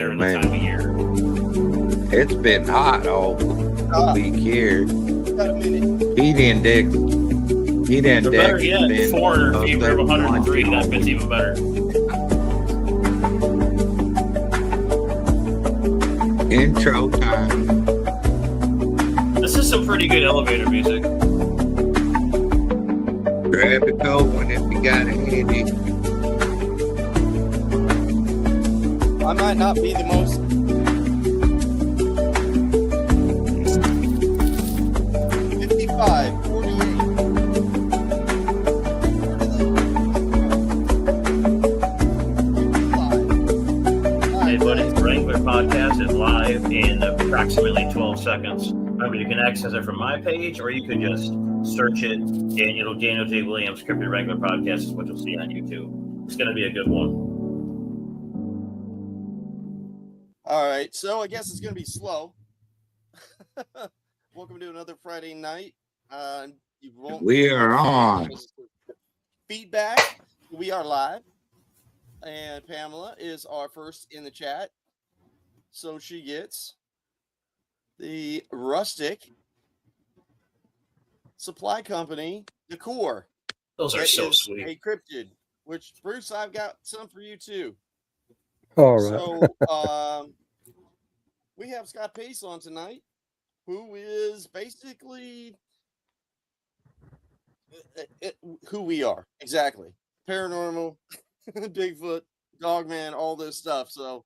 during the time of year. It's been hot all week here. Got a minute. Heat index. Heat Or index. better yet, been 400 fever of 103. 71. That fits even better. Intro time. This is some pretty good elevator music. Grab a cold one if you got it handy. I might not be the most 55, 48. Hey, buddy, the Wrangler podcast is live in approximately 12 seconds. Remember, you can access it from my page, or you can just search it. Daniel J. Williams, Scripted Wrangler Podcast is what you'll see on YouTube. It's going to be a good one. All right, so I guess it's going to be slow. Welcome to another Friday night. We are on. Feedback. We are live. And Pamela is our first in the chat. So she gets the Rustic Supply Company decor. Those are so sweet. A cryptid, which, Bruce, I've got some for you too. All right. So we have Scott Pace on tonight, who is basically who we are. Exactly. Paranormal, Bigfoot, Dogman, all this stuff. So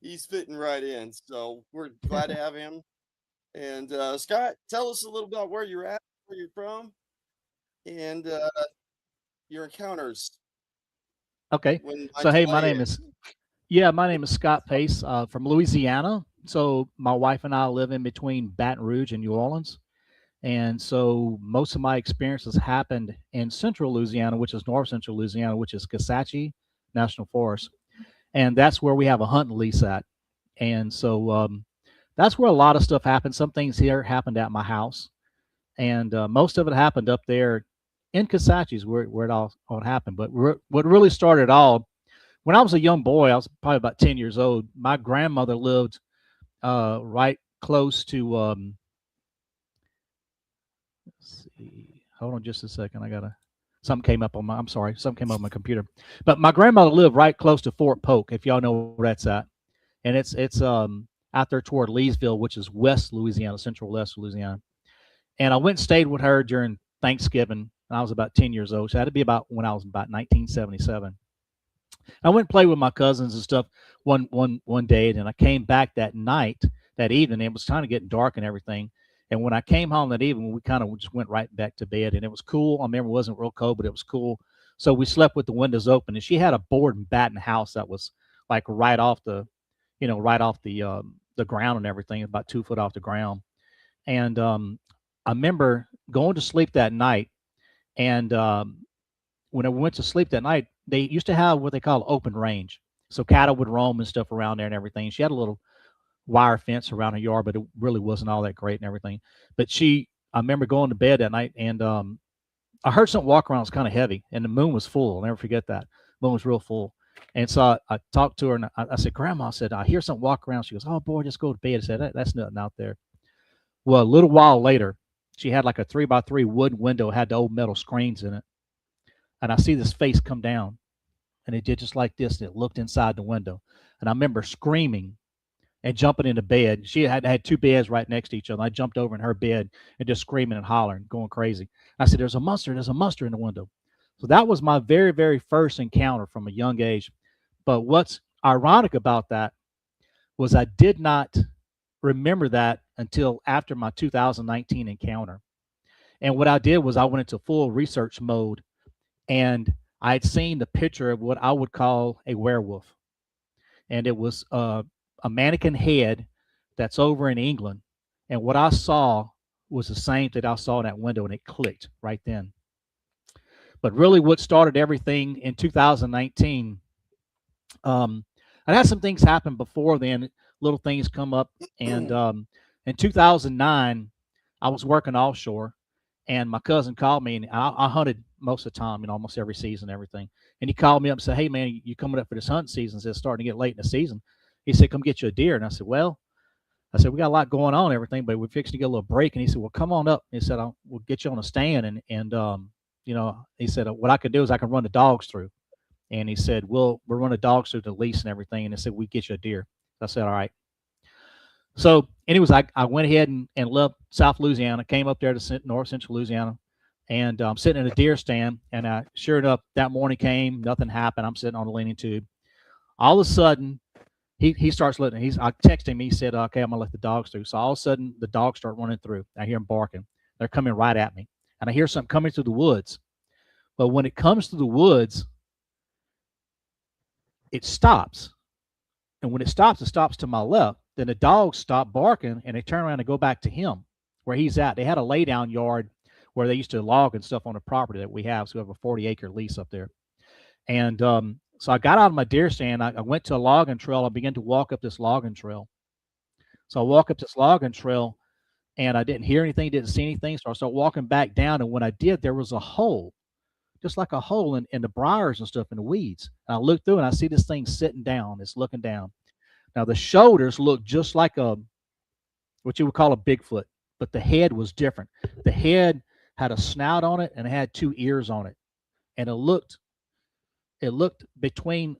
he's fitting right in. So we're glad to have him. And Scott, tell us a little about where you're at, where you're from, and your encounters. Okay. So, hey, my name is Scott Pace from Louisiana. So my wife and I live in between Baton Rouge and New Orleans. And so most of my experiences happened in central Louisiana, which is north central Louisiana, which is Kisatchie National Forest. And that's where we have a hunting lease at. And so that's where a lot of stuff happened. Some things here happened at my house. And most of it happened up there in Kisatchie where it all happened. But what really started it all, when I was a young boy, I was probably about 10 years old. My grandmother lived right close to, let's see, hold on just a second. Something came up on my computer. But my grandmother lived right close to Fort Polk, if y'all know where that's at. And it's out there toward Leesville, which is West Louisiana, central West Louisiana. And I went and stayed with her during Thanksgiving. I was about 10 years old. So that had to be about when I was about 1977. I went and played with my cousins and stuff one day, and I came back that evening. It was kind of getting dark and everything. And when I came home that evening, we kind of just went right back to bed, and it was cool. I remember it wasn't real cold, but it was cool. So we slept with the windows open, and she had a board and batten house that was like right off the ground and everything, about 2 foot off the ground. And I remember going to sleep that night, and when I went to sleep that night, they used to have what they call open range. So cattle would roam and stuff around there and everything. She had a little wire fence around her yard, but it really wasn't all that great and everything. But I remember going to bed that night, and I heard something walk around. It was kind of heavy, and the moon was full. I'll never forget that. The moon was real full. And so I talked to her, and I said, Grandma, I said, I hear something walk around. She goes, oh, boy, just go to bed. I said, that's nothing out there. Well, a little while later, she had like a 3x3 wood window, had the old metal screens in it. And I see this face come down, and it did just like this. And it looked inside the window. And I remember screaming and jumping into bed. She had two beds right next to each other. I jumped over in her bed and just screaming and hollering, going crazy. I said, there's a monster in the window. So that was my very, very first encounter from a young age. But what's ironic about that was I did not remember that until after my 2019 encounter. And what I did was I went into full research mode, and I had seen the picture of what I would call a werewolf. And it was a mannequin head that's over in England. And what I saw was the same that I saw in that window, and it clicked right then. But really what started everything in 2019, I had some things happen before then, little things come up. And in 2009, I was working offshore, and my cousin called me, and I hunted most of the time, almost every season, everything. And he called me up and said, hey, man, you coming up for this hunting season? It's starting to get late in the season. He said, come get you a deer. And I said, well, we got a lot going on and everything, but we're fixing to get a little break. And he said, well, come on up. He said, we'll get you on a stand. And he said, what I can do is I can run the dogs through. And he said, we'll run the dogs through the lease and everything. And he said, we get you a deer. I said, all right. So anyways, I went ahead and left South Louisiana, came up there to North Central Louisiana, and I'm sitting in a deer stand. And sure enough, that morning came, nothing happened. I'm sitting on the leaning tube. All of a sudden, he starts looking. I texted me. He said, okay, I'm going to let the dogs through. So all of a sudden, the dogs start running through. I hear them barking. They're coming right at me. And I hear something coming through the woods. But when it comes to the woods, it stops. And when it stops to my left. Then the dogs stop barking and they turn around and go back to him where he's at. They had a laydown yard where they used to log and stuff on the property that we have. So we have a 40-acre lease up there. And so I got out of my deer stand. I went to a logging trail. I began to walk up this logging trail. So I walk up this logging trail and I didn't hear anything, didn't see anything. So I started walking back down. And when I did, there was a hole, just like a hole in the briars and stuff in the weeds. And I looked through and I see this thing sitting down. It's looking down. Now, the shoulders look just like what you would call a Bigfoot, but the head was different. The head had a snout on it and it had 2 ears on it. And it looked between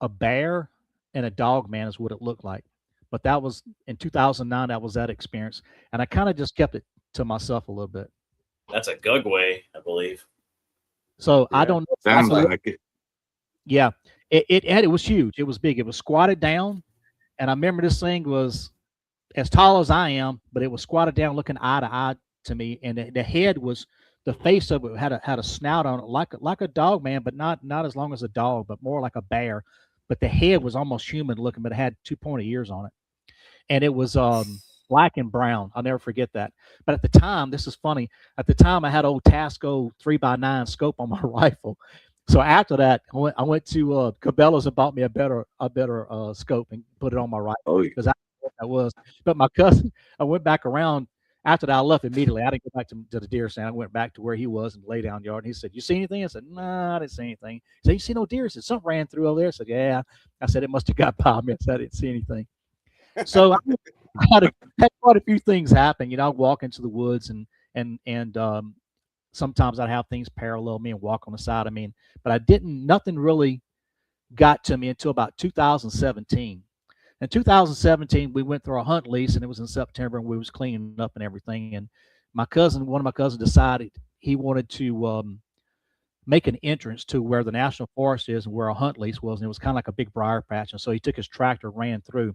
a bear and a dog, man, is what it looked like. But that was in 2009. That was that experience. And I kind of just kept it to myself a little bit. That's a Gugway, I believe. So yeah, I don't know. Sounds like it. Yeah. It was huge. It was big. It was squatted down. And I remember this thing was as tall as I am, but it was squatted down looking eye to eye to me. And the head was, the face of it had a snout on it like a dog, man, but not as long as a dog, but more like a bear. But the head was almost human looking, but it had 2 pointed ears on it. And it was black and brown. I'll never forget that. But at the time, this is funny. At the time, I had old Tasco 3x9 scope on my rifle. So after that, I went to Cabela's and bought me a better scope and put it on my rifle because I didn't know what that was. But my cousin, I went back around after that. I left immediately. I didn't go back to the deer stand. I went back to where he was in the lay down yard. And he said, "You see anything?" I said, "No, I didn't see anything." He said, "You see no deer?" I said, "Something ran through over there." I said, "Yeah." I said, "It must have got by me." I said, "I didn't see anything." So I had quite a few things happen. I'd walk into the woods and sometimes I'd have things parallel me and walk on the side of me. But nothing really got to me until about 2017. In 2017, we went through a hunt lease and it was in September and we was cleaning up and everything. And one of my cousins decided he wanted to make an entrance to where the national forest is and where a hunt lease was. And it was kind of like a big briar patch. And so he took his tractor, ran through.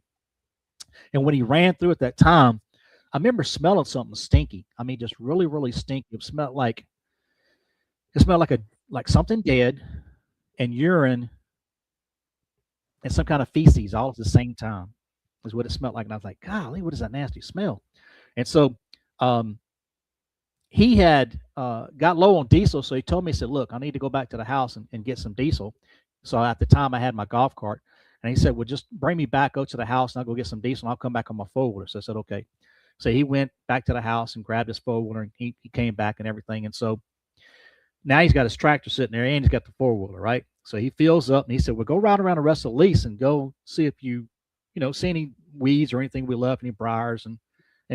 And when he ran through at that time, I remember smelling something stinky. I mean, just really, really stinky. It smelled like something dead and urine and some kind of feces all at the same time is what it smelled like. And I was like, golly, what is that nasty smell? And so he had got low on diesel. So he told me, he said, "Look, I need to go back to the house and get some diesel." So at the time I had my golf cart. And he said, "Well, just bring me back, go to the house, and I'll go get some diesel, and I'll come back on my four-wheeler." So I said, "Okay." So he went back to the house and grabbed his four-wheeler, and he came back and everything. And so now he's got his tractor sitting there, and he's got the four-wheeler, right? So he fills up, and he said, "Well, go ride around the rest of the lease and go see if you see any weeds or anything we left, any briars, and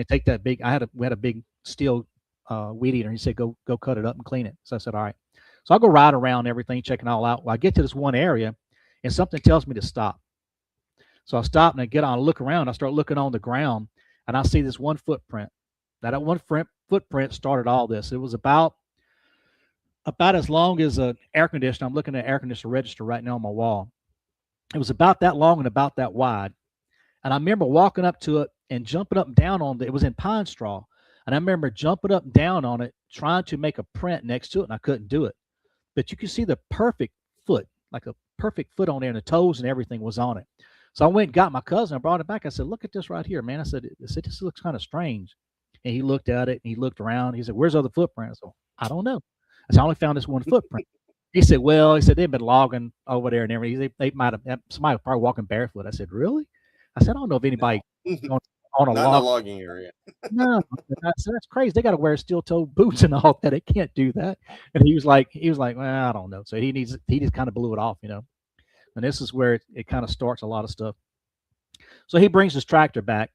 take that big." We had a big steel weed eater. And he said, "Go cut it up and clean it." So I said, "All right." So I'll go ride around everything, checking all out. Well, I get to this one area, and something tells me to stop. So I stop and I get on, I look around, I start looking on the ground, and I see this one footprint. Now that one footprint started all this. It was about as long as an air conditioner. I'm looking at an air conditioner register right now on my wall. It was about that long and about that wide. And I remember walking up to it and jumping up and down on it. It was in pine straw. And I remember jumping up and down on it, trying to make a print next to it, and I couldn't do it. But you could see the perfect foot, like a perfect foot on there, and the toes and everything was on it. So I went and got my cousin. I brought it back. I said, "Look at this right here, man." I said, "This looks kind of strange." And he looked at it and he looked around. He said, "Where's the other footprint?" I said, "I don't know." I said, "I only found this one footprint." He said, "Well," he said, "they've been logging over there and everything. They might have, somebody was probably walking barefoot." I said, "Really?" I said, "I don't know if anybody on a logging area. No, I said, "That's crazy. They got to wear steel-toed boots and all that. They can't do that." And he was like, "Well, I don't know." So he just kind of blew it off, And this is where it kind of starts a lot of stuff. So he brings his tractor back,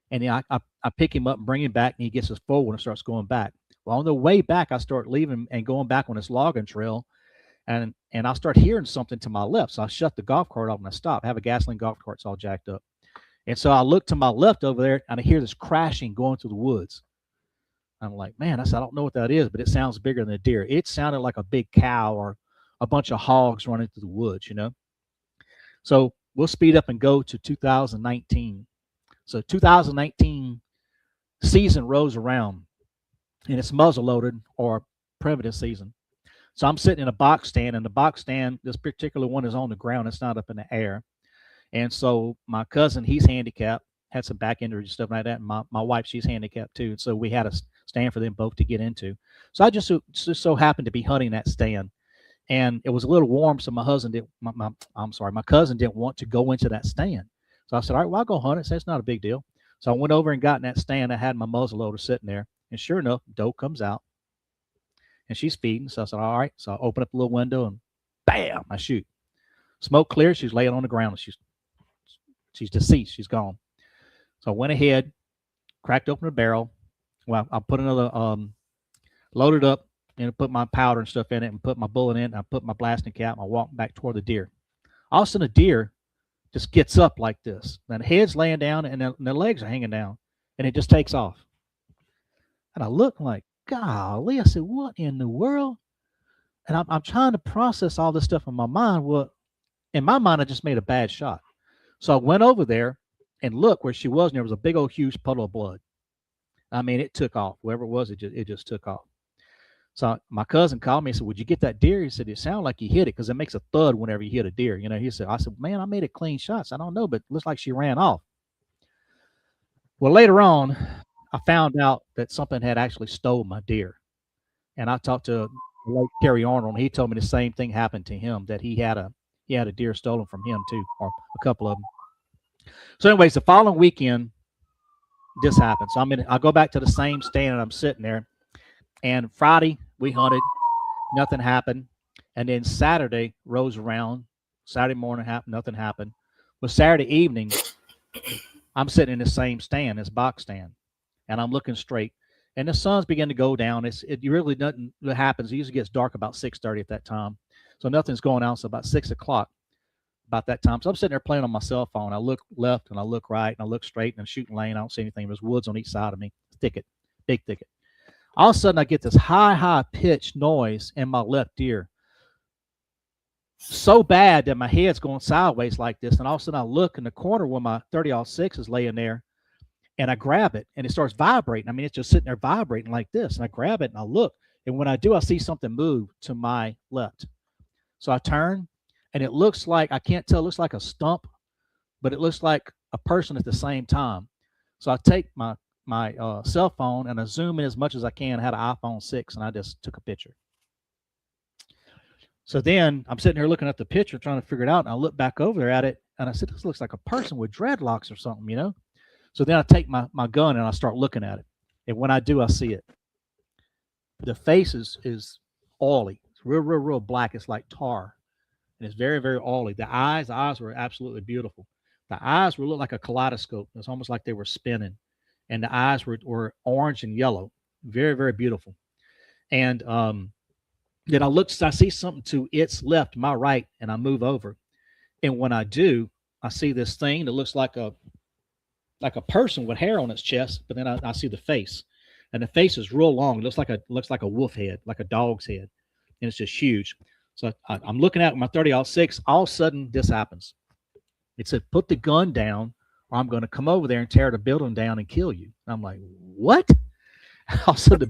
and I pick him up and bring him back, and he gets us forward and starts going back. Well, on the way back, I start leaving and going back on this logging trail, and I start hearing something to my left. So I shut the golf cart off and I stop. I have a gasoline golf cart, it's all jacked up. And so I look to my left over there, and I hear this crashing going through the woods. I'm like, man, I said, I don't know what that is, but it sounds bigger than a deer. It sounded like a big cow or a bunch of hogs running through the woods, you know? So we'll speed up and go to 2019. So 2019 season rolls around, and it's muzzle loaded or primitive season. So I'm sitting in a box stand, and the box stand, this particular one is on the ground. It's not up in the air. And so my cousin, he's handicapped, had some back injuries and stuff like that. And my wife, she's handicapped too. And so we had a stand for them both to get into. So I just so happened to be hunting that stand. And it was a little warm, so my cousin didn't want to go into that stand. So I said, all right, well, I'll go hunt it. So it's not a big deal. So I went over and got in that stand. I had my muzzle loader sitting there. And sure enough, doe comes out. And she's feeding. So I said, all right. So I open up a little window and bam, I shoot. Smoke clears. She's laying on the ground. She's deceased. She's gone. So I went ahead, cracked open the barrel. Well, I put another, loaded up, and put my powder and stuff in it and put my bullet in. And I put my blasting cap. And I walked back toward the deer. All of a sudden, a deer just gets up like this. And the head's laying down and the legs are hanging down. And it just takes off. And I look like, golly, I said, what in the world? And I'm trying to process all this stuff in my mind. Well, in my mind, I just made a bad shot. So I went over there and looked where she was, and there was a big old huge puddle of blood. I mean, it took off. Whoever it was, it just took off. So my cousin called me and said, would you get that deer? He said, it sounded like you hit it because it makes a thud whenever you hit a deer. You know, I said, man, I made a clean shot. So I don't know, but it looks like she ran off. Well, later on, I found out that something had actually stole my deer. And I talked to late Terry Arnold, and he told me the same thing happened to him, that he had a deer stolen from him too, or a couple of them. So anyways, the following weekend, this happened. So I go back to the same stand, and I'm sitting there. And Friday we hunted, nothing happened. And then Saturday rolls around. Saturday morning happened, nothing happened. But Saturday evening, I'm sitting in the same stand, this box stand, and I'm looking straight. And the sun's beginning to go down. It really nothing happens. It usually gets dark about 6:30 at that time. So nothing's going on. So about 6 o'clock, about that time. So I'm sitting there playing on my cell phone. I look left and I look right and I look straight and I'm shooting lane. I don't see anything. There's woods on each side of me. Thicket, big thicket. All of a sudden I get this high pitched noise in my left ear. So bad that my head's going sideways like this. And all of a sudden I look in the corner where my 30-06 is laying there, and I grab it and it starts vibrating. I mean, it's just sitting there vibrating like this. And I grab it and I look. And when I do, I see something move to my left. So I turn, and it looks like, I can't tell, it looks like a stump, but it looks like a person at the same time. So I take my cell phone and I zoom in as much as I can. I had an iPhone 6 and I just took a picture. So then I'm sitting here looking at the picture, trying to figure it out. And I look back over there at it and I said, this looks like a person with dreadlocks or something, you know? So then I take my gun and I start looking at it. And when I do, I see it. The face is oily. It's real black. It's like tar. And it's very, very oily. The eyes were absolutely beautiful. The eyes look like a kaleidoscope. It's almost like they were spinning. And the eyes were orange and yellow. Very, very beautiful. And then I see something to its left, my right, and I move over. And when I do, I see this thing that looks like a person with hair on its chest, but then I see the face. And the face is real long. It looks like a wolf head, like a dog's head. And it's just huge. So I'm looking at my 30-06. All of a sudden, this happens. It said, put the gun down, or I'm going to come over there and tear the building down and kill you. And I'm like, what? Also, the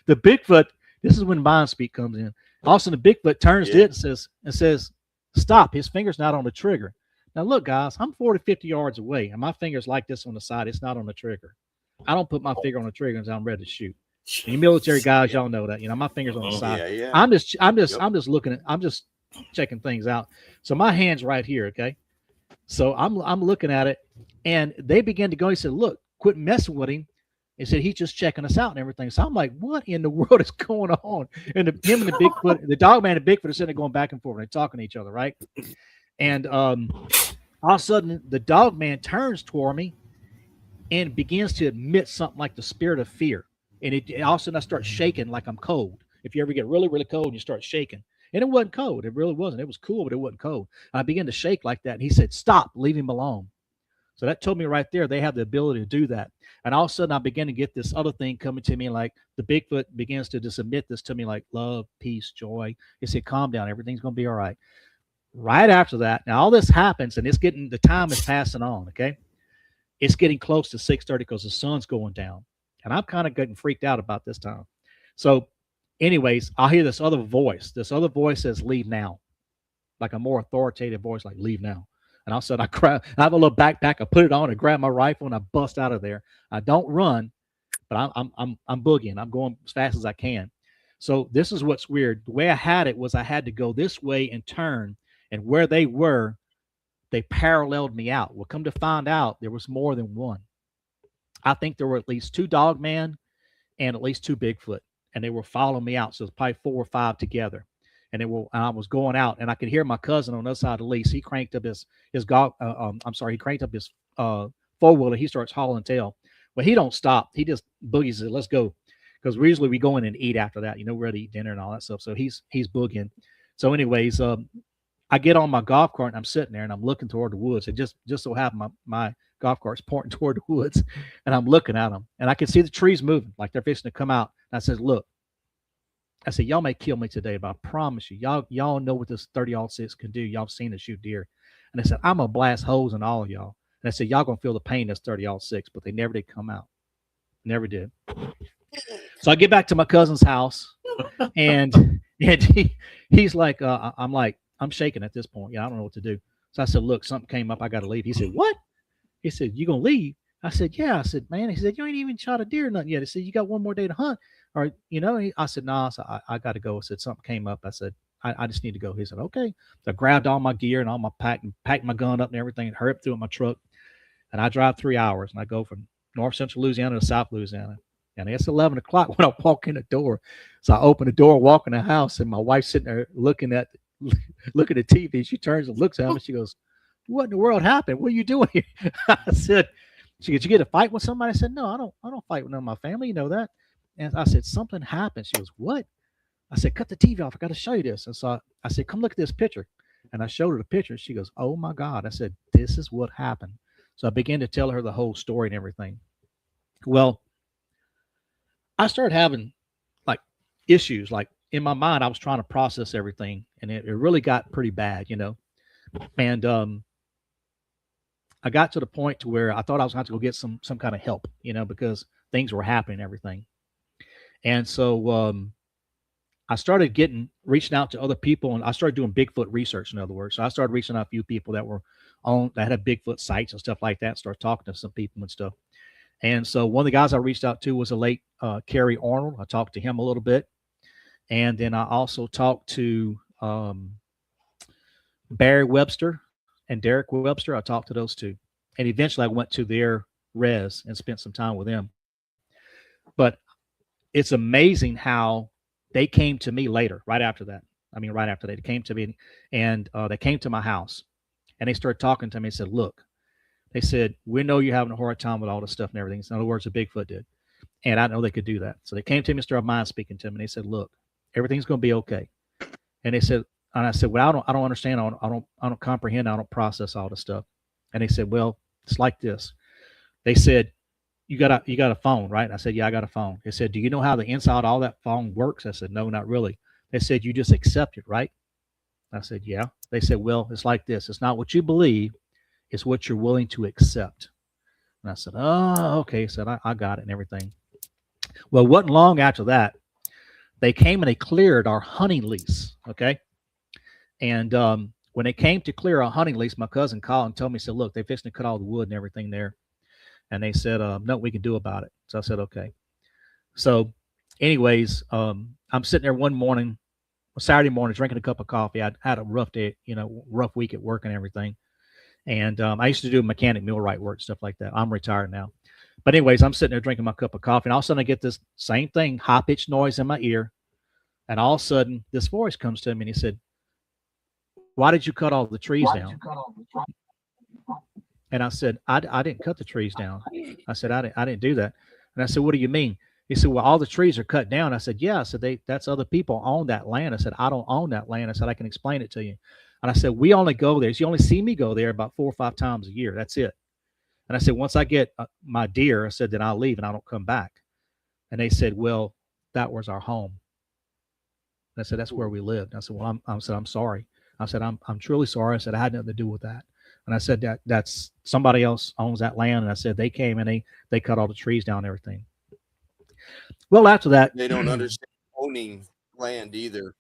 Bigfoot, this is when mind speak comes in. All of a sudden, the Bigfoot turns to it and says, stop. His finger's not on the trigger. Now, look, guys, I'm 40, 50 yards away, and my finger's like this on the side. It's not on the trigger. I don't put my finger on the trigger until I'm ready to shoot. You military guys, y'all know that. You know, my finger's on the side. Yeah. I'm just looking at, I'm just checking things out. So my hand's right here, okay? So I'm looking at it, and they begin to go. He said, look, quit messing with him. He said, he's just checking us out and everything. So I'm like, what in the world is going on? And him and the Bigfoot, the dog man and Bigfoot are sitting there going back and forth. And they're talking to each other, right? And All of a sudden, the dog man turns toward me and begins to emit something like the spirit of fear. And all of a sudden, I start shaking like I'm cold. If you ever get really, really cold and you start shaking, and it wasn't cold, it really wasn't. It was cool, but it wasn't cold. I began to shake like that, and he said, "Stop, leave him alone." So that told me right there they have the ability to do that. And all of a sudden, I began to get this other thing coming to me, like the Bigfoot begins to just emit this to me, like love, peace, joy. He said, "Calm down, everything's going to be all right." Right after that, now all this happens, and it's getting the time is passing on. Okay, it's getting close to 6:30 because the sun's going down, and I'm kind of getting freaked out about this time. So, anyways, I hear this other voice. This other voice says, "Leave now," like a more authoritative voice, like "Leave now." And all of a sudden, I have a little backpack. I put it on and grab my rifle, and I bust out of there. I don't run, but I'm boogieing. I'm going as fast as I can. So this is what's weird. The way I had it was I had to go this way and turn, and where they were, they paralleled me out. Well, come to find out, there was more than one. I think there were at least two dogman and at least two Bigfoot, and they were following me out. So it's probably 4 or 5 together. And I was going out, and I could hear my cousin on the other side of the lease. He cranked up his he cranked up his 4-wheeler. He starts hauling tail. Well, he don't stop. He just boogies it. Let's go, because usually we go in and eat after that. We're ready to eat dinner and all that stuff. So he's boogieing. So, anyways, I get on my golf cart and I'm sitting there and I'm looking toward the woods. It just so happened my golf cart's pointing toward the woods, and I'm looking at them, and I can see the trees moving like they're fixing to come out. And I said, "Look," I said, "y'all may kill me today, but I promise you, y'all know what this 30-06 can do. Y'all seen it shoot deer." And I said, "I'm gonna blast holes in all of y'all." And I said, "Y'all gonna feel the pain this 30-06, but they never did come out. Never did." So I get back to my cousin's house, and he's like, I'm shaking at this point. Yeah, I don't know what to do. So I said, "Look, something came up. I got to leave." He said, "What?" He said, "You gonna leave?" I said, "Yeah." I said, "Man," he said, "You ain't even shot a deer or nothing yet." He said, "You got one more day to hunt." Or, I said, "No." Nah. I got to go. I said, "Something came up." I said, I just need to go. He said, "Okay." So I grabbed all my gear and all my packed my gun up and everything, and hurried up through it in my truck. And I drive 3 hours, and I go from north central Louisiana to South Louisiana. And it's 11 o'clock when I walk in the door. So I open the door, walk in the house, and my wife's sitting there looking at the TV. She turns and looks at me. She goes, "What in the world happened? What are you doing here?" I said, "She goes, you get a fight with somebody?" I said, "No, I don't fight with none of my family. You know that." And I said, "Something happened." She goes, "What?" I said, "Cut the TV off. I got to show you this." And so I said, "Come look at this picture." And I showed her the picture. She goes, "Oh my God." I said, "This is what happened." So I began to tell her the whole story and everything. Well, I started having like issues. Like in my mind, I was trying to process everything, and it really got pretty bad, And I got to the point to where I thought I was going to have to go get some kind of help, because things were happening and everything. And so I started reaching out to other people, and I started doing Bigfoot research, in other words. So I started reaching out to a few people that had Bigfoot sites and stuff like that, started talking to some people and stuff. And so one of the guys I reached out to was a late Kerry Arnold. I talked to him a little bit. And then I also talked to Barry Webster and Derek Webster. I talked to those two. And eventually I went to their res and spent some time with them. But it's amazing how they came to me later, right after that. Right after they came to me, and they came to my house, and they started talking to me and said, "Look," they said, "we know you're having a hard time with all this stuff and everything." In other words, the Bigfoot did. And I know they could do that. So they came to me and started mind speaking to me. And they said, "Look, everything's going to be okay." And they said, and I said, "Well, I don't understand. I don't comprehend. I don't process all this stuff." And they said, "Well, it's like this." They said, you got a phone, right?" And I said, "Yeah, I got a phone." They said, "Do you know how the inside of all that phone works?" I said, "No, not really." They said, "You just accept it, right?" I said, "Yeah." They said, "Well, it's like this. It's not what you believe. It's what you're willing to accept." And I said, "Oh, okay." I said, I got it and everything. Well, it wasn't long after that, they came and they cleared our hunting lease, okay? And when they came to clear our hunting lease, my cousin called and told me, said, "Look, they're fixing to cut all the wood and everything there." And they said, "No, we can do about it." So I said, "Okay." So anyways, I'm sitting there one morning, Saturday morning, drinking a cup of coffee. I had a rough day, rough week at work and everything. And I used to do mechanic millwright work, stuff like that. I'm retired now. But anyways, I'm sitting there drinking my cup of coffee, and all of a sudden I get this same thing, high-pitched noise in my ear. And all of a sudden this voice comes to me, and he said, "Why did you cut all the trees down?" And I said, I didn't cut the trees down. I said, I didn't do that. And I said, what do you mean? He said, well, all the trees are cut down. I said, yeah. I said, that's other people own that land. I said, I don't own that land. I said, I can explain it to you. And I said, we only go there. So you only see me go there about 4 or 5 times a year. That's it. And I said, once I get my deer, I said, then I'll leave and I don't come back. And they said, well, that was our home. And I said, that's where we lived. And I said, well, I'm sorry. I said, I'm truly sorry. I said, I had nothing to do with that. And I said, that's somebody else owns that land. And I said, they came and they cut all the trees down and everything. Well, after that, They don't understand owning land either.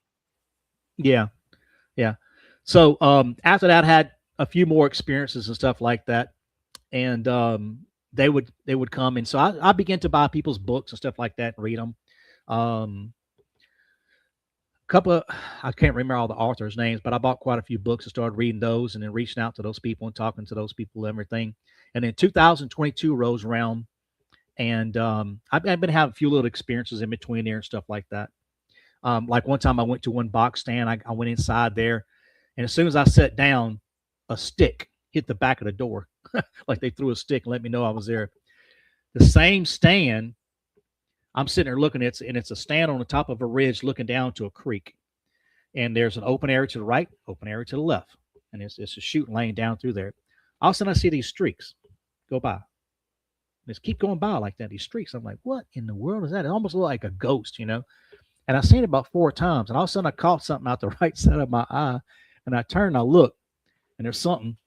Yeah. Yeah. So after that, I had a few more experiences and stuff like that. And they would come. And so I began to buy people's books and stuff like that and read them. Couple of, I can't remember all the authors' names, but I bought quite a few books and started reading those and then reaching out to those people and talking to those people and everything. And then 2022 rolls around, and I've been having a few little experiences in between there and stuff like that. Like one time I went to one box stand, I went inside there, and as soon as I sat down, a stick hit the back of the door. Like they threw a stick and let me know I was there. The same stand, I'm sitting there looking at it, and it's a stand on the top of a ridge looking down to a creek. And there's an open area to the right, open area to the left. And it's a shooting lane down through there. All of a sudden I see these streaks go by. Just keep going by like that, these streaks. I'm like, what in the world is that? It almost looked like a ghost, you know? And I've seen it about 4 times. And all of a sudden I caught something out the right side of my eye. And I turned and I look, and there's something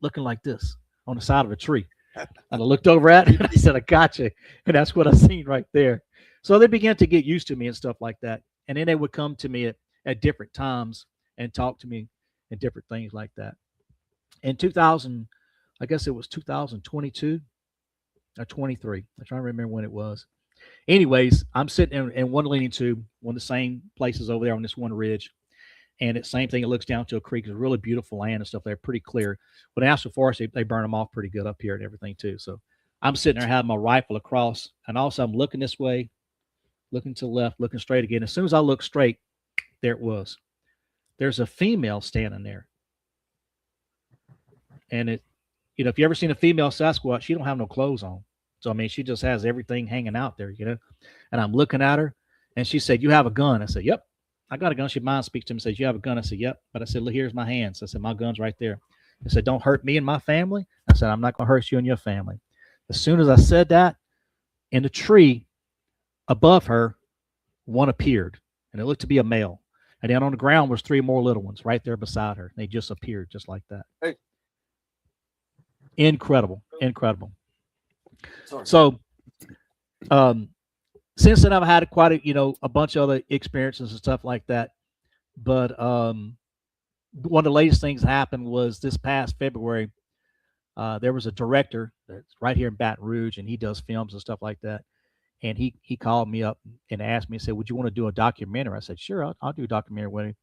looking like this on the side of a tree. And I looked over at it and I said, I got you. And that's what I seen right there. So they began to get used to me and stuff like that. And then they would come to me at different times and talk to me and different things like that. In 2000, I guess it was 2022 or 23. I'm trying to remember when it was. Anyways, I'm sitting in one leaning to one of the same places over there on this one ridge. And it's same thing. It looks down to a creek. It's really beautiful land and stuff. They're pretty clear. But in national forest, they burn them off pretty good up here and everything too. So I'm sitting there having my rifle across, and also I'm looking this way, looking to the left, looking straight again. As soon as I look straight, there it was. There's a female standing there. And it, you know, if you ever seen a female Sasquatch, she don't have no clothes on. So, I mean, she just has everything hanging out there, you know. And I'm looking at her, and she said, you have a gun? I said, yep. I got a gun. She mind speaks to me and says, you have a gun? I said, yep. But I said, look, here's my hands. I said, my gun's right there. I said, don't hurt me and my family. I said, I'm not going to hurt you and your family. As soon as I said that, in the tree above her, one appeared, and it looked to be a male. And then on the ground was 3 more little ones right there beside her. They just appeared just like that. Hey. Incredible. Incredible. Sorry. So, since then, I've had quite a bunch of other experiences and stuff like that. But one of the latest things that happened was this past February. There was a director that's right here in Baton Rouge, and he does films and stuff like that. And he called me up and asked me and said, would you want to do a documentary? I said, sure, I'll do a documentary with him.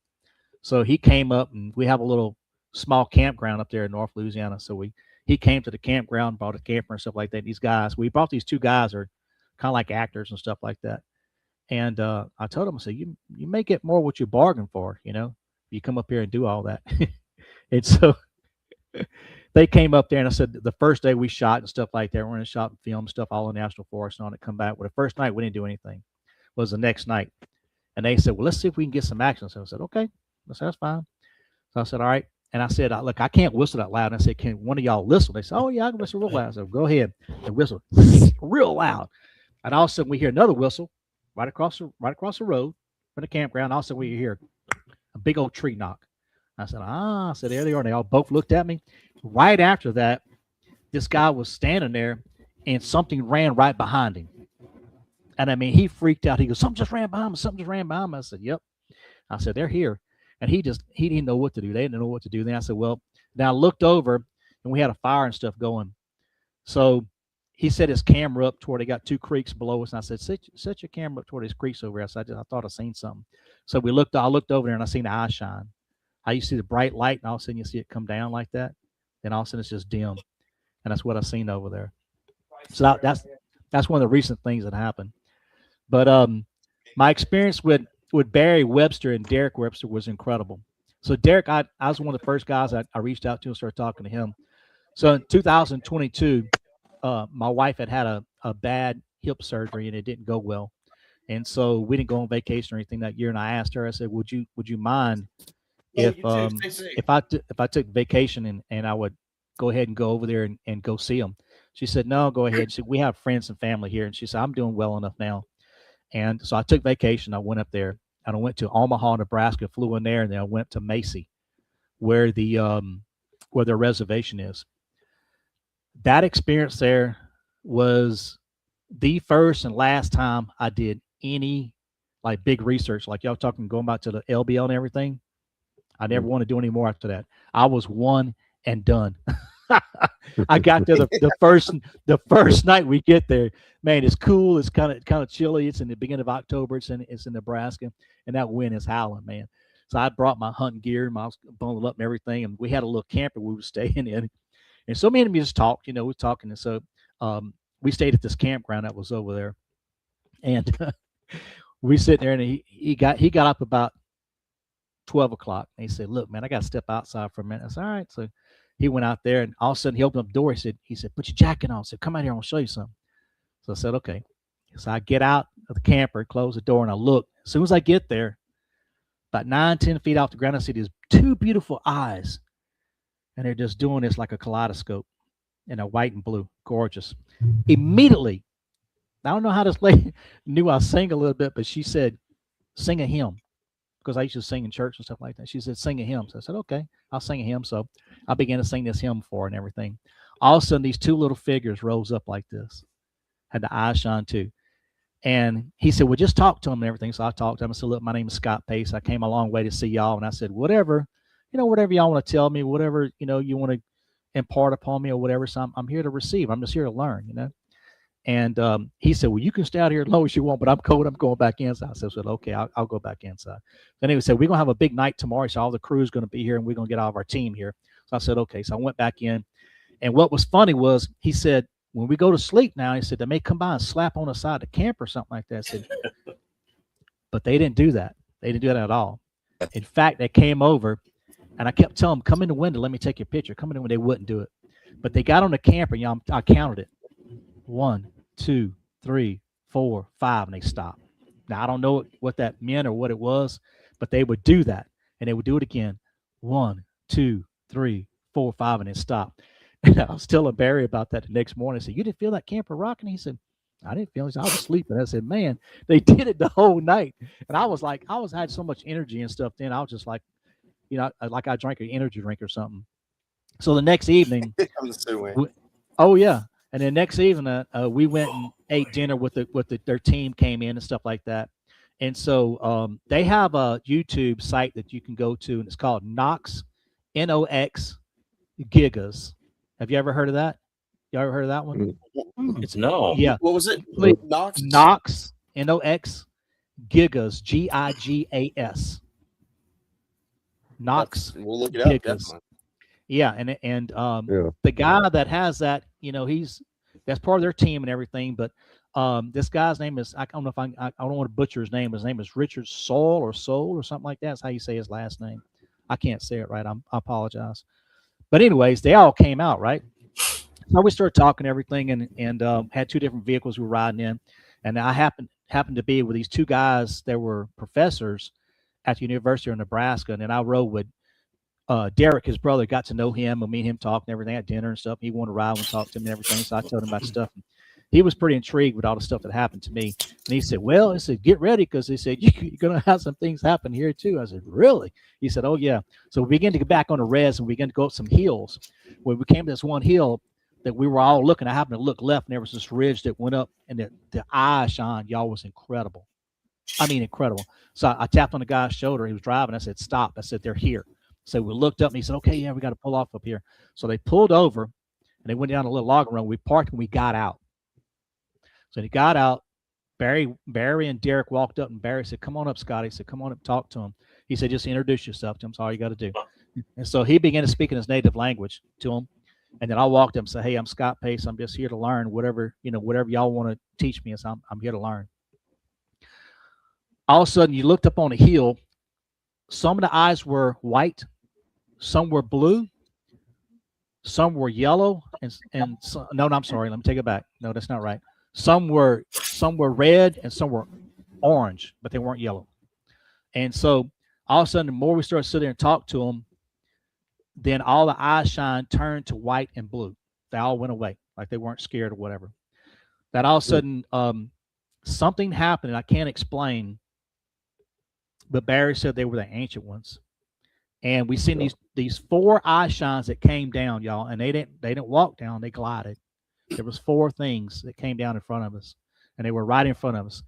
So he came up, and we have a little small campground up there in North Louisiana. So he came to the campground, brought a camper and stuff like that. These guys, we brought these 2 guys are kind of like actors and stuff like that. And I told him, I said, you may get more what you bargain for, you know, you come up here and do all that. And so they came up there, and I said, the first day we shot and stuff like that, we're in a shot and film stuff all in national forest and on it, come back. Well, the first night we didn't do anything. It was the next night. And they said, well, let's see if we can get some action. So I said, okay. I said, that's fine. So I said, all right. And I said, look, I can't whistle that loud. And I said, can one of y'all whistle? They said, oh yeah, I can whistle real loud. I said, go ahead and whistle real loud. And all of a sudden we hear another whistle right across the road from the campground. All of a sudden we hear a big old tree knock. I said, there they are. And they all both looked at me. Right after that, this guy was standing there, and something ran right behind him. And I mean, he freaked out. He goes, something just ran behind me. Something just ran behind me. I said, yep. I said, they're here. And he didn't know what to do. They didn't know what to do. Then I said, well, then I looked over, and we had a fire and stuff going. So he set his camera up toward, they got 2 creeks below us. And I said, set your camera up toward these creeks over here. I thought I seen something. So I looked over there, and I seen the eye shine. How you see the bright light, and all of a sudden you see it come down like that. Then all of a sudden it's just dim. And that's what I seen over there. So that's one of the recent things that happened. But my experience with Barry Webster and Derek Webster was incredible. So Derek, I was one of the first guys I reached out to and started talking to him. So in 2022, my wife had a bad hip surgery and it didn't go well. And so we didn't go on vacation or anything that year. And I asked her, I said, would you mind Oh, if you too. Stay safe. if I took vacation and I would go ahead and go over there and go see them? She said, no, go ahead. She said, we have friends and family here. And she said, I'm doing well enough now. And so I took vacation. I went up there and I went to Omaha, Nebraska, flew in there, and then I went to Macy, where where their reservation is. That experience there was the first and last time I did any like big research, like y'all talking going back to the LBL and everything. I never want to do any more after that. I was one and done. I got there the first night we get there. Man, it's cool. It's kind of chilly. It's in the beginning of October. It's in Nebraska, and that wind is howling, man. So I brought my hunting gear, my bundled up and everything, and we had a little camper we were staying in. And so me and me just talked. We were talking, and so we stayed at this campground that was over there, and we sit there, and he got up about 12 o'clock. And he said, look, man, I got to step outside for a minute. I said, all right. So he went out there, and all of a sudden he opened up the door. He said, put your jacket on. I said, come out here. I want to show you something. So I said, okay. So I get out of the camper, close the door, and I look. As soon as I get there, about 9-10 feet off the ground, I see these two beautiful eyes. And they're just doing this like a kaleidoscope in a white and blue. Gorgeous. Immediately, I don't know how this lady knew I sang a little bit, but she said, sing a hymn. Because I used to sing in church and stuff like that. She said, sing a hymn. So I said, okay, I'll sing a hymn. So I began to sing this hymn for her and everything. All of a sudden, these two little figures rose up like this, had the eyes shine too. And he said, well, just talk to him and everything. So I talked to him. I said, look, my name is Scott Pace. I came a long way to see y'all. And I said, whatever y'all want to tell me, whatever, you want to impart upon me or whatever. So I'm here to receive. I'm just here to learn. And he said, well, you can stay out here as long as you want, but I'm cold. I'm going back inside. I said, well, okay, I'll go back inside. Then he said, we're going to have a big night tomorrow. So all the crew is going to be here and we're going to get all of our team here. So I said, okay. So I went back in. And what was funny was he said, when we go to sleep now, he said, they may come by and slap on the side of the camp or something like that. I said, but they didn't do that. They didn't do that at all. In fact, they came over and I kept telling them, come in the window. Let me take your picture. Come in the window. They wouldn't do it. But they got on the camper. I counted it. 1, 2, 3, 4, 5, and they stopped. Now I don't know what that meant or what it was, but they would do that, and they would do it again. 1, 2, 3, 4, 5, and it stopped. And I was telling Barry about that the next morning. I said, "You didn't feel that camper rocking?" He said, "I didn't feel it. I was sleeping." I said, "Man, they did it the whole night." And I was like, had so much energy and stuff. Then I was just like, like I drank an energy drink or something. So the next evening, oh yeah. And then next evening, we went and ate dinner with their team came in and stuff like that. And so they have a YouTube site that you can go to, and it's called Nox, Nox Gigas. Have you ever heard of that? You ever heard of that one? It's no. Yeah. What was it? Nox, Nox Gigas, Gigas. Nox. We'll look it up. Gigas. Yeah, and the guy that has that, that's part of their team and everything. But this guy's name is, I don't know if I don't want to butcher his name. His name is Richard Soul or something like that. That's how you say his last name. I can't say it right. I apologize. But anyways, they all came out, right? So we started talking everything and had two different vehicles we were riding in, and I happened to be with these two guys that were professors at the University of Nebraska, and then I rode with Derek, his brother. Got to know him, and me and him talked and everything at dinner and stuff. He wanted to ride and talk to me and everything, so I told him about stuff. He was pretty intrigued with all the stuff that happened to me, and he said, "Well," he said, "get ready because he said you're going to have some things happen here too." I said, "Really?" He said, "Oh yeah." So we began to get back on the res and we began to go up some hills. When we came to this one hill that we were all looking, I happened to look left, and there was this ridge that went up, and the eye shine, y'all, was incredible. I mean, incredible. So I tapped on the guy's shoulder. He was driving. I said, "Stop." I said, "They're here." So we looked up, and he said, "Okay, yeah, we got to pull off up here." So they pulled over, and they went down a little logging road. We parked, and we got out. So they got out. Barry and Derek walked up, and Barry said, "Come on up, Scotty." He said, "Come on up, talk to him." He said, "Just introduce yourself to him. That's all you got to do." And so he began to speak in his native language to him. And then I walked up and said, "Hey, I'm Scott Pace. I'm just here to learn whatever y'all want to teach me. So I'm here to learn." All of a sudden, you looked up on a hill. Some of the eyes were white, some were blue, Some were yellow, and no, I'm sorry. Let me take it back. No, that's not right. Some were red, and some were orange, but they weren't yellow. And so all of a sudden, the more we started sitting there and talk to them, then all the eye shine turned to white and blue. They all went away, like they weren't scared or whatever. That all of a sudden, something happened, and I can't explain. But Barry said they were the ancient ones, and we seen these 4 eye shines that came down, y'all, and they didn't walk down, they glided. There was 4 things that came down in front of us, and they were right in front of us.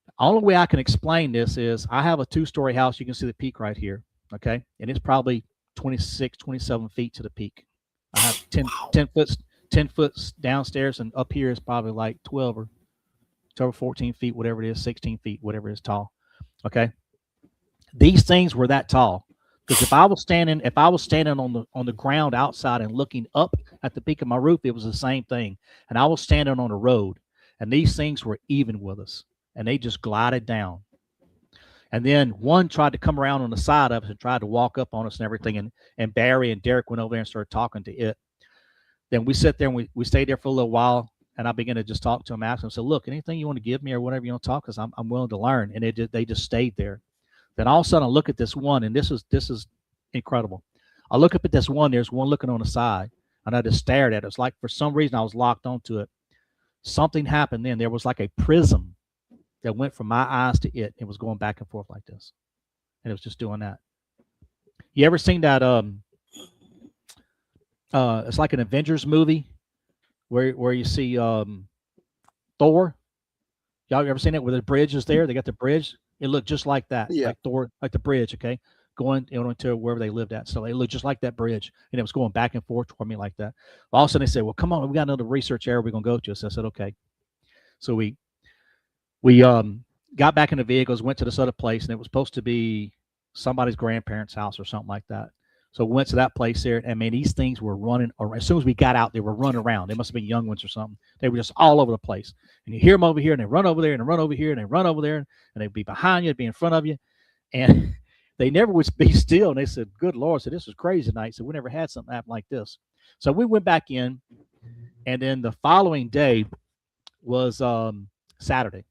The only way I can explain this is I have a 2-story house. You can see the peak right here, okay, and it's probably 26, 27 feet to the peak. I have 10 foot downstairs, and up here is probably like 12 or 14 feet, whatever it is, 16 feet, whatever it is tall. Okay. These things were that tall. Because if I was standing on the ground outside and looking up at the peak of my roof, it was the same thing. And I was standing on the road, and these things were even with us, and they just glided down. And then one tried to come around on the side of us and tried to walk up on us and everything. And Barry and Derek went over there and started talking to it. Then we sat there and we stayed there for a little while. And I began to just talk to him, ask him, said, look, anything you want to give me or whatever you want to talk, because I'm willing to learn. And they just stayed there. Then all of a sudden I look at this one, and this is incredible. I look up at this one, there's one looking on the side, and I just stared at it. It's like for some reason I was locked onto it. Something happened then. There was like a prism that went from my eyes to it. It was going back and forth like this. And it was just doing that. You ever seen that it's like an Avengers movie where you see Thor? Y'all ever seen it where the bridge is there? They got the bridge. It looked just like that. Yeah. Like Thor, like the bridge, okay? Going into wherever they lived at. So it looked just like that bridge. And it was going back and forth toward me like that. All of a sudden they said, well, come on, we got another research area we're gonna go to. So I said, okay. So we got back in the vehicles, went to this other place, and it was supposed to be somebody's grandparents' house or something like that. So we went to that place there, and man, these things were running around. As soon as we got out, they were running around. They must have been young ones or something. They were just all over the place. And you hear them over here, and they run over there, and they run over here, and they run over there, and they'd be behind you, they'd be in front of you. And they never would be still. And they said, good Lord, so this was crazy tonight. So we never had something happen like this. So we went back in, and then the following day was Saturday.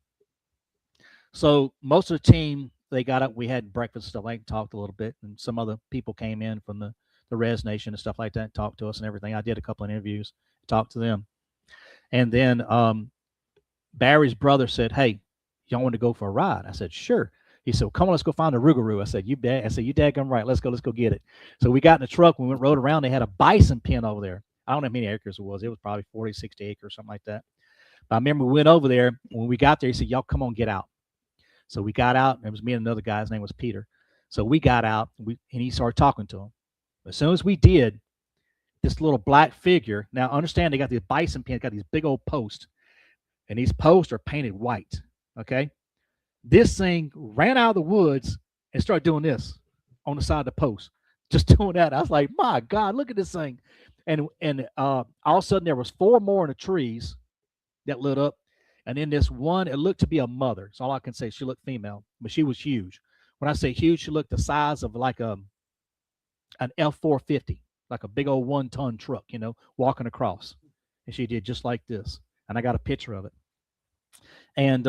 So most of the team, they got up, we had breakfast and stuff like that, talked a little bit, and some other people came in from the Res Nation and stuff like that, and talked to us and everything. I did a couple of interviews, talked to them. And then Barry's brother said, hey, y'all want to go for a ride? I said, sure. He said, well, come on, let's go find a Rougarou. I said, you daggum right. Let's go get it. So we got in the truck, we went, rode around. They had a bison pen over there. I don't know how many acres it was. It was probably 40, 60 acres, something like that. But I remember we went over there. When we got there, he said, y'all come on, get out. So we got out. It was me and another guy. His name was Peter. So we got out, and he started talking to him. As soon as we did, this little black figure. Now, understand, they got these bison pins, got these big old posts, and these posts are painted white. Okay, this thing ran out of the woods and started doing this on the side of the post, just doing that. I was like, my God, look at this thing. And all of a sudden, there was 4 more in the trees that lit up. And then this one, it looked to be a mother. That's all I can say. She looked female, but she was huge. When I say huge, she looked the size of like an F-450, like a big old 1-ton truck, walking across. And she did just like this. And I got a picture of it. And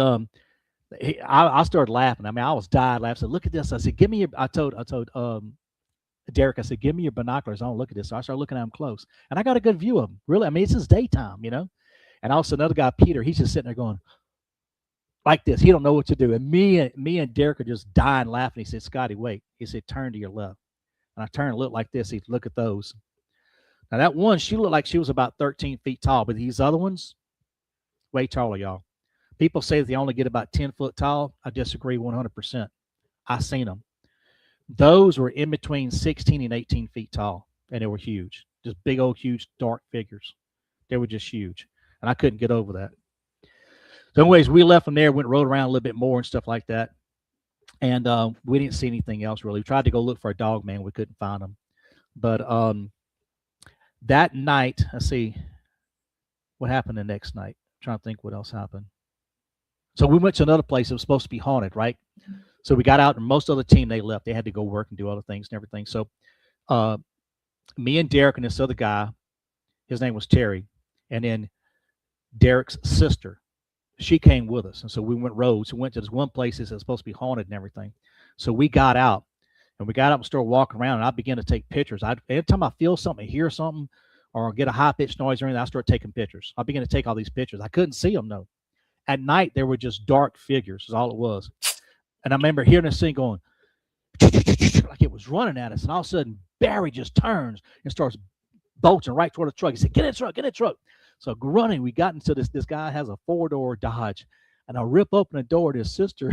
I started laughing. I mean, I was dying laughing. I said, look at this. I said, give me your, I told Derek, I said, give me your binoculars. I don't look at this. So I started looking at him close. And I got a good view of him. Really, I mean, it's his daytime, And also another guy, Peter, he's just sitting there going like this. He don't know what to do. And me and Derek are just dying laughing. He said, Scotty, wait. He said, turn to your left. And I turned and looked like this. He'd look at those. Now that one, she looked like she was about 13 feet tall. But these other ones, way taller, y'all. People say that they only get about 10 foot tall. I disagree 100%. I seen them. Those were in between 16 and 18 feet tall. And they were huge. Just big old, huge, dark figures. They were just huge. And I couldn't get over that. So anyways, we left from there, went and rode around a little bit more and stuff like that. And we didn't see anything else really. We tried to go look for a dog man. We couldn't find him. But that night, let's see what happened the next night. I'm trying to think what else happened. So we went to another place that was supposed to be haunted, right? So we got out, and most of the team, they left. They had to go work and do other things and everything. So me and Derek and this other guy, his name was Terry, and then Derek's sister, she came with us. And so we went roads. We went to this one place that's supposed to be haunted and everything. So we got out and started walking around, and I began to take pictures. Every time I feel something, hear something, or get a high pitched noise or anything, I start taking pictures. I began to take all these pictures. I couldn't see them though. At night, they were just dark figures, is all it was. And I remember hearing this thing going like it was running at us, and all of a sudden Barry just turns and starts bolting right toward the truck. He said, "Get in the truck, get in the truck." So running, we got into this. This guy has a 4-door Dodge, and I rip open the door. And his sister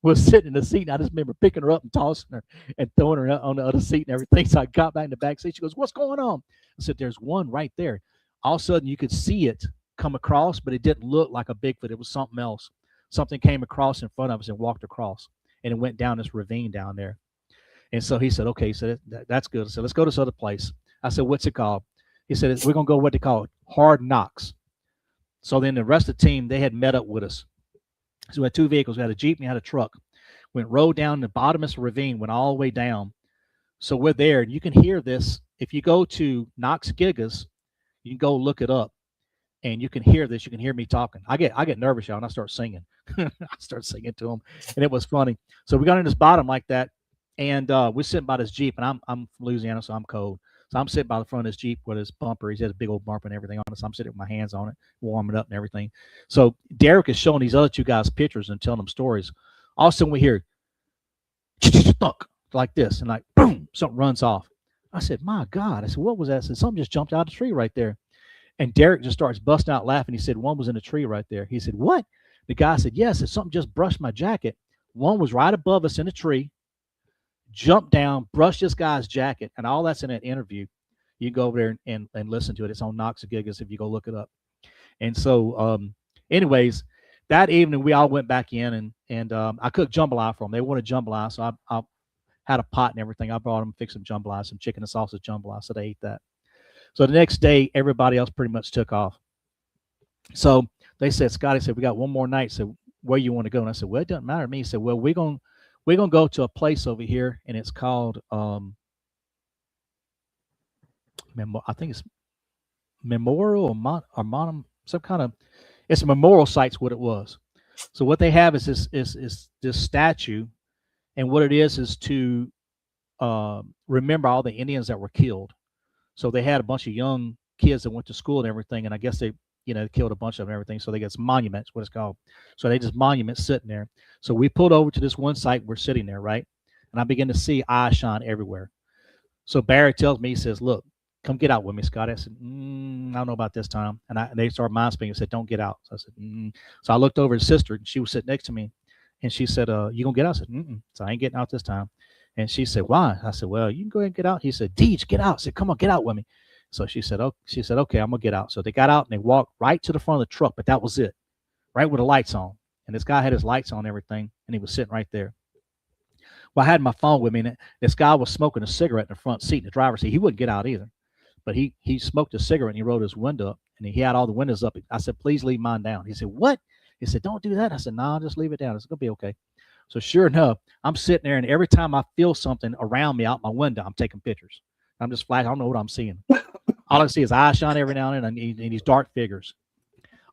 was sitting in the seat, and I just remember picking her up and tossing her and throwing her on the other seat and everything. So I got back in the back seat. She goes, "What's going on?" I said, "There's one right there." All of a sudden, you could see it come across, but it didn't look like a Bigfoot. It was something else. Something came across in front of us and walked across, and it went down this ravine down there. And so he said, "Okay," he said, "that's good." I said, "Let's go to this other place." I said, "What's it called?" He said, "We're going to go what they call Hard Knocks." So then the rest of the team, they had met up with us. So we had 2 vehicles. We had a Jeep and we had a truck. Went rode down the bottom of the ravine, went all the way down. So we're there, and you can hear this. If you go to Knox Gigas, you can go look it up, and you can hear this. You can hear me talking. I get nervous, y'all, and I start singing. I start singing to them, and it was funny. So we got in this bottom like that, and we're sitting by this Jeep, and I'm from Louisiana, so I'm cold. So I'm sitting by the front of this Jeep with his bumper. He has a big old bumper and everything on it. So I'm sitting with my hands on it, warming up and everything. So Derek is showing these other 2 guys pictures and telling them stories. All of a sudden we hear thunk like this, and like boom, something runs off. I said, "My God!" I said, "What was that?" I said, "Something just jumped out of the tree right there." And Derek just starts busting out laughing. He said, "One was in the tree right there." He said, "What?" The guy said, "Yes." Said, "Something just brushed my jacket. One was right above us in the tree, jumped down, brushed this guy's jacket," and all that's in that interview. You can go over there and listen to it. It's on Knox Gigas if you go look it up. And so, anyways, that evening we all went back in, and I cooked jambalaya for them. They wanted jambalaya, so I had a pot and everything. I brought them, fixed some jambalaya, some chicken and sausage jambalaya, so they ate that. So the next day, everybody else pretty much took off. So they said, Scotty said, "We got one more night. So where you want to go?" And I said, "Well, it doesn't matter to me." He said, "Well, we're gonna go to a place over here, and it's called I think it's Memorial or some kind of, it's a memorial site's what it was." So what they have is this statue, and what it is to remember all the Indians that were killed. So they had a bunch of young kids that went to school and everything, and I guess they killed a bunch of them and everything. So they got some monuments, what it's called. So they just monuments sitting there. So we pulled over to this one site. We're sitting there, right? And I begin to see eyes shine everywhere. So Barry tells me, he says, "Look, come get out with me, Scott." I said, "I don't know about this time." And they started mind speaking and said, "Don't get out." So I said, So I looked over at his sister, and she was sitting next to me, and she said, "You gonna get out?" I said, "Mm-mm." So I ain't getting out this time. And she said, "Why?" I said, "Well, you can go ahead and get out." He said, "Deej, get out." I said, "Come on, get out with me." So she said, "Oh," she said, "Okay, I'm gonna get out." So they got out and they walked right to the front of the truck, but that was it, right with the lights on. And this guy had his lights on and everything, and he was sitting right there. Well, I had my phone with me, and this guy was smoking a cigarette in the front seat, in the driver's seat. He wouldn't get out either, but he smoked a cigarette and he rolled his window up, and he had all the windows up. I said, "Please leave mine down." He said, "What?" He said, "Don't do that." I said, "No, just leave it down. It's gonna be okay." So sure enough, I'm sitting there, and every time I feel something around me out my window, I'm taking pictures. I'm just flashing. I don't know what I'm seeing. All I see is eyes shine every now and then, and these dark figures.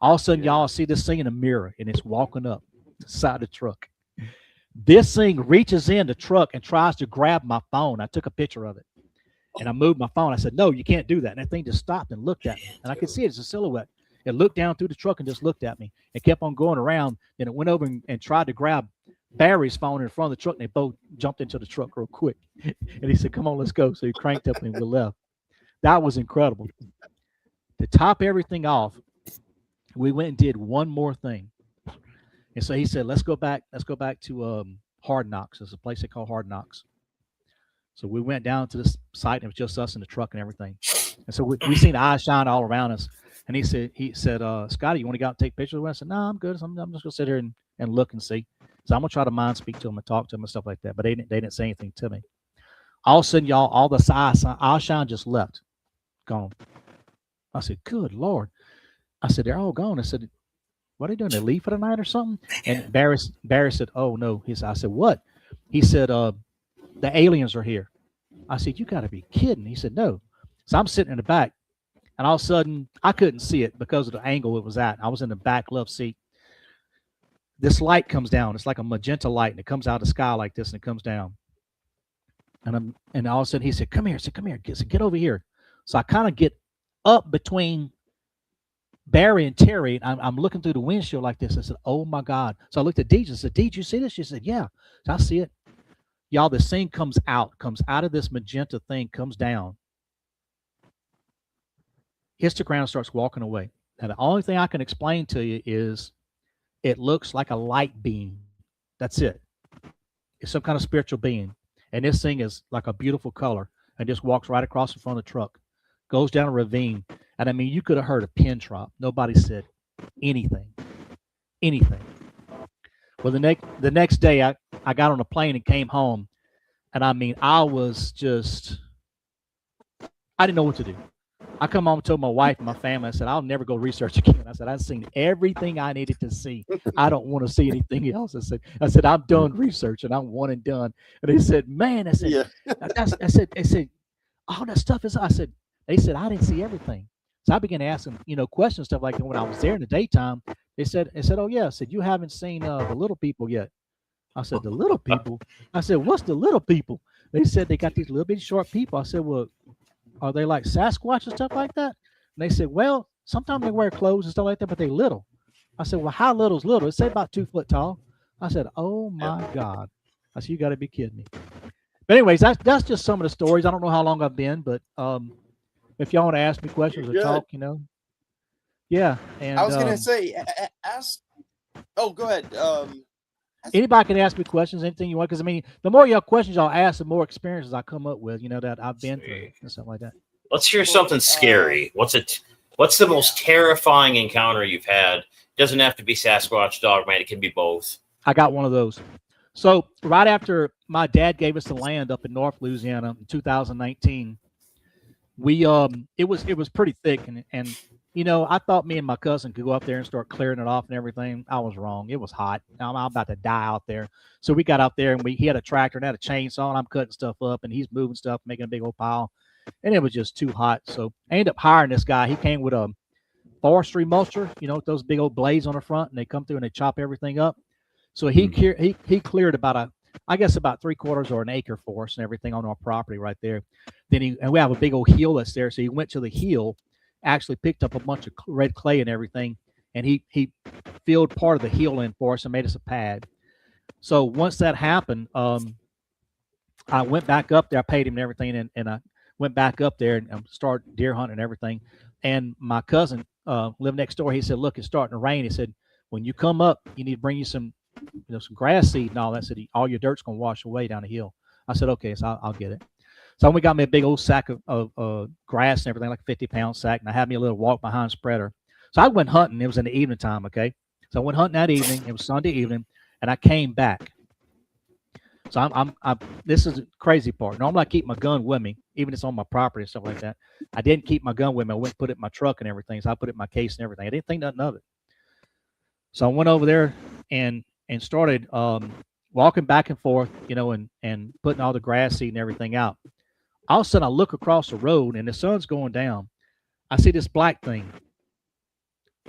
All of a sudden, y'all see this thing in a mirror, and it's walking up the side of the truck. This thing reaches in the truck and tries to grab my phone. I took a picture of it, and I moved my phone. I said, "No, you can't do that." And that thing just stopped and looked at me, and I could see it as a silhouette. It looked down through the truck and just looked at me. It kept on going around, and it went over and tried to grab Barry's phone in front of the truck, and they both jumped into the truck real quick. And he said, "Come on, let's go." So he cranked up and we left. That was incredible. To top everything off, we went and did one more thing. And so he said, let's go back to Hard Knocks. There's a place they call Hard Knocks. So we went down to this site, and it was just us in the truck and everything. And so we seen the eyes shine all around us. And he said, "Scotty, you want to go out and take pictures with us?" I said, "No, I'm good. I'm just gonna sit here and look and see." So I'm gonna try to mind speak to them and talk to them and stuff like that. But they didn't say anything to me. All of a sudden, y'all, all the eye shine just left, gone. I said, "Good Lord." I said, "They're all gone." I said, "What are they doing? They leave for the night or something?" And Barry said, "Oh no." I said, "What?" He said, "The aliens are here." I said, "You got to be kidding." He said, "No, So I'm sitting in the back, and all of a sudden I couldn't see it because of the angle it was at. I was in the back left seat. This light comes down. It's like a magenta light, and it comes out of the sky like this, and it comes down. And all of a sudden he said, "Come here." I said, "Come here. Get over here." So I kind of get up between Barry and Terry. And I'm looking through the windshield like this. I said, "Oh my God." So I looked at Deej and said, "Deej, you see this?" She said, "Yeah." So I see it. Y'all, this thing comes out of this magenta thing, comes down, hits the ground, and starts walking away. Now, the only thing I can explain to you is it looks like a light beam. That's it. It's some kind of spiritual being. And this thing is like a beautiful color and just walks right across in front of the truck, goes down a ravine. And I mean, you could have heard a pin drop. Nobody said anything. Well, the next day, I got on a plane and came home. And I mean, I didn't know what to do. I come home and told my wife and my family, I said, "I'll never go research again." I said, "I've seen everything I needed to see. I don't want to see anything else." I said, "I'm done researching. I'm one and done." And they said, "Man," I said, Yeah. I said, "All that stuff is," they said, "I didn't see everything." So I began to ask them, questions, stuff like that. When I was there in the daytime, they said, "Oh yeah," I said, "You haven't seen the little people yet." I said, "The little people?" I said, "What's the little people?" They said they got these little bitty short people. I said, "Well, are they like Sasquatch and stuff like that?" And they said, "Well, sometimes they wear clothes and stuff like that, but they little." I said, "Well, how little's little?" It said about 2 foot tall. I said, "Oh my God." I said, "You got to be kidding me." But anyways, that's just some of the stories. I don't know how long I've been, but if y'all want to ask me questions or You're good. talk, yeah. And I was gonna say, ask. Oh, go ahead. anybody can ask me questions, anything you want. Because I mean, the more y'all questions y'all ask, the more experiences I come up with, that I've been through and stuff like that. Let's hear something scary. What's the most terrifying encounter you've had? Doesn't have to be Sasquatch, Dogman. It can be both. I got one of those. So right after my dad gave us the land up in North Louisiana in 2019, it was pretty thick, and I thought me and my cousin could go up there and start clearing it off and everything. I was wrong. It was hot. I'm about to die out there. So we got out there, and he had a tractor and had a chainsaw, and I'm cutting stuff up, and he's moving stuff, making a big old pile, and it was just too hot. So I ended up hiring this guy. He came with a forestry mulcher, with those big old blades on the front, and they come through and they chop everything up. So he cleared about about 3/4 or an acre for us and everything on our property right there. Then and we have a big old hill that's there. So he went to the hill, actually picked up a bunch of red clay and everything, and he filled part of the hill in for us and made us a pad. So once that happened, I went back up there. I paid him and everything, and I went back up there and started deer hunting and everything. And my cousin lived next door. He said, "Look, it's starting to rain." He said, "When you come up, you need to bring you some grass seed and all that." Said, "All your dirt's gonna wash away down the hill." I said, "Okay," so I'll get it. So we got me a big old sack of grass and everything, like a 50-pound sack, and I had me a little walk behind spreader. So I went hunting. It was in the evening time, okay? So I went hunting that evening. It was Sunday evening, and I came back. So I'm this is the crazy part. Normally I keep my gun with me, even if it's on my property and stuff like that. I didn't keep my gun with me. I went and put it in my truck and everything. So I put it in my case and everything. I didn't think nothing of it. So I went over there and started walking back and forth, and putting all the grass seed and everything out. All of a sudden I look across the road and the sun's going down. I see this black thing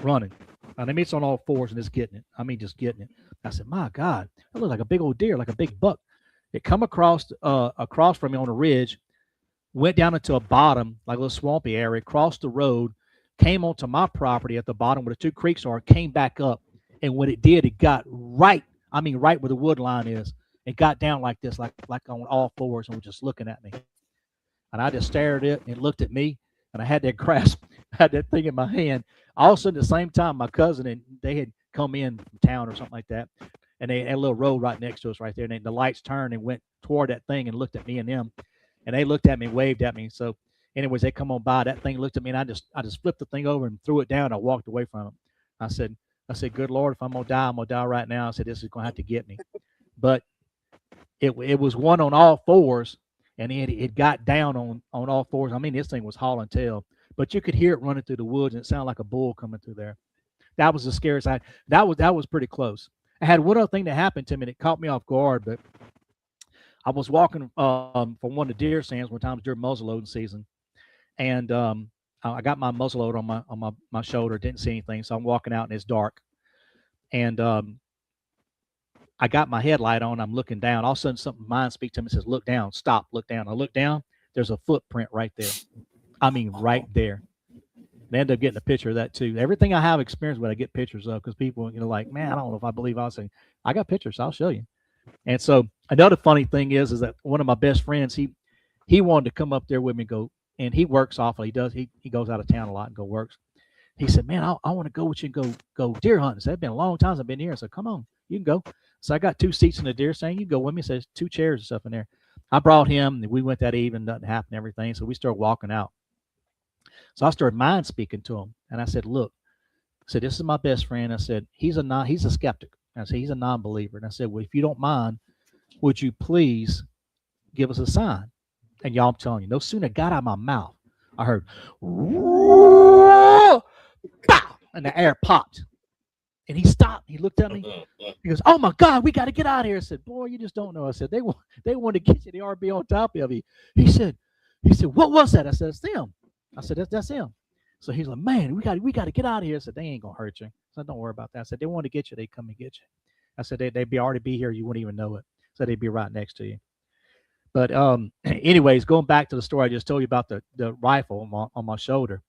running. I mean, it's on all fours and it's getting it. I mean, just getting it. I said, "My God, that looks like a big old deer, like a big buck." It come across from me on a ridge, went down into a bottom, like a little swampy area, crossed the road, came onto my property at the bottom where the two creeks are, came back up. And what it did, it got right where the wood line is. It got down like this, like on all fours, and was just looking at me. And I just stared at it and it looked at me, and I had that grasp, had that thing in my hand. All of a sudden, at the same time, my cousin and they had come in from town or something like that, and they had a little road right next to us right there. And the lights turned and went toward that thing and looked at me and them, and they looked at me and waved at me. So, anyways, they come on by. That thing looked at me, and I just flipped the thing over and threw it down. I walked away from it. I said, "Good Lord, if I'm gonna die right now." I said, "This is gonna have to get me." But it was one on all fours, and it got down on all fours. I mean, this thing was hauling tail, but you could hear it running through the woods, and it sounded like a bull coming through there. That was the scariest. That was pretty close. I had one other thing that happened to me that caught me off guard, but I was walking from one of the deer stands one time during muzzleloading season, and I got my muzzleloader on my shoulder. Didn't see anything, so I'm walking out and it's dark, and I got my headlight on. I'm looking down. All of a sudden, something mind speaks to me and says, "Look down, stop, look down." I look down. There's a footprint right there. I mean, right there. They end up getting a picture of that too. Everything I have experience with, I get pictures of because people, like, man, I don't know if I believe. I'll say, I got pictures. I'll show you. And so another funny thing is that one of my best friends, he wanted to come up there with me, go, and he works awful. He does. He goes out of town a lot and go works. He said, man, I want to go with you and go deer hunting. So it's been a long time since I've been here. So come on, you can go. So I got 2 seats in the deer stand. You go with me. So there's 2 chairs and stuff in there. I brought him, and we went that evening. Nothing happened, everything. So we started walking out. So I started mind speaking to him, and I said, look, I said, this is my best friend. I said, he's a skeptic. I said, he's a non-believer. And I said, well, if you don't mind, would you please give us a sign? And y'all, I'm telling you, no sooner got out of my mouth, I heard, pow, and the air popped. And he stopped. He looked at me. He goes, oh my God, we got to get out of here. I said, boy, you just don't know. I said, they want to get you the RB on top of you. He said, what was that? I said, it's them. I said, that's him. So he's like, man, we got to get out of here. I said, they ain't gonna hurt you. I said, don't worry about that. I said, they want to get you, they come and get you. I said, they'd already be here, you wouldn't even know it. So they'd be right next to you. But anyways, going back to the story I just told you about the rifle on my shoulder.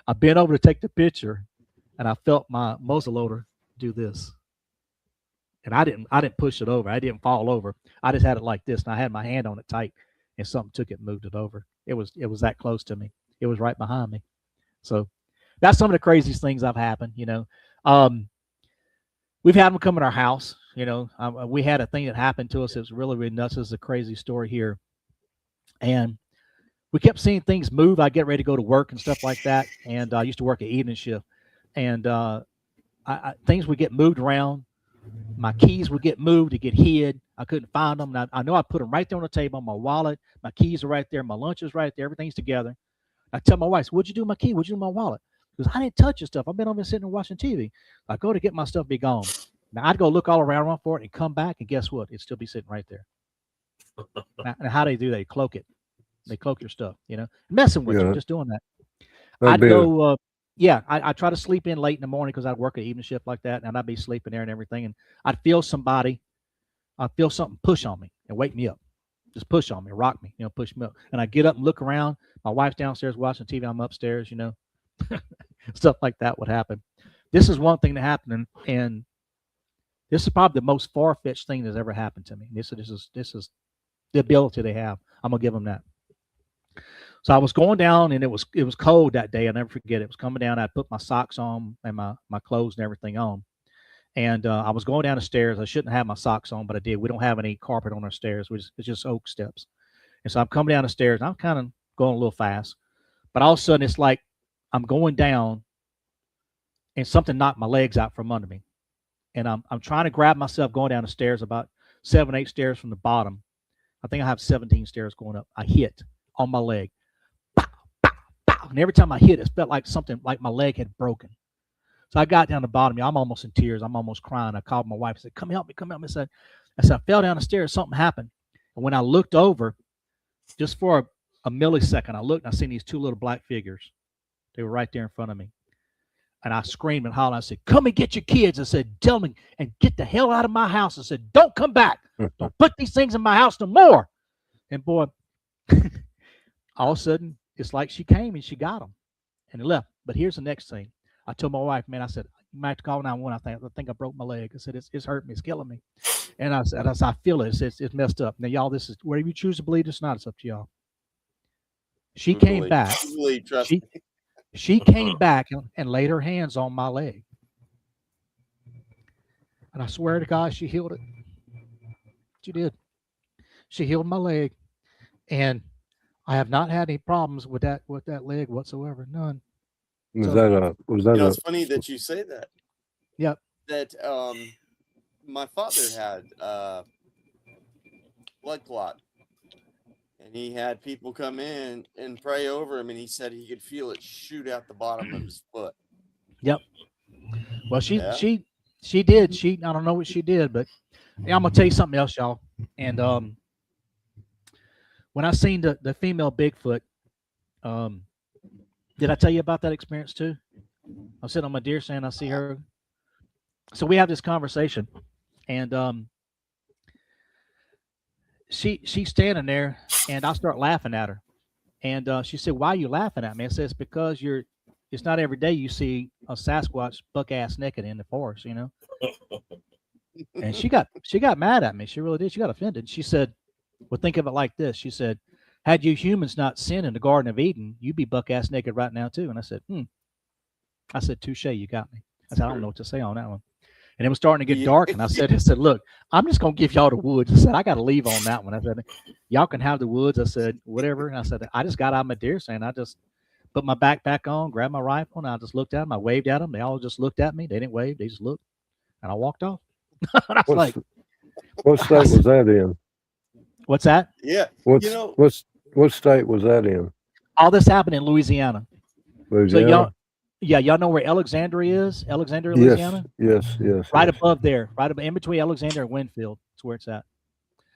I bent over to take the picture, and I felt my muzzleloader do this. And I didn't push it over. I didn't fall over. I just had it like this, and I had my hand on it tight, and something took it and moved it over. It was that close to me. It was right behind me. So that's some of the craziest things I've happened. We've had them come in our house. We had a thing that happened to us. It was really, really nuts. This is a crazy story here. And we kept seeing things move. I get ready to go to work and stuff like that. And I used to work at evening shift. And things would get moved around. My keys would get moved to get hid. I couldn't find them. And I know I put them right there on the table. My wallet, my keys are right there. My lunch is right there. Everything's together. I tell my wife, what'd you do with my key? What'd you do with my wallet? Because I didn't touch your stuff. I've been over sitting and watching TV. I go to get my stuff, be gone. Now I'd go look all around for it and come back, and guess what? It'd still be sitting right there. Now how they do that? They cloak it. They cloak your stuff, messing with you, just doing that. I'd go, I try to sleep in late in the morning because I'd work an evening shift like that, and I'd be sleeping there and everything, and I'd feel something push on me and wake me up. Just push on me, rock me, push me up. And I get up and look around. My wife's downstairs watching TV. I'm upstairs, stuff like that would happen. This is one thing that happened, and this is probably the most far-fetched thing that's ever happened to me. This is the ability they have. I'm gonna give them that. So I was going down, and it was cold that day. I'll never forget it. It was coming down. I put my socks on and my clothes and everything on. And I was going down the stairs. I shouldn't have my socks on, but I did. We don't have any carpet on our stairs. It's just oak steps. And so I'm coming down the stairs, and I'm kind of going a little fast. But all of a sudden, it's like I'm going down, and something knocked my legs out from under me. And I'm trying to grab myself going down the stairs, about 7, 8 stairs from the bottom. I think I have 17 stairs going up. I hit on my leg. Pow, pow, pow. And every time I hit, it felt like something, like my leg had broken. So I got down the bottom. I'm almost in tears. I'm almost crying. I called my wife. I said, come help me, come help me. I said, I fell down the stairs. Something happened. And when I looked over, just for a millisecond, I looked and I seen these 2 little black figures. They were right there in front of me. And I screamed and hollered. I said, come and get your kids. I said, tell me, and get the hell out of my house. I said, don't come back. Don't put these things in my house no more. And boy, all of a sudden, it's like she came and she got them and left. But here's the next thing. I told my wife, man, I said, you might have to call 911. I think I broke my leg. I said, it's hurting me. It's killing me. And I said, I feel it. It's messed up. Now, y'all, this is whether you choose to believe it's not. It's up to y'all. She came back. She came back and laid her hands on my leg. And I swear to God, she healed it. She did. She healed my leg. And I have not had any problems with that leg whatsoever. None. It's funny that you say that. Yep. That my father had blood clot, and he had people come in and pray over him, and he said he could feel it shoot out the bottom of his foot. Yep. Well, she did. I don't know what she did, but I'm gonna tell you something else, y'all. And when I seen the female Bigfoot, Um, did I tell you about that experience too? I'm sitting on my deer stand. I see her. So we have this conversation, and she's standing there, and I start laughing at her. And she said, "Why are you laughing at me?" I said, "It's because you're. It's not every day you see a Sasquatch buck ass naked in the forest, you know." And she got mad at me. She really did. She got offended. She said, "Well, think of it like this." She said, "Had you humans not sinned in the Garden of Eden, you'd be buck ass naked right now too." And I said, "Hmm." I said, "Touche, you got me." I said, "I don't know what to say on that one." And it was starting to get Yeah. dark, and I said, "Look, I'm just gonna give y'all the woods." I said, "I got to leave on that one." I said, "Y'all can have the woods." I said, "Whatever." And I said, "I just got out of my deer stand. I just put my backpack on, grabbed my rifle, and I just looked at them. I waved at them. They all just looked at me. They didn't wave. They just looked, and I walked off." And I was What's like, what state was that in? "What's that?" Yeah. What's You know, what state was that in? All this happened in Louisiana. So Louisiana? y'all know where Alexandria is? Alexandria, Yes, Louisiana, yes, yes, right yes. above there, right in between Alexandria and Winfield. That's where it's at.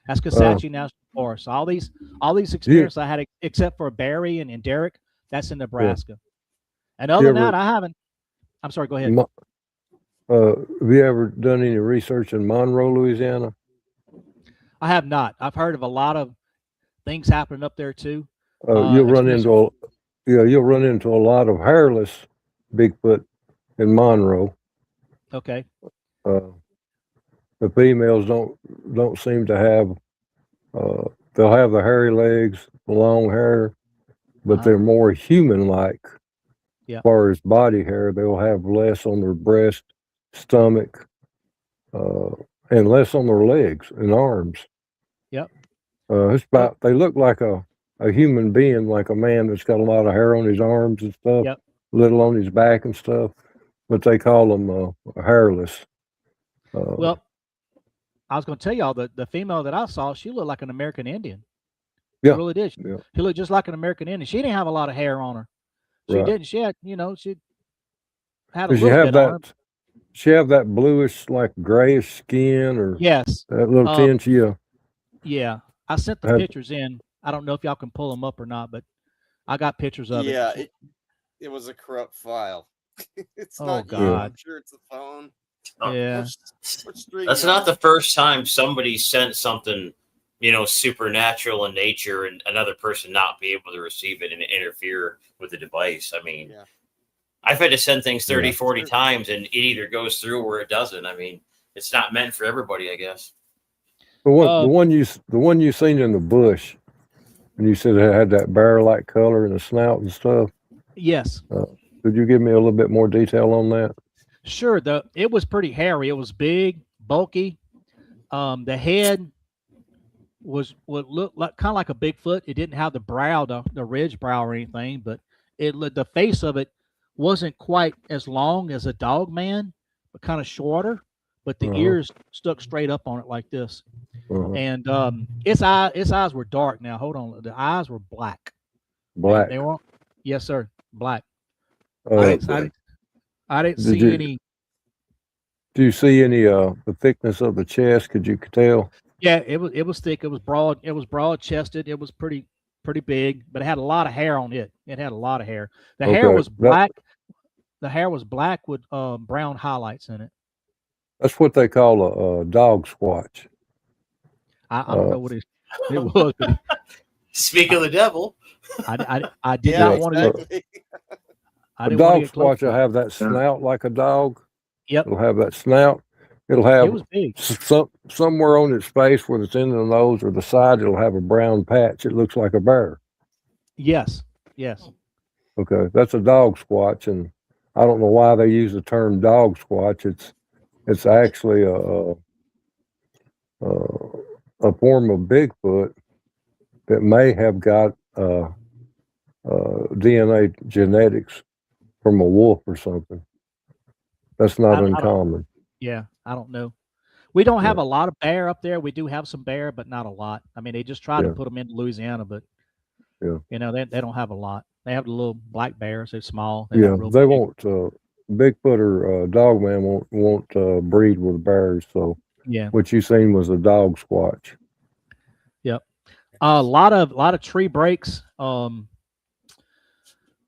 That's Uh, Kisatchie National Forest. So all these you, experiences I had, except for Barry and Derek, that's in yeah, Nebraska. And other you than that, ever, I haven't. I'm sorry. Go ahead. Mo- have you ever done any research in Monroe, Louisiana? I have not. I've heard of a lot of things happening up there too. You'll run Especially into you'll run into a lot of hairless Bigfoot in Monroe. okay. Uh, the females don't seem to have. Uh, they'll have the hairy legs, the long hair, but Uh-huh. they're more human-like. Yeah. As far as body hair, they'll have less on their breast, stomach, uh, and less on their legs and arms. Yep. It's Well. about they look like a human being, like a man that's got a lot of hair on his arms and stuff, Yep. little on his back and stuff. But they call them hairless. Uh, Well, I was going to tell y'all the female that I saw, she looked like an American Indian. She yeah, really did. yeah, She looked just like an American Indian. She didn't have a lot of hair on her. She right. didn't. She had, she had a Does she little have bit on her. that? She have that bluish, like grayish skin, or Yes. that little Um. tinge? Yeah, Yeah. I sent the have, pictures in. I don't know if y'all can pull them up or not, but I got pictures of it. yeah, it was a corrupt file. It's Oh not you. yeah. I'm God. sure it's the phone. Oh, Yeah. Which stream that's you not on? the first time somebody sent something, supernatural in nature and another person not be able to receive it and interfere with the device. I mean, Yeah. I've had to send things 30, Yeah. 40 Sure. times and it either goes through or it doesn't. I mean, it's not meant for everybody, I guess. The Um. one you seen in the bush, and you said it had that bear-like color and the snout and stuff. Yes. Uh, could you give me a little bit more detail on that? Sure. It was pretty hairy. It was big, bulky. The head was what looked like kind of like a Bigfoot. It didn't have the brow, the ridge brow or anything, but the face of it wasn't quite as long as a dog man, but kind of shorter. But the Uh-huh. ears stuck straight up on it like this, Uh-huh. and its eyes were dark. Now hold on, the eyes were black. They Black. were, yes sir, black. I Uh, didn't I didn't I didn't did see you any. do you see any the thickness of the chest? Could you tell? Yeah, it was thick. It was broad. It was broad chested. It was pretty big, but it had a lot of hair on it. It had a lot of hair. The hair Okay, was black. The hair was black with brown highlights in it. that's what they call a dog squatch. I don't Uh, know what it was, but Speak I, of the devil. I did Yeah, not yeah, want to get exactly. I a didn't want to dog get close squatch to will it. have that snout like a dog. Yep, It'll have that snout. It'll it have was big. somewhere on its face, where it's in the nose or the side. It'll have a brown patch. It looks like a bear. Yes, yes. Okay, that's a dog squatch, and I don't know why they use the term dog squatch. It's actually a form of Bigfoot that may have got DNA genetics from a wolf or something. That's not I don't. uncommon. Yeah, I don't know. We don't have Yeah, a lot of bear up there. We do have some bear, but not a lot. I mean, they just try to yeah, put them in Louisiana, but yeah, they don't have a lot. They have the little black bears. They're small. They're yeah. not real They big. won't. Bigfoot or Dogman won't breed with bears. So Yeah. what you seen was a dog squatch. Yep. A lot of tree breaks.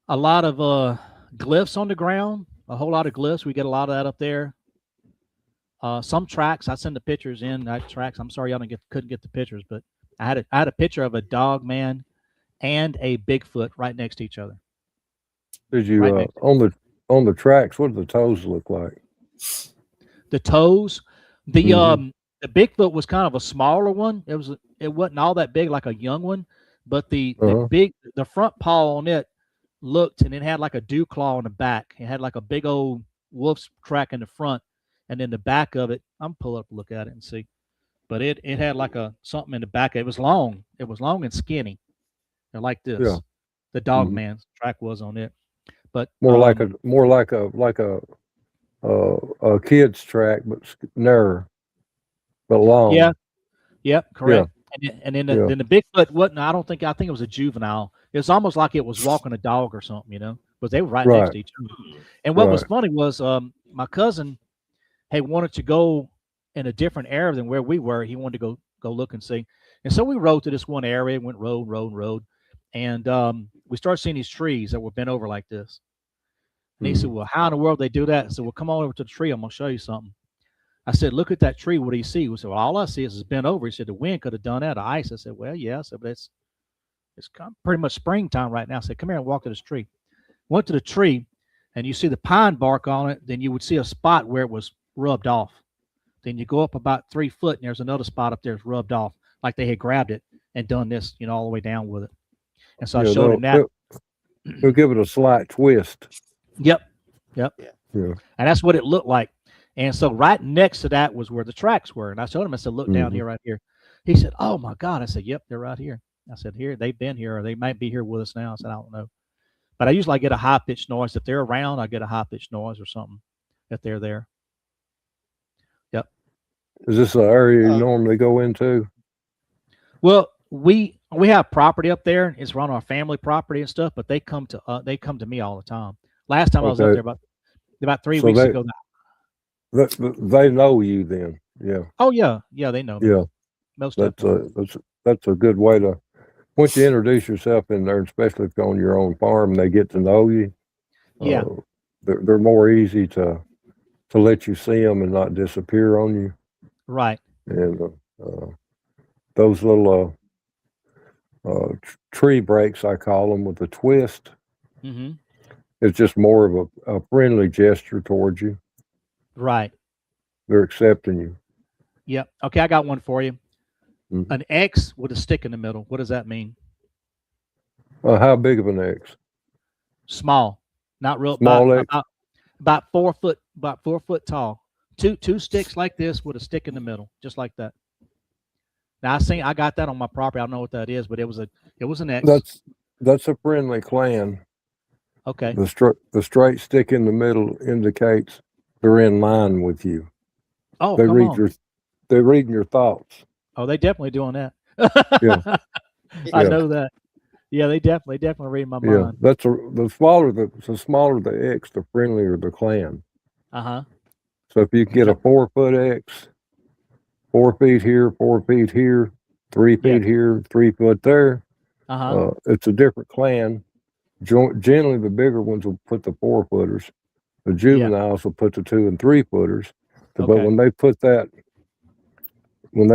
a lot of glyphs on the ground, a whole lot of glyphs. We get a lot of that up there. Some tracks, I send the pictures in. That tracks. I'm sorry, couldn't get the pictures, but I had a picture of a dog man and a Bigfoot right next to each other. Did you Right next. on the tracks? What do the toes look like? The toes, Mhm. the Bigfoot was kind of a smaller one. It wasn't all that big like a young one, but the Uh-huh. the front paw on it looked, and it had like a dew claw on the back. It had like a big old wolf's track in the front, and then the back of it. I'm pull up, look at it, and see. But it had like a something in the back. It was long. It was long and skinny, and like this. Yeah. The dog Mhm. man's track was on it, but More like a kid's track, but narrower, but long. yeah, yep, Yeah. correct. And then Yeah. then the Bigfoot wasn't. I think it was a juvenile. It was almost like it was walking a dog or something, you know, because they were right next Right. to each other. And what was Right. funny was my cousin had wanted to go in a different area than where we were. He wanted to go look and see. And so we rode to this one area, went road, and we started seeing these trees that were bent over like this. And he said, Mhm. "Well, how in the world they do that?" I said, "Well, come on over to the tree. I'm gonna show you something." I said, "Look at that tree. What do you see?" We said, "Well, all I see is it's bent over." He said, "The wind could have done that. The ice." I said, "Well, yeah." I said, "But it's kind of pretty much springtime right now." I said, "Come here and walk to this tree." Went to the tree, and you see the pine bark on it. Then you would see a spot where it was rubbed off. Then you go up about 3 foot, and there's another spot up there that's rubbed off, like they had grabbed it and done this, you know, all the way down with it. And so I Yeah. showed him that. They'll give it a slight twist. Yep. Yeah. And that's what it looked like. And so right next to that was where the tracks were. And I showed him, I said, "Look down here, Mhm. right here." He said, "Oh my God." I said, "Yep, they're right here." I said, "Here, they've been here, or they might be here with us now." I said, "I don't know." But I usually get a high pitched noise. If they're around, I get a high pitched noise or something if they're there. Yep. Is this an area you Uh, normally go into? Well, we have property up there. It's on our family property and stuff, but they come to me all the time. Last time I was up Okay. there about 3 So weeks ago. they know you then. Yeah. Oh yeah, they know me. Yeah. Most That's definitely. that's a good way to once you introduce yourself in there, especially if you're on your own farm, they get to know you. Yeah, Uh, they're more easy to let you see them and not disappear on you. right. And those little tree breaks, I call them, with a twist, Mm-hmm. it's just more of a friendly gesture towards you. Right. They're accepting you. Yep. Okay, I got one for you. Mhm. An X with a stick in the middle. What does that mean? How big of an X? Small. Not real. Small X. About 4 foot. About 4 foot tall. Two sticks like this with a stick in the middle, just like that. Now I got that on my property. I don't know what that is, but it was an X. That's a friendly clan. Okay. The straight stick in the middle indicates they're in line with you. Oh, They come read on. they're reading your thoughts. Oh, they definitely doing that. Yeah. I Yeah. know that. Yeah, they definitely read my Yeah. mind. That's the smaller the X, the friendlier the clan. Uh-huh. So if you can get a 4 foot X, 4 feet here, 4 feet here, 3 feet here, 3 foot there, Uh-huh. it's a different clan. Generally, the bigger ones will put the 4 footers. The juveniles will put the 2 and 3 footers. But Okay. when they put that in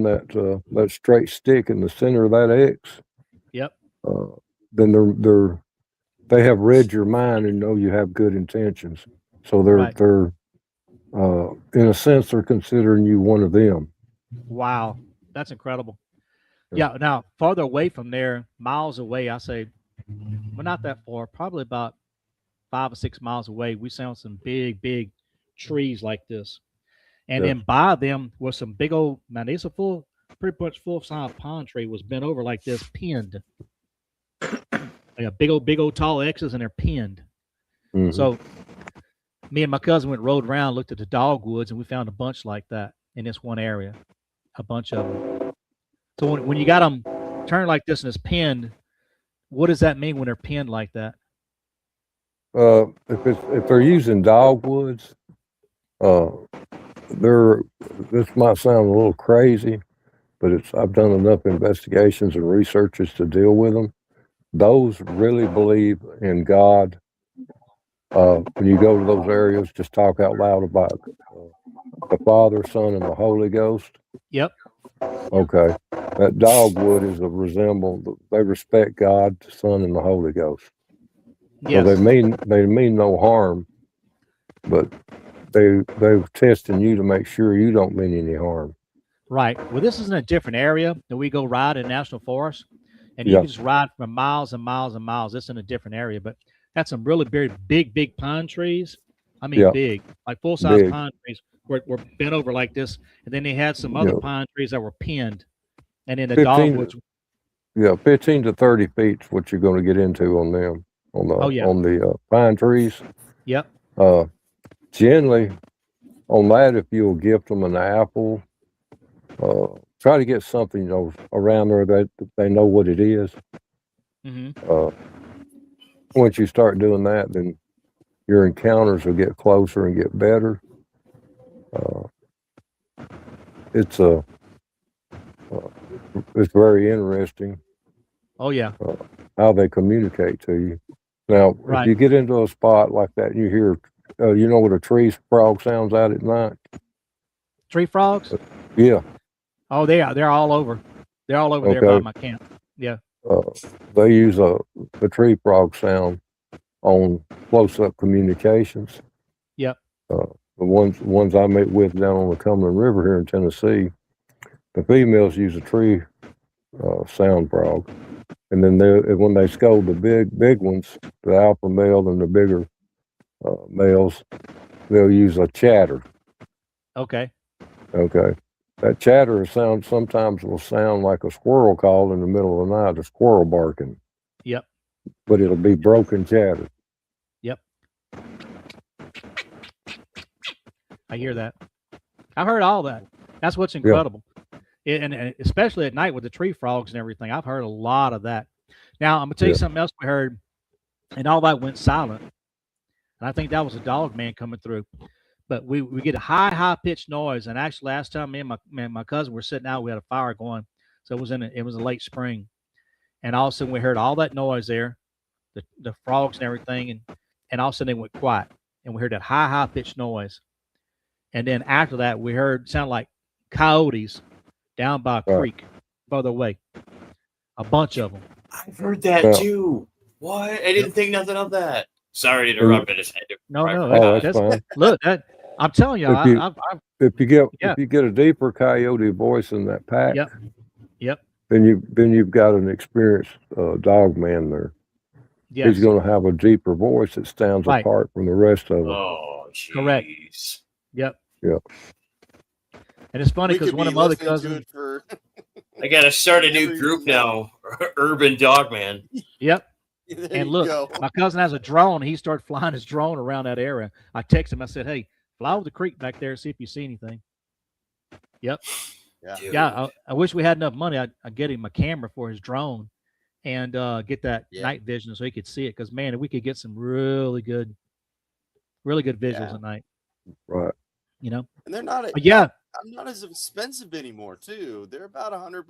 that straight stick in the center of that X, Yep. then they have read your mind and know you have good intentions. So Right. they're in a sense they're considering you one of them. Wow. That's incredible. Yeah. Yeah. Now, farther away from there, miles away, I say, well, not that far, probably about 5 or 6 miles away, we found some big trees like this. And Yeah. then by them was some big old, man, these are pretty much full size pine tree was bent over like this, pinned. Like a big old tall X's, and they're pinned. Mhm. So me and my cousin rode around, looked at the dogwoods, and we found a bunch like that in this one area, a bunch of them. So when you got them turned like this and it's pinned, what does that mean when they're pinned like that? If they're using dogwoods, this might sound a little crazy, but I've done enough investigations and researches to deal with them. those really believe in God. When you go to those areas, just talk out loud about the Father, Son, and the Holy Ghost. Yep. Okay, that dogwood is a resemble. They respect God, the Son, and the Holy Ghost. Yes. So they mean no harm, but they're testing you to make sure you don't mean any harm. Right. Well, this is in a different area that we go ride in national forest, and you Yeah. can just ride for miles and miles and miles. It's in a different area, but that's some really big pine trees. I mean, Yeah. big, like full size Big. pine trees were bent over like this, and then they had some other Yeah. pine trees that were pinned, and then the 15 dogwoods. Yeah, 15 to 30 feet is what you're going to get into on them Oh yeah. on the pine trees. Yep. Generally, on that, if you'll gift them an apple, try to get something around there that they know what it is. Mm-hmm. Once you start doing that, then your encounters will get closer and get better. It's very interesting. Oh yeah. How they communicate to you. Now, Right. if you get into a spot like that, and you hear, you know what a tree frog sounds out at night? Tree frogs. Yeah. Oh, they're all over. They're all over there by Okay. my camp. Yeah. They use the tree frog sound on close-up communications. Yep. The ones I met with down on the Cumberland River here in Tennessee, the females use a tree sound frog, and then when they scold the big ones, the alpha male and the bigger males, they'll use a chatter. Okay. Okay. That chatter sometimes will sound like a squirrel call in the middle of the night, a squirrel barking. Yep. But it'll be broken chatter. Yep. I hear that. I've heard all that. That's what's incredible. And especially at night with the tree frogs and everything. I've heard a lot of that. Now, I'm going to tell you something else we heard, and all that went silent. And I think that was a dog man coming through. But we get a high pitched noise. And actually, last time me and my cousin were sitting out, we had a fire going. So it was a late spring. And all of a sudden, we heard all that noise there, the frogs and everything. And all of a sudden, they went quiet. And we heard that high pitched noise. And then after that, we heard sound like coyotes down by a creek further away. A bunch of them. I've heard that too. What? I didn't think nothing of that. Sorry to interrupt. I just had to. No, that's fine. Look, I'm telling you, if you get a deeper coyote voice in that pack, yep. then you've got an experienced dog man there. Yes. He's going to have a deeper voice that stands apart from the rest of them. Oh, geez. Correct. Yep. Yep. And it's funny because one of my other cousins. I got to start a new group now, Urban Dog Man. Yep. And look, my cousin has a drone. He started flying his drone around that area. I texted him. I said, "Hey, fly over the creek back there, see if you see anything." Yep. Yeah. I wish we had enough money. I'd get him a camera for his drone and get that night vision so he could see it. Because man, we could get some really good visuals at night. Right. And they're not. I'm not as expensive anymore too. They're about $100.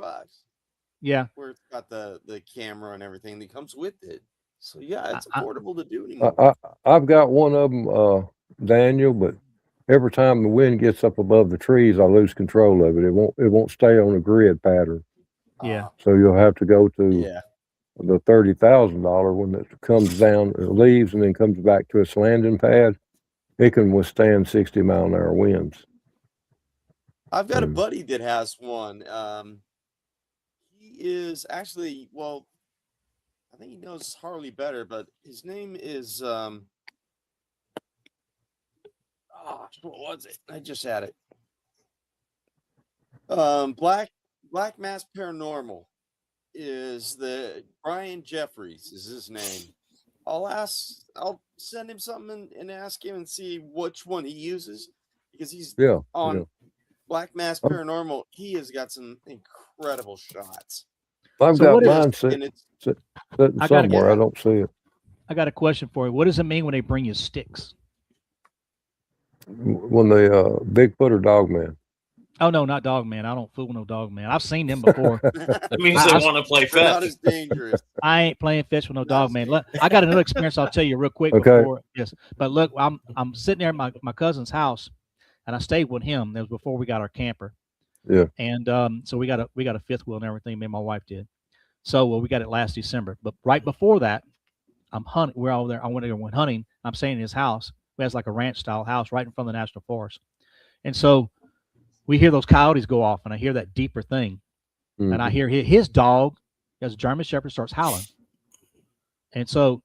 Yeah. Where it's got the camera and everything that comes with it. So it's affordable to do anymore. I've got one of them, Daniel, but every time the wind gets up above the trees, I lose control of it. It won't stay on a grid pattern. Yeah. So you'll have to go to the $30,000 when it comes down, it leaves, and then comes back to its landing pad. It can withstand 60-mile-an-hour winds. I've got a buddy that has one. He is actually, I think he knows Harley better, but his name is what was it? I just had it. Black Mass Paranormal is the Brian Jeffries is his name. I'll send him something and ask him and see which one he uses because he's on Black Mass Paranormal. He has got some incredible shots. I've got mine sitting somewhere. I don't see it. I got a question for you. What does it mean when they bring you sticks? When the Bigfoot or Dog Man? Oh no, not dog man. I don't fool with no dog man. I've seen them before. That means I- they I- want to play They're not fetch. as dangerous. I ain't playing fetch with no Not dog as man. dangerous. Look, I got another experience I'll tell you real quick Okay. before yes. But look, I'm sitting there at my cousin's house, and I stayed with him. That was before we got our camper. Yeah. And so we got a fifth wheel and everything. Me and my wife did. So we got it last December. But right before that, I'm hunting. We're all there. I went hunting. I'm staying in his house. He has like a ranch style house right in front of the national forest. And so we hear those coyotes go off, and I hear that deeper thing, and I Mhm. hear his dog, as a German Shepherd, starts howling. And so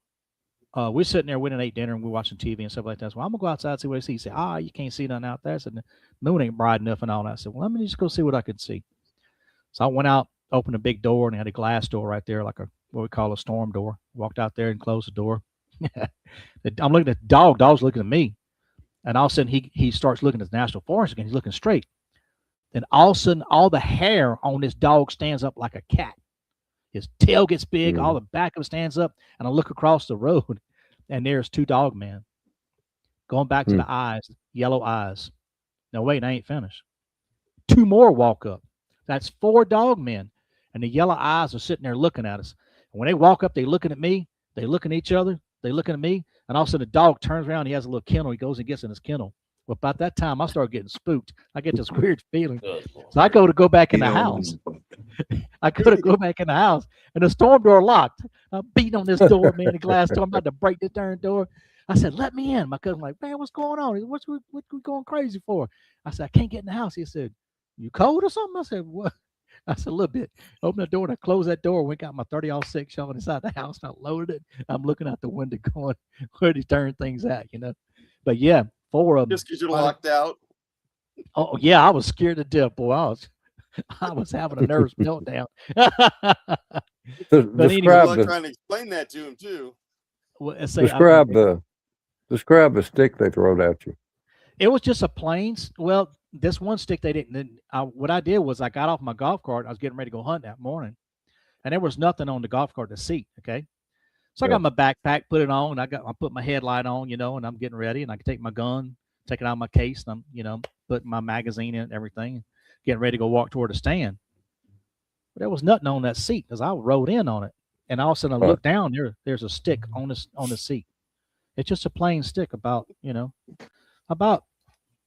we're sitting there, we didn't ate dinner, and we're watching TV and stuff like that. So I'm gonna go outside and see what I see. He said, you can't see nothing out there. I said, the moon ain't bright enough and all that. I said, well, let me just go see what I can see. So I went out, opened a big door, and it had a glass door right there, like what we call a storm door. Walked out there and closed the door. I'm looking at the dog. Dog's looking at me. And all of a sudden, he starts looking at the national forest again. He's looking straight. Then all of a sudden, all the hair on this dog stands up like a cat. His tail gets big. All the back of it stands up. And I look across the road, and there's two dog men going back to the eyes, yellow eyes. Now, wait, I ain't finished. Two more walk up. That's 4 dog men. And the yellow eyes are sitting there looking at us. And when they walk up, they looking at me. They looking at each other. They looking at me. And all of a sudden, the dog turns around. He has a little kennel. He goes and gets in his kennel. Well, about that time, I start getting spooked. I get this weird feeling. So I go back in the house. I could go back in the house, and the storm door locked. I'm beating on this door, man, the glass door. I'm about to break the darn door. I said, let me in. My cousin like, man, what's going on? He said, what we going crazy for? I said, I can't get in the house. He said, you cold or something? I said, what? I said, a little bit. Open the door, and I closed that door. Went got my 30-06 shot inside the house, and I loaded it. I'm looking out the window going, where do you turn things at, But yeah, 4 of them. Just because you're locked out. Oh yeah, I was scared to death, boy. I was having a nervous meltdown. But Good anyway, luck trying to explain that to him too. Describe the stick they throwed at you. It was just a plains. Well, this one stick they didn't. What I did was I got off my golf cart. I was getting ready to go hunt that morning, and there was nothing on the golf cart to seat. Okay, so I got my backpack, put it on. I put my headlight on, and I'm getting ready, and I can take my gun, take it out of my case, and I'm putting my magazine in and everything, getting ready to go walk toward the stand. But there was nothing on that seat because I rode in on it, and all of a sudden I looked down. There's a stick on the seat. It's just a plain stick, about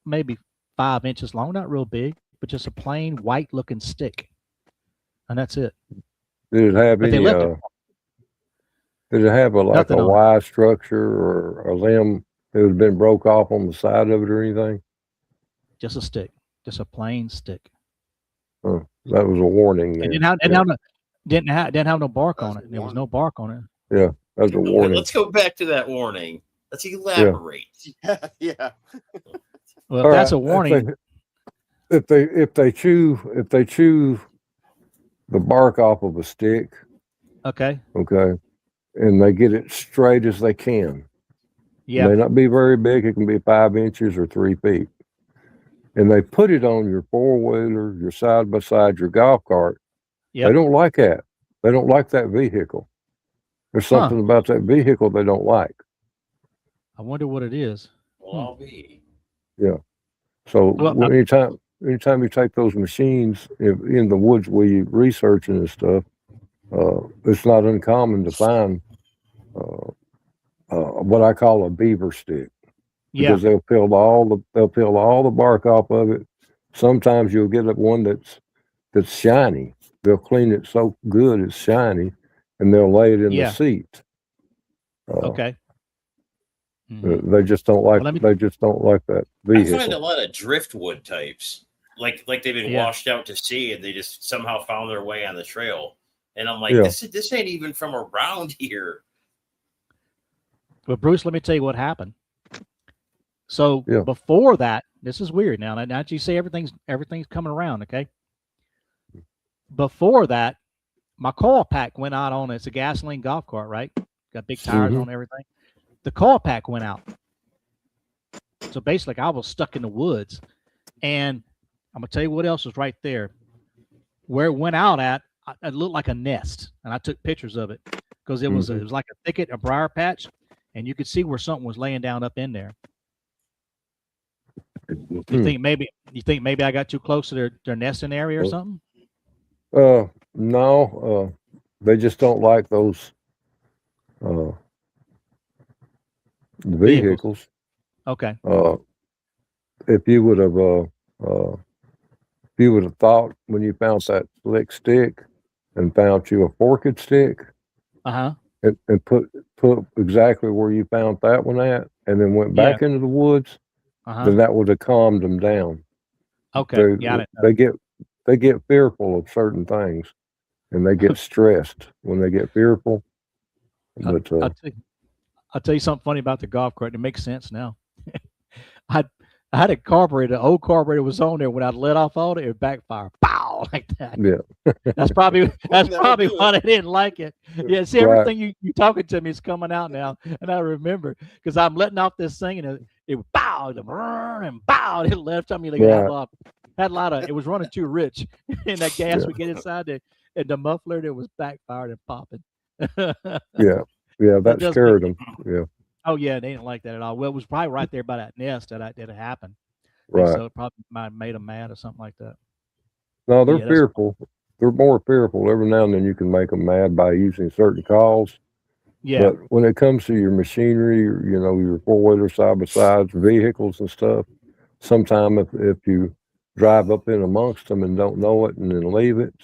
maybe 5 inches long, not real big, but just a plain white looking stick, and that's it. Did it have But any? Did it have a Y structure or a limb that had been broke off on the side of it or anything? Just a stick, just a plain stick. Oh, that was a warning. It didn't have no bark on it. There was no bark on it. Yeah, that's a warning. Let's go back to that warning. Let's elaborate. Yeah. Well, if that's a warning. If they chew the bark off of a stick, okay, and they get it straight as they can. Yeah, it may not be very big. It can be 5 inches or 3 feet. And they put it on your 4-wheeler, your side by side, your golf cart. They don't like that. They don't like that vehicle. There's something about that vehicle they don't like. I wonder what it is. Well, I'll be. Yeah. So anytime you take those machines in the woods where you researching and stuff, it's not uncommon to find what I call a beaver stick. Because they'll peel all the bark off of it. Sometimes you'll get one that's shiny. They'll clean it so good it's shiny, and they'll lay it in the seat. Okay. They just don't like. They just don't like that vehicle. I find a lot of driftwood types, like they've been washed out to sea, and they just somehow found their way on the trail. And I'm like, this ain't even from around here. Well, Bruce, let me tell you what happened. So before that, this is weird. Now that you say everything's coming around, okay? Before that, my coil pack went out on it. It's a gasoline golf cart, right? Got big tires on everything. The coil pack went out. So basically, I was stuck in the woods. And I'm gonna tell you what else was right there. Where it went out at, it looked like a nest, and I took pictures of it because it was like a thicket, a briar patch, and you could see where something was laying down up in there. You think maybe I got too close to their nesting area or something? No, they just don't like those uh, vehicles. Okay. If you would have thought when you found that slick stick and found you a forked stick, and put exactly where you found that one at, and then went back into the woods, then that would have calmed them down. Okay, got it. They get fearful of certain things, and they get stressed when they get fearful. But I'll tell you something funny about the golf cart. It makes sense now. I had a carburetor. The old carburetor was on there. When I let off on it, it backfired. Pow! Like that. Yeah. That's probably why I didn't like it. Yeah, see, everything you talking to me is coming out now. And I remember because I'm letting off this thing and it bowed and bowed. It left time you like had a lot of it was running too rich. And that gas would get inside there. And the muffler that was backfired and popping. Yeah, that scared them. Yeah. Oh yeah, they didn't like that at all. Well, it was probably right there by that nest that it happened. Right. So it probably might have made them mad or something like that. No, they're fearful. They're more fearful. Every now and then you can make them mad by using certain calls. Yeah. But when it comes to your machinery, your four-wheeler side-by-sides, vehicles and stuff, sometimes if you drive up in amongst them and don't know it and then leave it,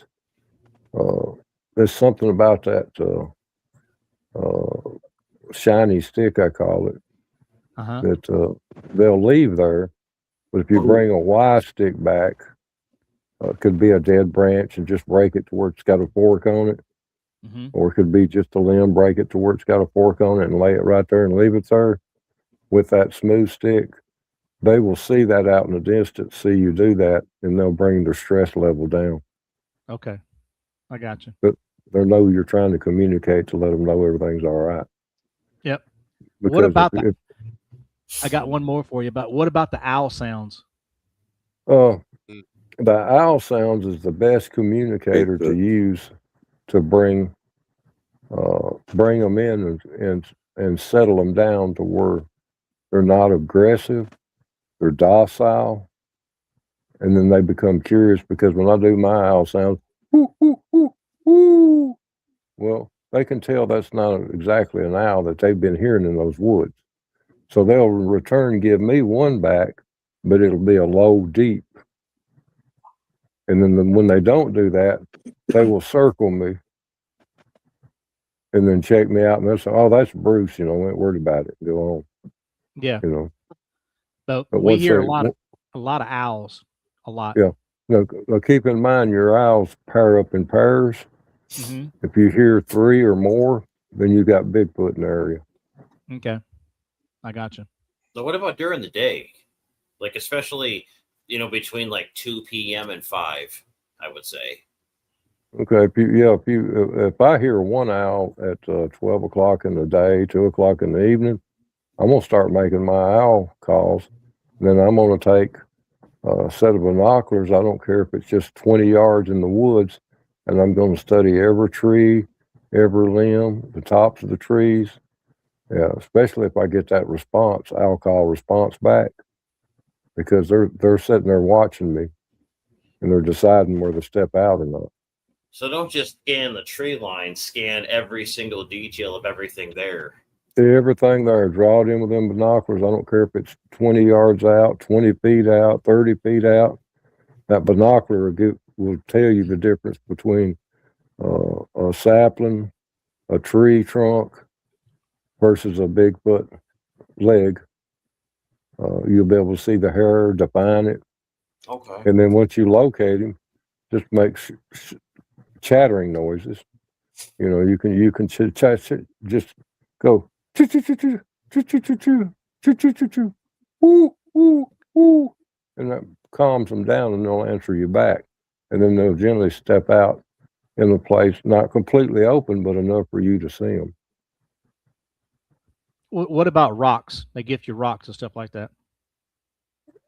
there's something about that shiny stick, I call it, that they'll leave there. But if you bring a Y stick back, it could be a dead branch and just break it to where it's got a fork on it. Or it could be just a limb, break it to where it's got a fork on it and lay it right there and leave it there with that smooth stick. They will see that out in the distance, see you do that, and they'll bring their stress level down. Okay. I got you. But they know you're trying to communicate to let them know everything's all right. Yep. Because what about I got one more for you. But what about the owl sounds? The owl sounds is the best communicator to use to bring them in and settle them down to where they're not aggressive, they're docile, and then they become curious. Because when I do my owl sounds, whoo, whoo, whoo, whoo, well, they can tell that's not exactly an owl that they've been hearing in those woods. So they'll return, give me one back, but it'll be a low, deep. And then when they don't do that, they will circle me and then check me out. And they'll say, "Oh, that's Bruce, ain't worried about it. Go on." Yeah. But we hear a lot of owls, a lot. Yeah. Now, keep in mind your owls pair up in pairs. If you hear 3 or more, then you got Bigfoot in the area. Okay. I got you. So what about during the day? Like, especially, between like 2 p.m. and 5, I would say. Okay. If I hear one owl at 12 o'clock in the day, 2 o'clock in the evening, I'm going to start making my owl calls. Then I'm going to take a set of binoculars. I don't care if it's just 20 yards in the woods, and I'm going to study every tree, every limb, the tops of the trees. Yeah, especially if I get that owl call response back, because they're sitting there watching me, and they're deciding whether to step out or not. So don't just scan the tree line, scan every single detail of everything there. Everything there, draw it in with them binoculars. I don't care if it's 20 yards out, 20 feet out, 30 feet out. That binocular will tell you the difference between a sapling, a tree trunk, versus a Bigfoot leg. You'll be able to see the hair, define it. Okay. And then once you locate him, just make chattering noises. You can just go choo choo choo choo choo choo choo choo choo choo choo woo woo woo, and that calms them down, and they'll answer you back. And then they'll generally step out in a place not completely open, but enough for you to see them. What about rocks? They gift you rocks and stuff like that.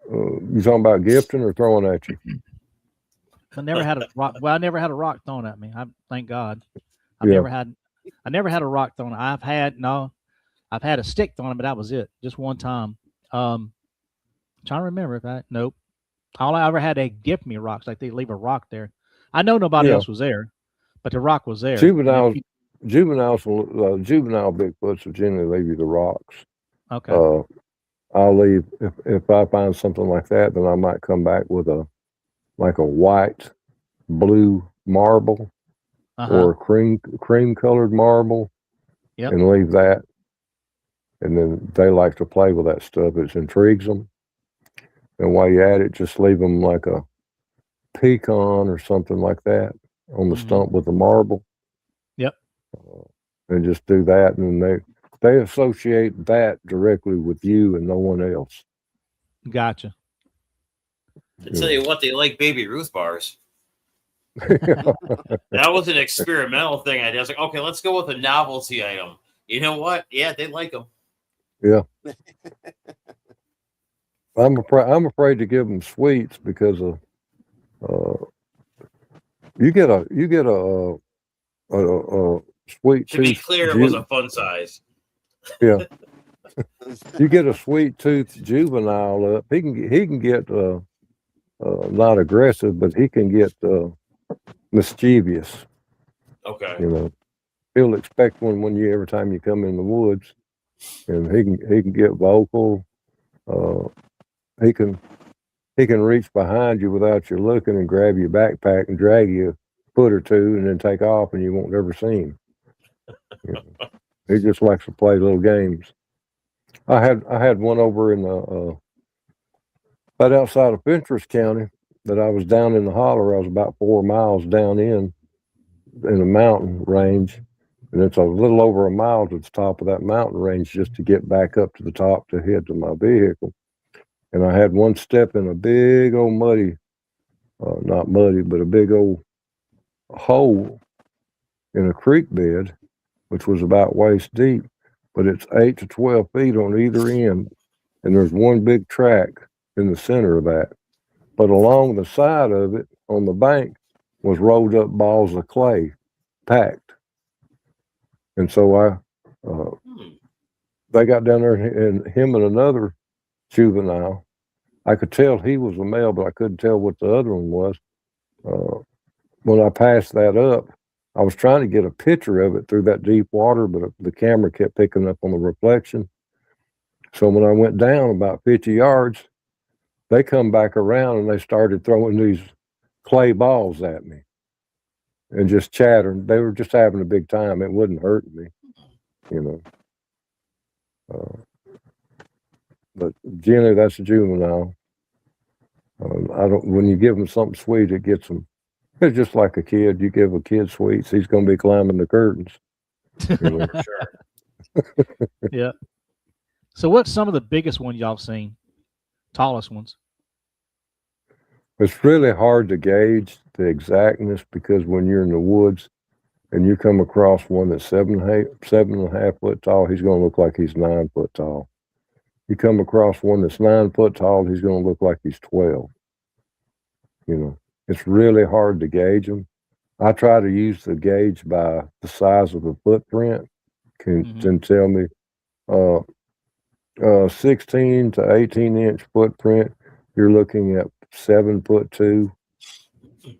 You talking about gifting or throwing at you? I never had a rock. Well, I never had a rock thrown at me. Thank God. I never had a rock thrown. I've had a stick thrown, but that was it. Just one time. Trying to remember if I nope. All I ever had, they gift me rocks, like they leave a rock there. I know nobody Yeah, else was there, but the rock was there. And then juveniles, juvenile Bigfoots will generally leave you the rocks. okay. I'll leave if I find something like that, then I might come back with a white, blue marble Uh-huh. or a cream colored marble, Yep. and leave that. And then they like to play with that stuff. It intrigues them. And while you're at it, just leave them like a pecan or something like that on the Mm-hmm. stump with the marble, Yep. and just do that. And they associate that directly with you and no one else. Gotcha. To tell you what, they like Baby Ruth bars. That was an experimental thing I did. I was like, okay, let's go with a novelty item. You know what? Yeah, they like them. Yeah. I'm afraid to give them sweets because of you get a sweet To be tooth. clear, it was a fun size. Yeah. You get a sweet tooth juvenile up. He can get not aggressive, but he can get mischievous. Okay. You know, he'll expect one when you every time you come in the woods, and he can get vocal. He can reach behind you without you looking and grab your backpack and drag you a foot or two, and then take off, and you won't ever see him. You know, he just likes to play little games. I had one over in the right outside of Fentress County that I was down in the holler. I was about 4 miles down in a mountain range, and it's a little over a mile to the top of that mountain range just to get back up to the top to head to my vehicle. And I had one step in a big old muddy, not muddy, but a big old hole in a creek bed, which was about waist deep, but it's 8 to 12 feet on either end, and there's one big track in the center of that. But along the side of it, on the bank, was rolled up balls of clay, packed. And so they got down there, and him and another juvenile. I could tell he was a male, but I couldn't tell what the other one was. When I passed that up, I was trying to get a picture of it through that deep water, but the camera kept picking up on the reflection. So when I went down about 50 yards, they come back around and they started throwing these clay balls at me and just chattering. They were just having a big time. It wasn't hurting me, you know. But generally, that's a juvenile. I don't. When you give them something sweet, it gets them. It's just like a kid. You give a kid sweets, he's going to be climbing the curtains. You know? For sure. Yeah. So what's some of the biggest ones y'all seen? Tallest ones? It's really hard to gauge the exactness because when you're in the woods and you come across one that's 7.5 foot tall, he's going to look like he's 9 foot tall. You come across one that's 9 foot tall, he's going to look like he's 12. You know, it's really hard to gauge them. I try to use the gauge by the size of the footprint. Can tell me 16 to 18 inch footprint, you're looking at 7'2". You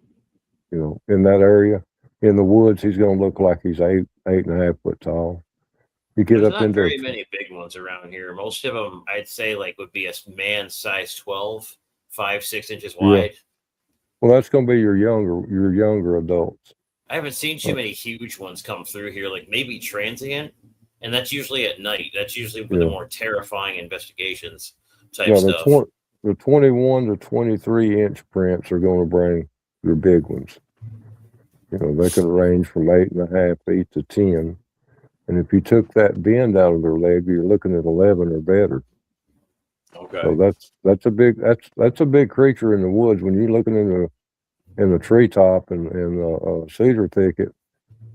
know, in that area. In the woods, he's going to look like he's 8.5 foot tall. You get There's up not into very many big ones around here. Most of them, I'd say, like would be a man size 12, 5-6 inches wide. Well, that's going to be your younger adults. I haven't seen too many huge ones come through here. Like maybe transient, and that's usually at night. That's usually with the more terrifying investigations type stuff. The 21 to 23 inch prints are going to bring your big ones. You know, they can range from 8.5 feet to 10. And if you took that bend out of their leg, you're looking at 11 or better. Okay. So that's a big creature in the woods. When you're looking in the treetop and a cedar thicket,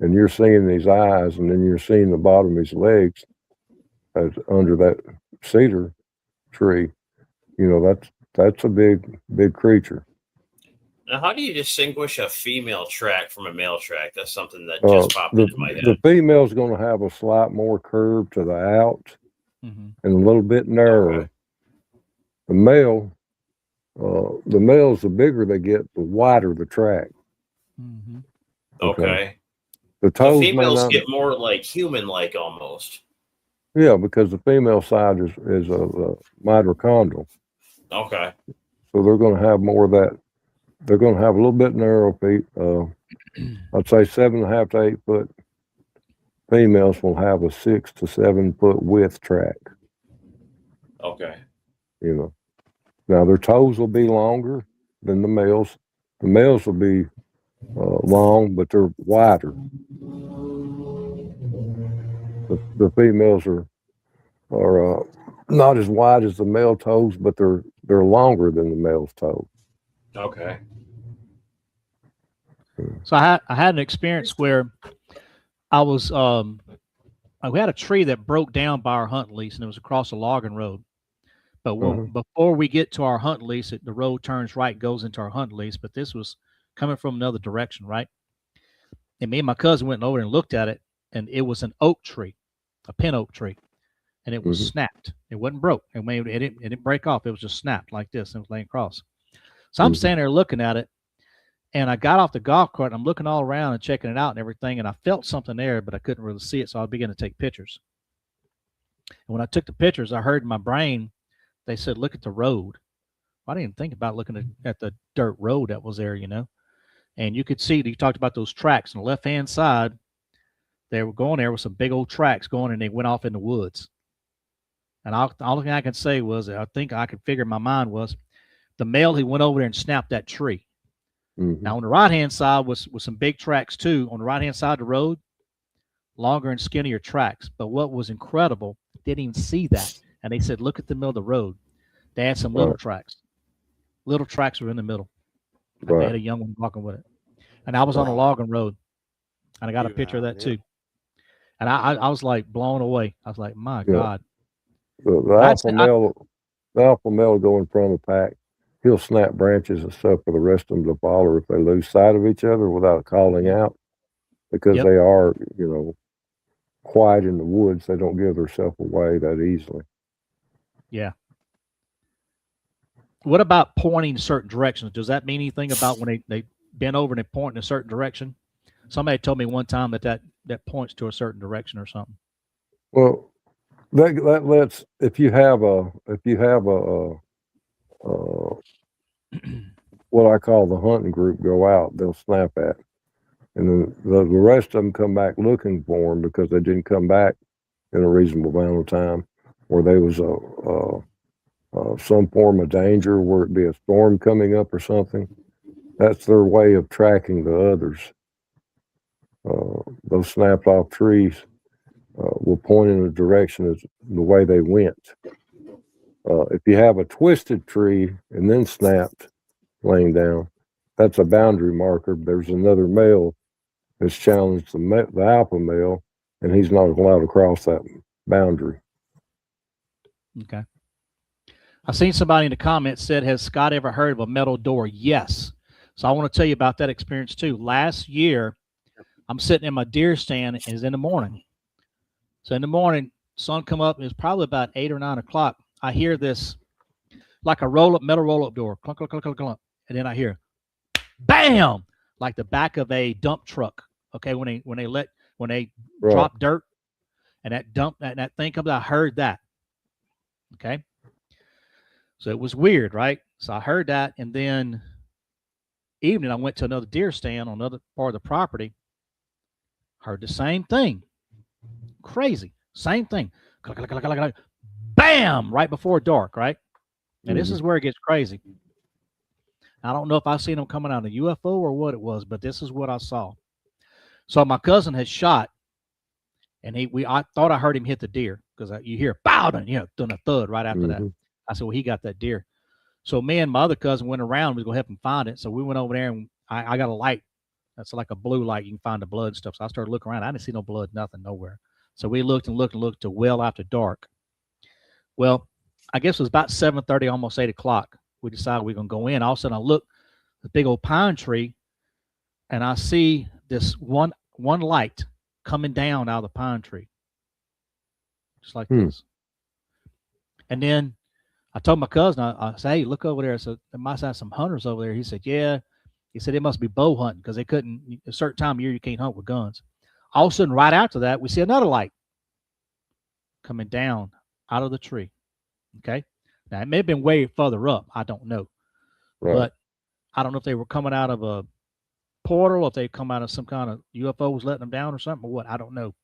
and you're seeing these eyes, and then you're seeing the bottom of his legs as under that cedar tree. You know, that's a big creature. Now, how do you distinguish a female track from a male track? That's something that just popped into my head. The female's going to have a slight more curve to the out and a little bit narrower. Okay. The male, the males, the bigger they get, the wider the track. Mm-hmm. Okay. The The toes may females not. get more like human-like almost. Yeah, because the female side is a mitochondrial, Okay. so they're going to have more of that. They're going to have a little bit narrow feet. I'd say 7.5 to 8 foot. Females will have a 6 to 7 foot width track. Okay. You know, now their toes will be longer than the males. The males will be long, but they're wider. The females are not as wide as the male toes, but they're longer than the male's toes. Okay. So I had an experience where I was we had a tree that broke down by our hunt lease, and it was across a logging road. But before we get to our hunt lease, the road turns right, goes into our hunt lease. But this was coming from another direction, right? And me and my cousin went over and looked at it, and it was an oak tree, a pin oak tree, and it was snapped. It wasn't broke. It didn't break off. It was just snapped like this, and it was laying across. So I'm standing there looking at it, and I got off the golf cart, and I'm looking all around and checking it out and everything, and I felt something there, but I couldn't really see it, so I began to take pictures. And when I took the pictures, I heard in my brain, they said, look at the road. I didn't even think about looking at the dirt road that was there, you know. And you could see, you talked about those tracks on the left-hand side. They were going there with some big old tracks going, and they went off in the woods. And the only thing I can say was, I think I could figure in my mind was, the male who went over there and snapped that tree. Now, on the right-hand side was some big tracks, too. On the right-hand side of the road, longer and skinnier tracks. But what was incredible, they didn't even see that. And they said, look at the middle of the road. They had some little tracks. Little tracks were in the middle. Like they had a young one walking with it. And I was on a logging road. And I got a picture of that, too. And I was like blown away. I was like, my God. The alpha male will go in front of the pack. He'll snap branches and stuff for the rest of them to follow if they lose sight of each other without calling out, because they are, you know, quiet in the woods. They don't give themselves away that easily. Yeah. What about pointing certain directions? Does that mean anything about when they bend over and they point in a certain direction? Somebody told me one time that points to a certain direction or something. Well, that lets, if you have a what I call the hunting group go out, they'll snap at, and then the rest of them come back looking for them because they didn't come back in a reasonable amount of time, or there was some form of danger, where it be a storm coming up or something. That's their way of tracking the others. Those snapped off trees will point in a direction as the way they went. If you have a twisted tree and then snapped laying down, that's a boundary marker. There's another male that's challenged the alpha male, and he's not allowed to cross that boundary. Okay. I've seen somebody in the comments said, has Scott ever heard of a metal door? Yes. So I want to tell you about that experience too. Last year, I'm sitting in my deer stand, and it's in the morning. So in the morning, sun come up, and it's probably about 8 or 9 o'clock. I hear this, like a metal roll-up door, clunk, clunk, clunk, clunk, clunk. And then I hear, bam, like the back of a dump truck. Okay, when they drop dirt, and that thing comes out, I heard that. Okay. So it was weird, right? So I heard that, and then evening I went to another deer stand on another part of the property, heard the same thing. Crazy. Same thing. Click, click, click, click, click. Bam! Right before dark, right? And this is where it gets crazy. I don't know if I seen them coming out of a UFO or what it was, but this is what I saw. So my cousin had shot, and I thought I heard him hit the deer, because you hear pow, and doing a thud right after that. I said, well, he got that deer. So me and my other cousin went around. We was gonna help him find it. So we went over there, and I got a light. That's like a blue light. You can find the blood and stuff. So I started looking around. I didn't see no blood, nothing, nowhere. So we looked and looked and looked till well after dark. Well, I guess it was about 7:30, almost 8 o'clock. We decided we are gonna go in. All of a sudden, I look, the big old pine tree, and I see this one light coming down out of the pine tree, just like this. And then I told my cousin, I said, hey, look over there. So there must have some hunters over there. He said, yeah. He said, it must be bow hunting because they couldn't, a certain time of year, you can't hunt with guns. All of a sudden, right after that, we see another light coming down out of the tree. Okay. Now, it may have been way further up. I don't know. Right. But I don't know if they were coming out of a portal, if they come out of some kind of UFO was letting them down or something or what. I don't know.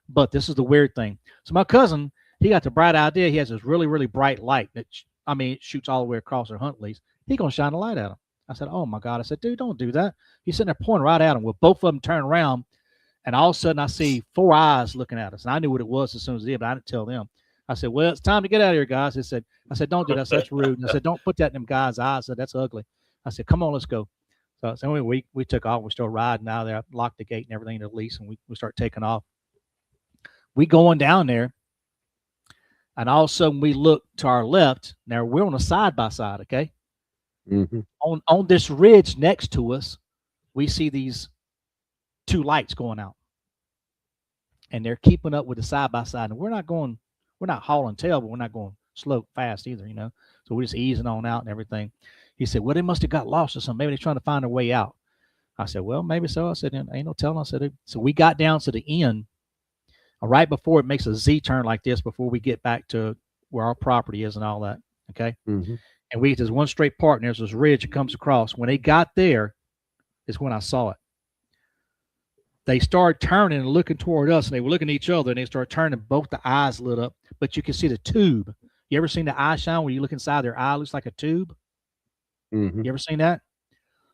But this is the weird thing. So my cousin, he got the bright idea. He has this really, really bright light that, it shoots all the way across their hunt lease. He going to shine a light at him. I said, oh my God. I said, dude, don't do that. He's sitting there pointing right at him with both of them turned around. And all of a sudden I see 4 eyes looking at us. And I knew what it was as soon as it did, but I didn't tell them. I said, well, it's time to get out of here, guys. I said, don't do that. That's rude. And I said, don't put that in them guys' eyes. I said, that's ugly. I said, come on, let's go. So anyway, we took off. We started riding out of there, locked the gate and everything to the lease, and we start taking off. We going down there, and all of a sudden we look to our left. Now we're on a side by side, okay? Mm-hmm. On this ridge next to us, we see these 2 lights going out, and they're keeping up with the side by side. And we're not hauling tail, but we're not going slow fast either, So we're just easing on out and everything. He said, well, they must have got lost or something. Maybe they're trying to find their way out. I said, well, maybe so. I said, ain't no telling. I said, so we got down to the end right before it makes a Z turn like this before we get back to where our property is and all that. Okay. Mm-hmm. And there's one straight part and there's this ridge that comes across. When they got there is when I saw it. They started turning and looking toward us, and they were looking at each other, and they started turning. Both the eyes lit up, but you can see the tube. You ever seen the eye shine when you look inside their eye? It looks like a tube. Mm-hmm. You ever seen that?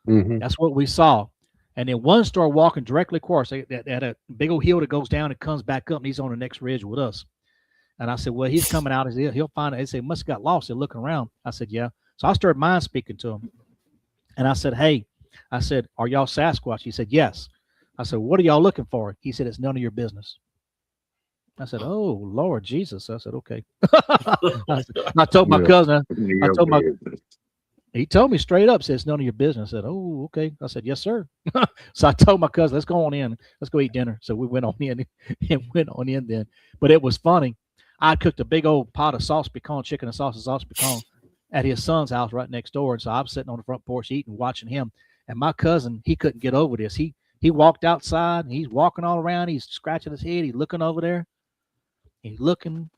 Mm-hmm. That's what we saw. And then one started walking directly across. They had a big old hill that goes down and comes back up, and he's on the next ridge with us. And I said, well, he's coming out. He'll find it. They said, must have got lost. They're looking around. I said, yeah. So I started mind speaking to him. And I said, hey, are y'all Sasquatch? He said, yes. I said, what are y'all looking for? He said, it's none of your business. I said, oh, Lord Jesus. I said, okay. I told my cousin, he told me straight up, said, it's none of your business. I said, oh, okay. I said, yes, sir. So I told my cousin, let's go on in. Let's go eat dinner. So we went on in and went on in then. But it was funny. I cooked a big old pot of sauce pecan, chicken and sauce pecan at his son's house right next door. And so I'm sitting on the front porch eating, watching him. And my cousin, he couldn't get over this. He walked outside, and he's walking all around. He's scratching his head. He's looking over there. He's looking.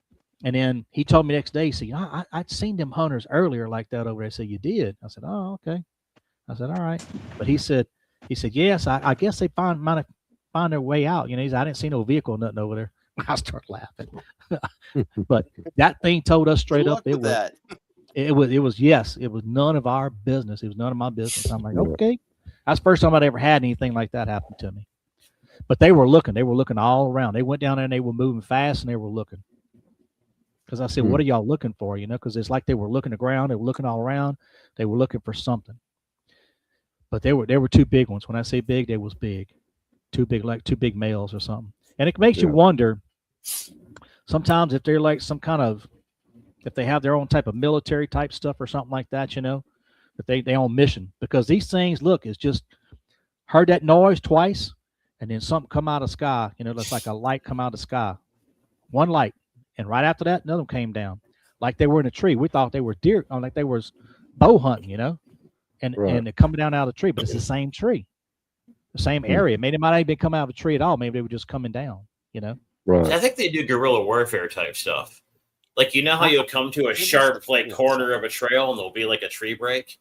And then he told me next day, he said, I'd seen them hunters earlier like that over there. I said, you did? I said, oh, okay. I said, all right. But he said, yes, I guess they might have found their way out. He said, I didn't see no vehicle or nothing over there. I started laughing. But that thing told us straight up it was none of our business. It was none of my business. I'm like, okay. That's the first time I'd ever had anything like that happen to me. But they were looking all around. They went down there and they were moving fast and they were looking. Because I said, what are y'all looking for? Because it's like they were looking the ground. They were looking all around. They were looking for something. But they were 2 big ones. When I say big, they was big. 2 big, like 2 big males or something. And it makes you wonder sometimes if they're like some kind of, if they have their own type of military type stuff or something like that, that they on mission. Because these things, look, it's just heard that noise twice and then something come out of the sky. It's like a light come out of the sky. One light. And right after that, another one came down. Like they were in a tree. We thought they were deer, like they was bow hunting, and they're coming down out of the tree, but it's the same tree, the same area. Maybe it might not even come out of a tree at all. Maybe they were just coming down, Right. I think they do guerrilla warfare type stuff. Like, how you'll come to a sharp corner of a trail and there'll be like a tree break.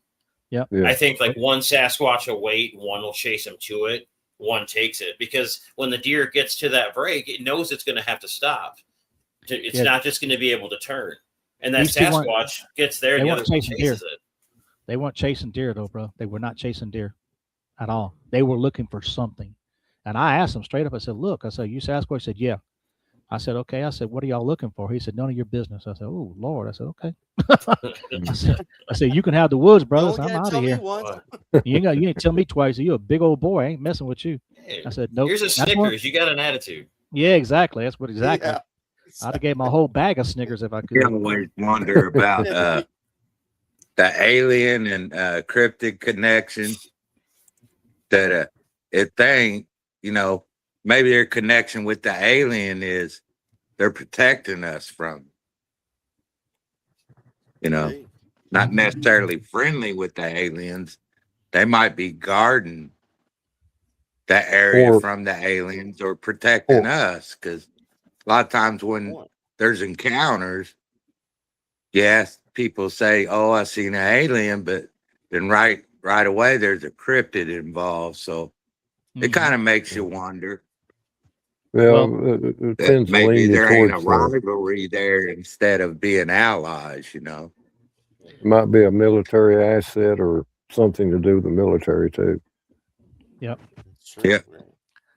Yep. Yeah. I think like one Sasquatch will wait, one will chase him to it, one takes it. Because when the deer gets to that break, it knows it's going to have to stop. It's not just going to be able to turn. And that Sasquatch gets there and the other one chases it. They weren't chasing deer though, bro. They were not chasing deer at all. They were looking for something. And I asked them straight up, I said, look, I said, you Sasquatch? He said, yeah. I said, okay. I said, what are y'all looking for? He said, none of your business. I said, oh, Lord. I said, okay. I said, you can have the woods, brothers. I'm out of here. You ain't tell me twice. You're a big old boy. I ain't messing with you. Hey, I said, no. Here's a Snickers. You got an attitude. Yeah, exactly. That's what exactly. Yeah. I'd have gave my whole bag of Snickers if I could. You always wonder about the alien and cryptic connection. That if they, maybe their connection with the alien is they're protecting us from. You know, Hey, not necessarily friendly with the aliens. They might be guarding that area Or from the aliens or protecting or us. Because a lot of times good when point. there's encounters, yes, people say, "Oh, I seen an alien," but then right away there's a cryptid involved. So it Mhm. kind of makes you wonder well, Well, it that tends to maybe lean you there ain't a towards rivalry there instead of being allies. might be a military asset or something to do with the military too. yep. That's true. Yeah. Right.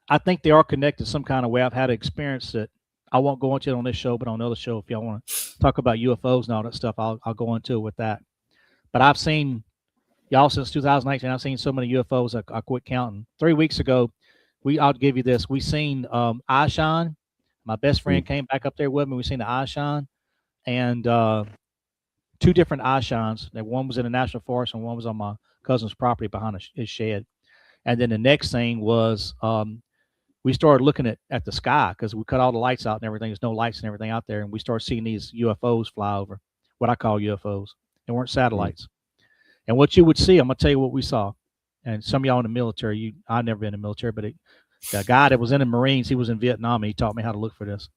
I think they are connected some kind of way. I've had an experience that I won't go into it on this show, but on another show, if y'all want to talk about UFOs and all that stuff, I'll go into it with that. But I've seen y'all since 2019. I've seen so many UFOs. I quit counting. 3 weeks ago, I'll give you this. We seen eye shine. My best friend came back up there with me. We seen the eye shine, and two different eye shines. One was in the national forest, and one was on my cousin's property behind his shed. And then the next thing was we started looking at the sky because we cut all the lights out and everything. There's no lights and everything out there, and we started seeing these UFOs fly over. What I call UFOs. They weren't satellites. And what you would see, I'm gonna tell you what we saw. And some of y'all in the military, I've never been in the military, but the guy that was in the Marines, he was in Vietnam, and he taught me how to look for this.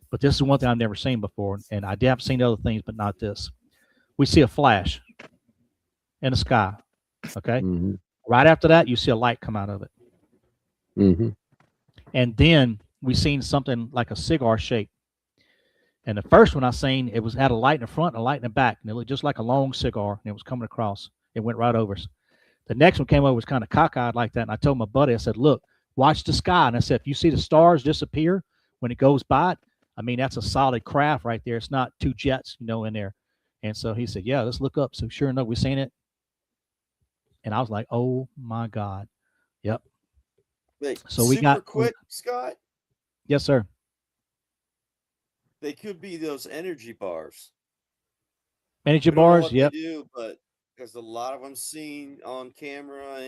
But this is one thing I've never seen before, and I have seen other things, but not this. We see a flash in the sky. Okay. Mm-hmm. Right after that, you see a light come out of it. Mm-hmm. And then we seen something like a cigar shape. And the first one I seen, it had a light in the front and a light in the back, and it looked just like a long cigar, and it was coming across. It went right over us. The next one came over, was kind of cockeyed like that, and I told my buddy, I said, "Look, watch the sky." And I said, "If you see the stars disappear when it goes by, I mean that's a solid craft right there. It's not two jets, in there." And so he said, "Yeah, let's look up." So sure enough, we seen it, and I was like, "Oh my God, yep." Wait, So we super got, quick, Scott. yes, sir. They could be those energy bars. Energy We don't know bars, what yep. they do, but there's a lot of them seen on camera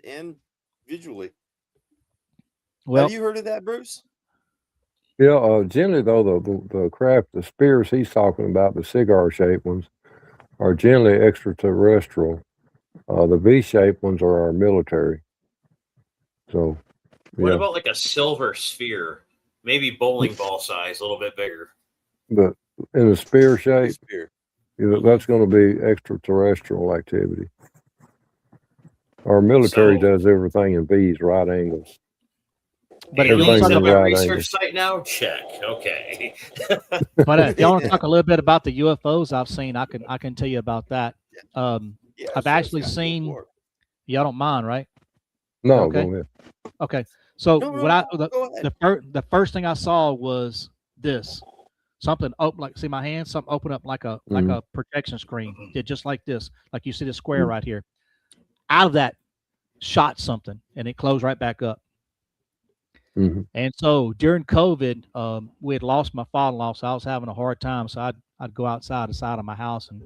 and visually. Well, Have you heard of that, Bruce? Yeah, generally though the craft, the spears he's talking about, the cigar-shaped ones, are generally extraterrestrial. The V-shaped ones are our military. So, What yeah, about like a silver sphere? Maybe bowling ball size, a little bit bigger. but in a spear shape, Spear. that's going to be extraterrestrial activity. Our military So- does everything in V's, right angles. but if you want Aliens to Everything's at talk, in my right research angles. site now? Check. Okay. but if you want to talk a little bit about the UFOs I've seen, I can tell you about that. Yeah, I've sure, actually Scott, go seen. for it. Y'all don't mind, right? No, Okay. go ahead. Okay. So No, go ahead. the first thing I saw was this. Something open, like, see my hand, something open up like a projection screen. Did just like this, like you see the square right here. Out of that shot something, and it closed right back up. Mm-hmm. And so during COVID, we had lost my father-in-law, so I was having a hard time. So I'd go outside the side of my house and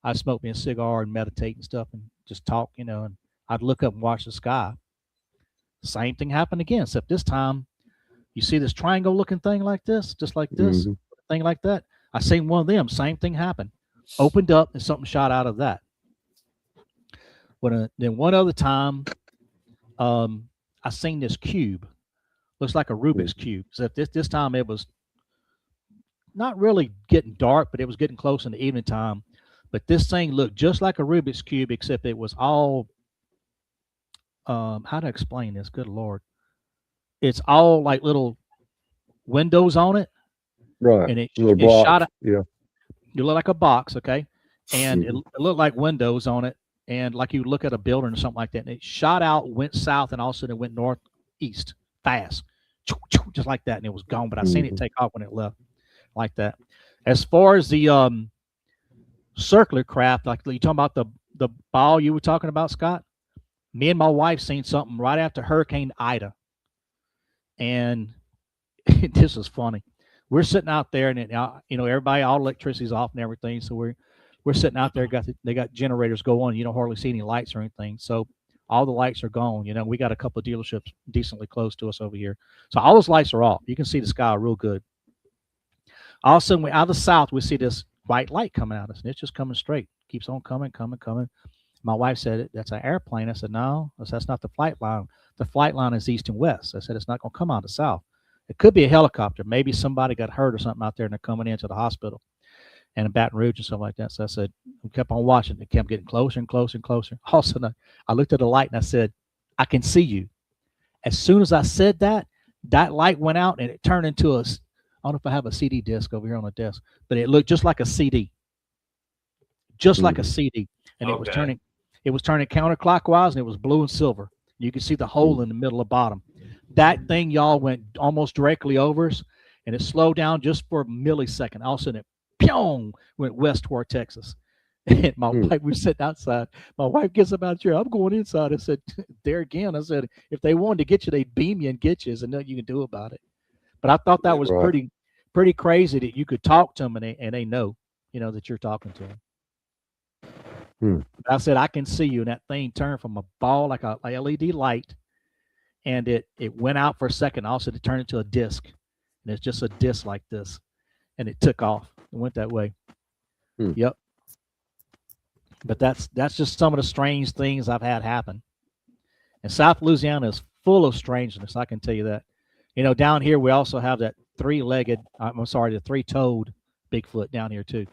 I'd smoke me a cigar and meditate and stuff and just talk, and I'd look up and watch the sky. Same thing happened again, except this time you see this triangle looking thing like this, just like this, thing like that. I seen one of them, same thing happened. Opened up and something shot out of that. Then one other time, I seen this cube. Looks like a Rubik's cube. Except this time it was not really getting dark, but it was getting close in the evening time. But this thing looked just like a Rubik's cube, except it was all how to explain this? Good Lord. It's all like little windows on it. Right. And it blocks. shot out. Yeah. It looked like a box, okay? And it looked like windows on it. And like you look at a building or something like that. And it shot out, went south, and all of a sudden it went northeast fast. Just like that. And it was gone. But I seen it take off when it left. Like that. As far as the circular craft, like you talking about the ball you were talking about, Scott, me and my wife seen something right after Hurricane Ida, and this is funny. We're sitting out there, and everybody, all electricity's off and everything, so we're sitting out there. They got generators go on. You don't hardly see any lights or anything, so all the lights are gone. We got a couple of dealerships decently close to us over here, so all those lights are off. You can see the sky real good. All of a sudden, out of the south, we see this white light coming at us, and it's just coming straight, keeps on coming. My wife said, "That's an airplane." I said, "No," I said, "That's not the flight line. The flight line is east and west." I said, "It's not going to come out of south. It could be a helicopter. Maybe somebody got hurt or something out there, and they're coming into the hospital and in Baton Rouge and stuff like that." So I said, we kept on watching. It kept getting closer and closer and closer. All of a sudden, I looked at the light and I said, "I can see you." As soon as I said that, that light went out and it turned into a, I don't know if I have a CD disc over here on the desk, but it looked just like a CD, just like a CD. And it was turning counterclockwise, and it was blue and silver. You could see the hole in the middle of bottom. That thing, y'all, went almost directly over us, and it slowed down just for a millisecond. All of a sudden, it pyong, went west toward Texas. And my wife was sitting outside. My wife gets up out here. I'm going inside. I said, there again, I said, if they wanted to get you, they'd beam you and get you. There's nothing you can do about it. But I thought that was pretty crazy that you could talk to them and they know, that you're talking to them. I said, I can see you. And that thing turned from a ball, like a LED light, and it went out for a second. Also, it turned into a disc. And it's just a disc like this. And it took off. It went that way. Yep. But that's just some of the strange things I've had happen. And South Louisiana is full of strangeness, I can tell you that. Down here we also have that the three-toed Bigfoot down here too.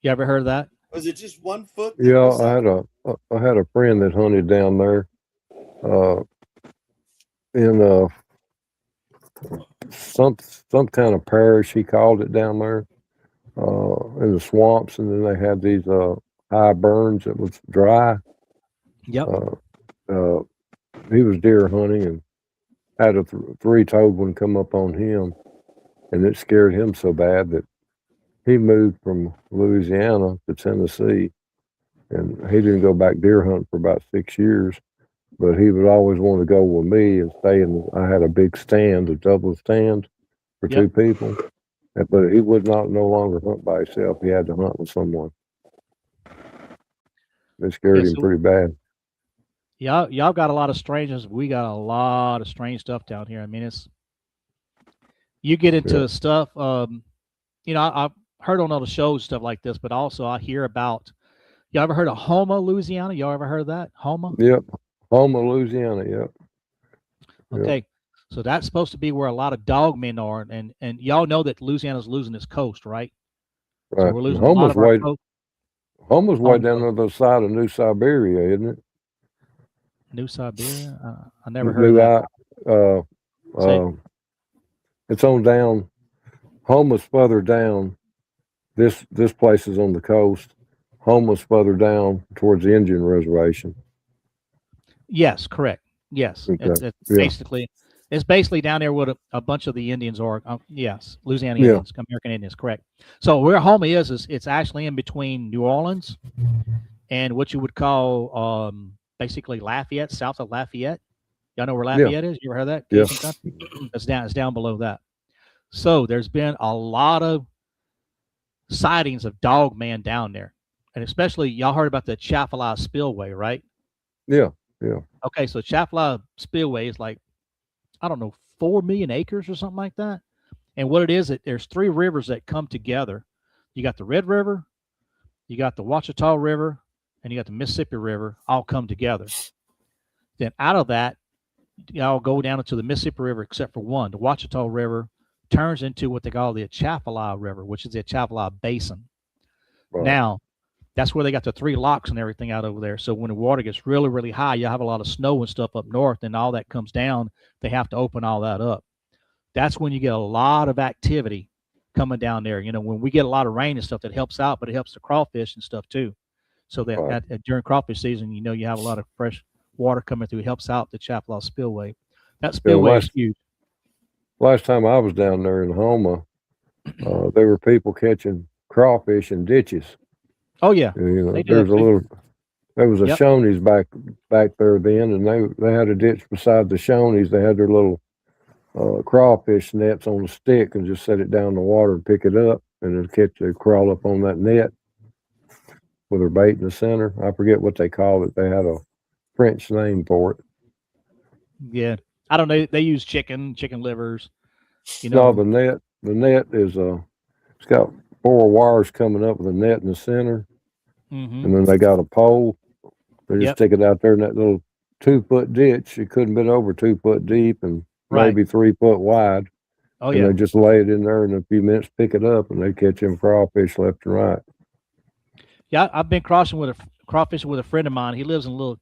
You ever heard of that? Was it just 1 foot? Yeah, I had a friend that hunted down there, in some kind of parish, he called it, down there, in the swamps, and then they had these high burns that was dry. Yep. He was deer hunting and had a three-toed one come up on him, and it scared him so bad that he moved from Louisiana to Tennessee, and he didn't go back deer hunting for about 6 years, but he would always want to go with me and stay in. I had a big stand, a double stand for two people, but he would no longer hunt by himself. He had to hunt with someone. It scared him pretty bad. Y'all got a lot of strangeness. We got a lot of strange stuff down here. I mean, you get into stuff. I've heard on other shows stuff like this, but also I hear about. Y'all ever heard of Houma, Louisiana? Y'all ever heard of that? Houma? Yep. Houma, Louisiana. Yep. Okay. So that's supposed to be where a lot of dogmen are, and y'all know that Louisiana's losing its coast, right? Right. So we're losing a lot of our coast. Houma's way down on the other side of New Siberia, isn't it? New Siberia? I never heard of that. It's on down. Houma's further down. This place is on the coast. Houma's further down towards the Indian reservation. Yes, correct. Yes, okay. It's basically down there where a bunch of the Indians are. Yes, Louisiana Indians, American Indians, correct. So where Houma is it's actually in between New Orleans and what you would call basically Lafayette, south of Lafayette. Y'all know where Lafayette is? You ever heard of that? Yeah. It's down below that. So there's been a lot of sightings of dog man down there. And especially y'all heard about the Chaffalaa Spillway, right? Yeah. Okay, so Chaffalaa Spillway is like, I don't know, 4 million acres or something like that. And what it is, there's 3 rivers that come together. You got the Red River, you got the Ouachita River, and you got the Mississippi River all come together. Then out of that, y'all go down into the Mississippi River, except for one. The Ouachita River turns into what they call the Chaffalaa River, which is the Chaffalaa Basin. Right. Now, that's where they got the 3 locks and everything out over there. So when the water gets really, really high, you have a lot of snow and stuff up north, and all that comes down. They have to open all that up. That's when you get a lot of activity coming down there. When we get a lot of rain and stuff, that helps out, but it helps the crawfish and stuff too. So that during crawfish season, you have a lot of fresh water coming through. It helps out the Chaffalaa Spillway. That spillway is huge. Last time I was down there in Houma, there were people catching crawfish in ditches. Oh yeah, there was a Shoney's back there then, and they had a ditch beside the Shoney's. They had their little crawfish nets on a stick and just set it down in the water and pick it up, and they'd crawl up on that net with their bait in the center. I forget what they called it. They had a French name for it. Yeah, I don't know. They use chicken livers. No, the net is it's got four wires coming up with a net in the center, Mm-hmm. and then they got a pole. They just Yep. stick it out there in that little 2-foot ditch. It couldn't been over 2 foot deep and Right. maybe 3 foot wide. Oh And yeah. they just lay it in there in a few minutes, pick it up, and they catch them crawfish left and right. Yeah, I've been crawfishing with a friend of mine. He lives in a little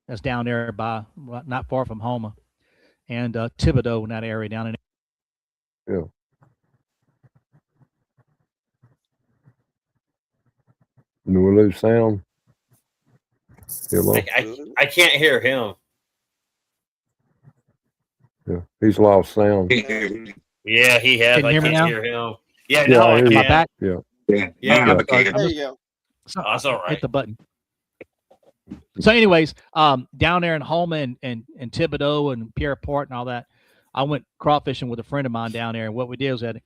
that's down there by not far from Houma and Thibodeau in that area down in. Yeah. Do we lose sound? Hello? I can't hear him. Yeah. He's lost sound. Yeah, he has. Can you I hear me can't now? hear him. Yeah, Yeah, now I I hear can. you. Am I back? Yeah. Yeah. Now I Sorry, can. I'm There just- you go. so- That's all right. Hit the button. So, anyways, down there in Houma and Thibodeau and Pierre Port and all that, I went crawfishing with a friend of mine down there. And what we did was that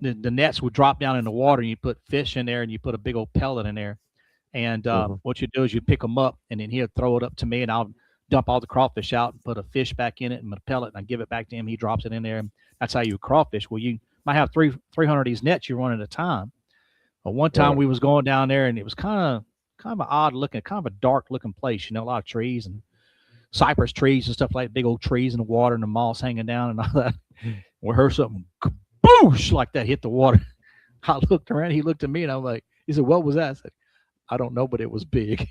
the nets would drop down in the water, and you put fish in there, and you put a big old pellet in there. And what you do is you pick them up, and then he'll throw it up to me, and I'll dump all the crawfish out and put a fish back in it and a pellet, and I give it back to him. He drops it in there, and that's how you crawfish. Well, you might have 300 of these nets you run at a time. But one time Right. we was going down there, and it was kind of an odd looking, kind of a dark looking place. You know, a lot of trees and cypress trees and stuff like big old trees in the water and the moss hanging down and all that. We heard something kaboosh like that hit the water. I looked around. He looked at me, and I'm like, he said, "What was that?" I said, "I don't know, but it was big."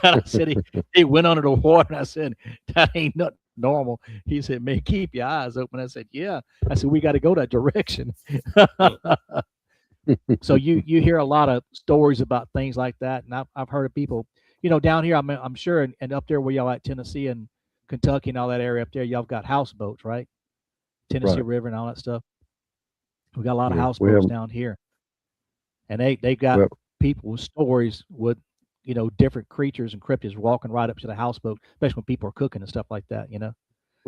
I said, he went under the water. And I said, "That ain't not normal." He said, "Man, keep your eyes open." I said, "Yeah." I said, "We got to go that direction." So you hear a lot of stories about things like that, and I've heard of people, down here. I'm sure, and up there where y'all at Tennessee and Kentucky and all that area up there, y'all got houseboats, right? Tennessee Right. River and all that stuff. We got a lot of Yeah, we houseboats have- down here, and they got Well- people with stories with different creatures and cryptids walking right up to the houseboat, especially when people are cooking and stuff like that.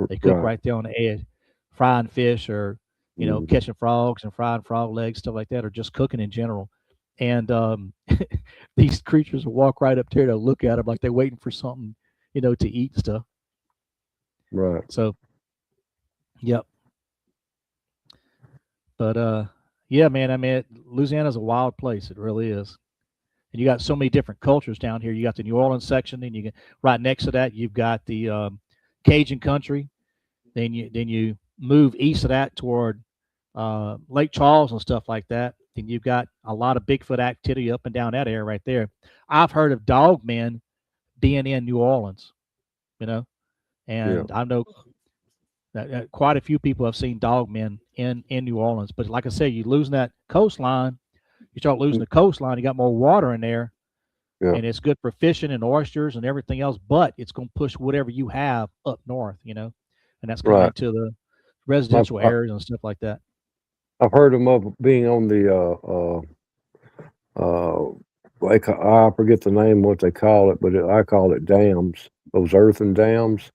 They cook right there on the edge, frying fish or Mhm. catching frogs and frying frog legs, stuff like that, or just cooking in general. And these creatures will walk right up there to look at them like they're waiting for something, to eat and stuff. Right. So, yep. But yeah, man. I mean, Louisiana's a wild place. It really is. And you got so many different cultures down here. You got the New Orleans section, and you get right next to that, you've got the Cajun country. Then you move east of that toward Lake Charles and stuff like that. Then you've got a lot of Bigfoot activity up and down that area right there. I've heard of dogmen being in New Orleans, and I know that quite a few people have seen dogmen in New Orleans. But like I said, you're losing that coastline. You start losing the coastline, you got more water in there, Yeah. and it's good for fishing and oysters and everything else. But it's going to push whatever you have up north, and that's coming Right. into the residential areas and stuff like that. I've heard them of being on the I forget the name what they call it, but I call it dams. Those earthen dams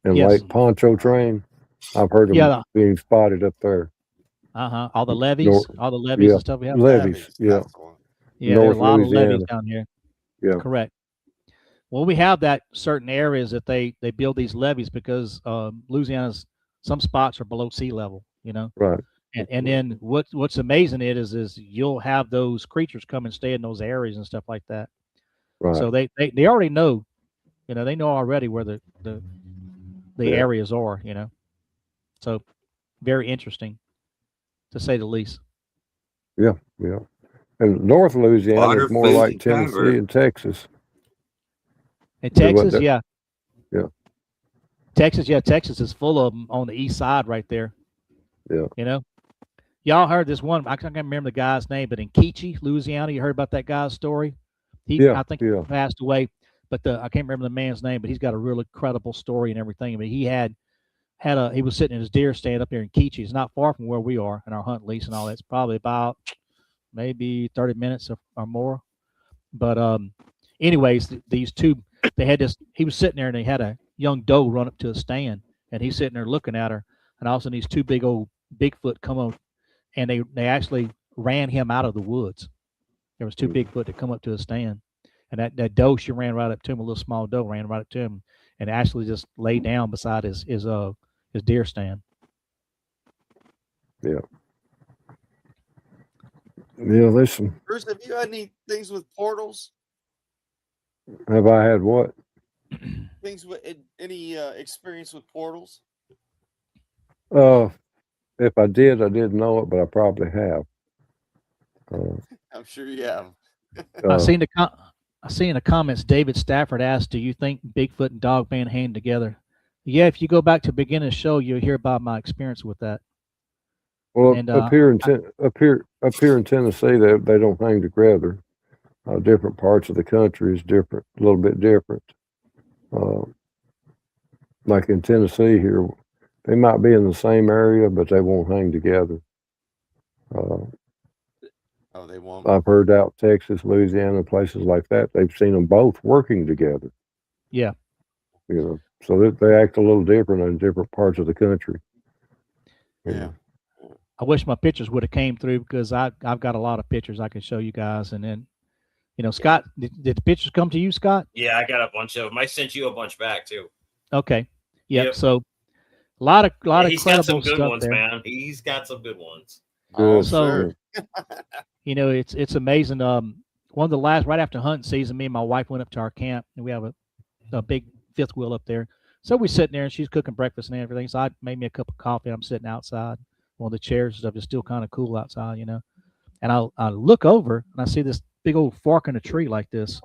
and Yes. Lake Pontchartrain. I've heard them Yeah. being spotted up there. All the levees, North- all the levees yeah, and stuff we have. levees. Yeah. That's cool. Yeah, there's North a lot of levees Louisiana. down here. Yeah. Correct. Well, we have that certain areas that they build these levees because Louisiana's some spots are below sea level, Right. and then what's amazing is you'll have those creatures come and stay in those areas and stuff like that. Right. So they already know, they know already where the Yeah. areas are, So very interesting, to say the least. Yeah. And North Louisiana Water, is more food, like and Tennessee cover. and Texas. In Yeah, what Texas, the- yeah. Yeah. Texas is full of them on the east side right there. Yeah. Y'all heard this one. I can't remember the guy's name, but in Keechee, Louisiana, you heard about that guy's story? Yeah, I think yeah. he passed away, but I can't remember the man's name, but he's got a really credible story and everything. I mean, he was sitting in his deer stand up there in Keechee. It's not far from where we are in our hunt lease and all that. It's probably about maybe 30 minutes or more. But anyways, these two, they had this. He was sitting there and they had a young doe run up to a stand, and he's sitting there looking at her, and all of a sudden these two big old Bigfoot come up, and they actually ran him out of the woods. There was two Bigfoot that come up to a stand, and that doe, she ran right up to him. A little small doe ran right up to him, and actually just laid down beside his deer stand. Yeah. Yeah, there's some. Bruce, have you had any things with portals? Have I had what? Things with any experience with portals? If I did, I didn't know it, but I probably have. I'm sure you have. I Uh, seen the comments. David Stafford asked, "Do you think Bigfoot and Dogman hang together?" Yeah, if you go back to the beginning of the show, you'll hear about my experience with that. well, And up here in Tennessee, they don't hang together. Different parts of the country is different, a little bit different. Like in Tennessee here, they might be in the same area, but they won't hang together. Oh, they won't. I've heard out Texas, Louisiana, places like that, they've seen them both working together. yeah, You know, so they act a little different in different parts of the country. You Yeah. know. I wish my pictures would have came through because I've got a lot of pictures I can show you guys. And then, Scott, did the pictures come to you, Scott? Yeah, I got a bunch of them. I sent you a bunch back too. Okay. Yep. Yep. So a lot of He's got some credible good stuff ones, there. man. He's got some good ones. Oh, Good. sure. It's amazing. One of the last right after hunting season, me and my wife went up to our camp, and we have a big fifth wheel up there. So we're sitting there, and she's cooking breakfast and everything. So I made me a cup of coffee. I'm sitting outside. One of the chairs and stuff is still kind of cool outside, And I look over and I see this big old fork in a tree like this.